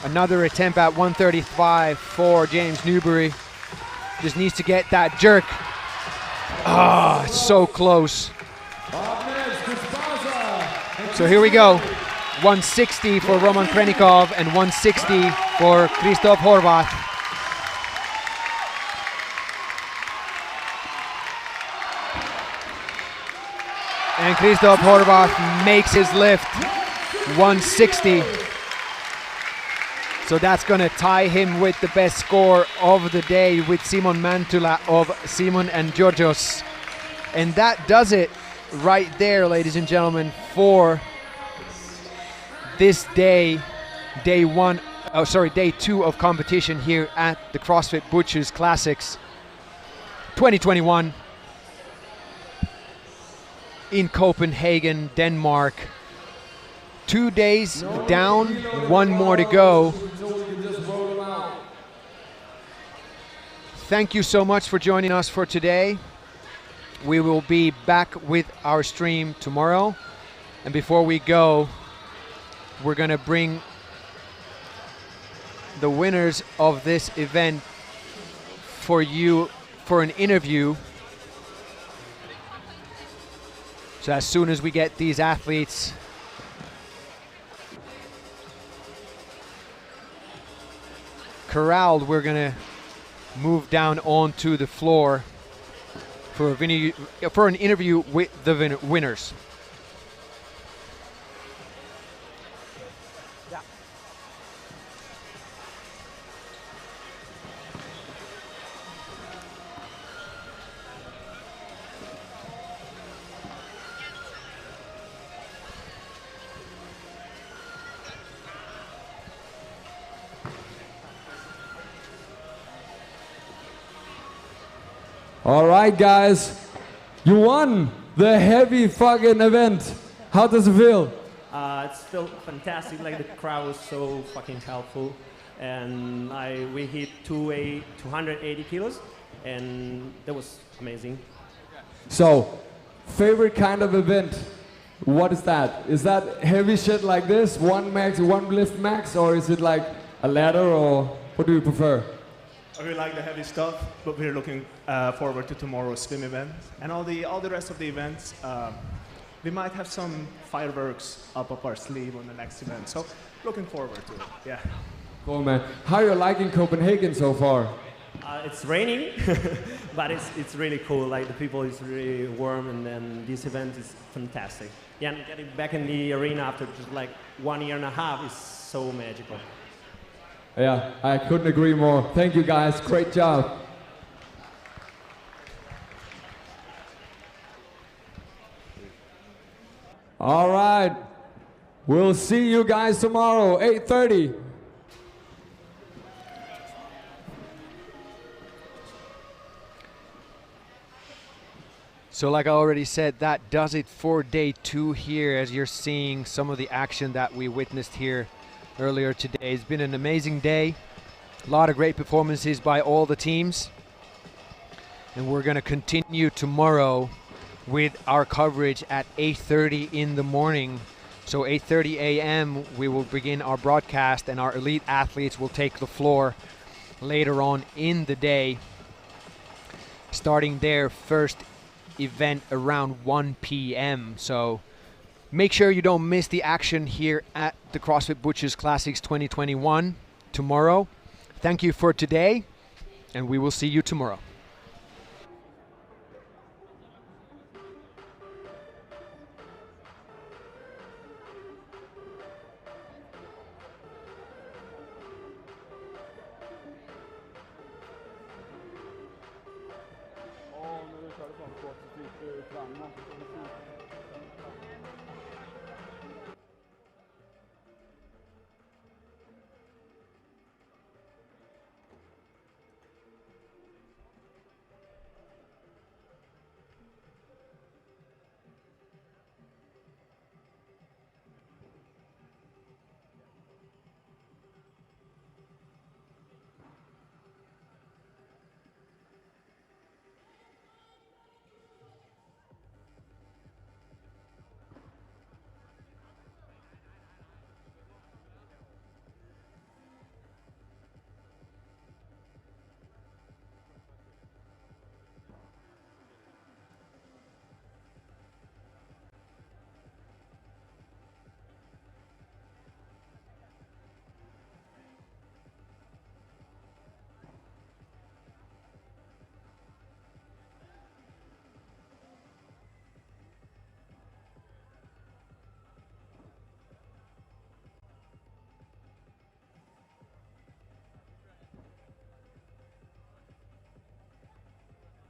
Another attempt at 135 for James Newbury. Just needs to get that jerk. Ah, so close. So here we go. 160 for Roman Krenikov and 160 for Christoph Horvath. And Christoph Horvath makes his lift, 160. So that's going to tie him with the best score of the day with Simon Mantula of Simon and Georgios. And that does it right there, ladies and gentlemen, for this day, day 2 of competition here at the CrossFit Butchers Classics 2021 in Copenhagen, Denmark. 2 days down, 1 more to go. Thank you so much for joining us for today. We will be back with our stream tomorrow. And before we go, we're gonna bring the winners of this event for you for an interview. So as soon as we get these athletes corralled, we're gonna move down onto the floor for an interview with the winners. All right, guys, you won the heavy fucking event. How does it feel? It's still fantastic. Like the crowd was so fucking helpful, and we hit 280 kilos, and that was amazing. So, favorite kind of event? What is that? Is that heavy shit like this, one lift max, or is it like a ladder, or what do you prefer? I really like the heavy stuff, but we're looking forward to tomorrow's swim event and all the rest of the events. We might have some fireworks up our sleeve on the next event, so looking forward to it. Yeah. Cool, man. How are you liking Copenhagen so far? It's raining, but it's really cool. Like the people is really warm, and then this event is fantastic. Yeah, and getting back in the arena after just like 1.5 years is so magical. Yeah, I couldn't agree more. Thank you, guys. Great job. All right. We'll see you guys tomorrow, 8:30. So like I already said, that does it for day 2 here, as you're seeing some of the action that we witnessed here earlier today. It's been an amazing day. A lot of great performances by all the teams. And we're going to continue tomorrow with our coverage at 8:30 in the morning. So 8:30 a.m. we will begin our broadcast, and our elite athletes will take the floor later on in the day, starting their first event around 1 p.m. So make sure you don't miss the action here at the CrossFit Butchers Classics 2021 tomorrow. Thank you for today, and we will see you tomorrow. Ja, nu kör det från 2 till framåt.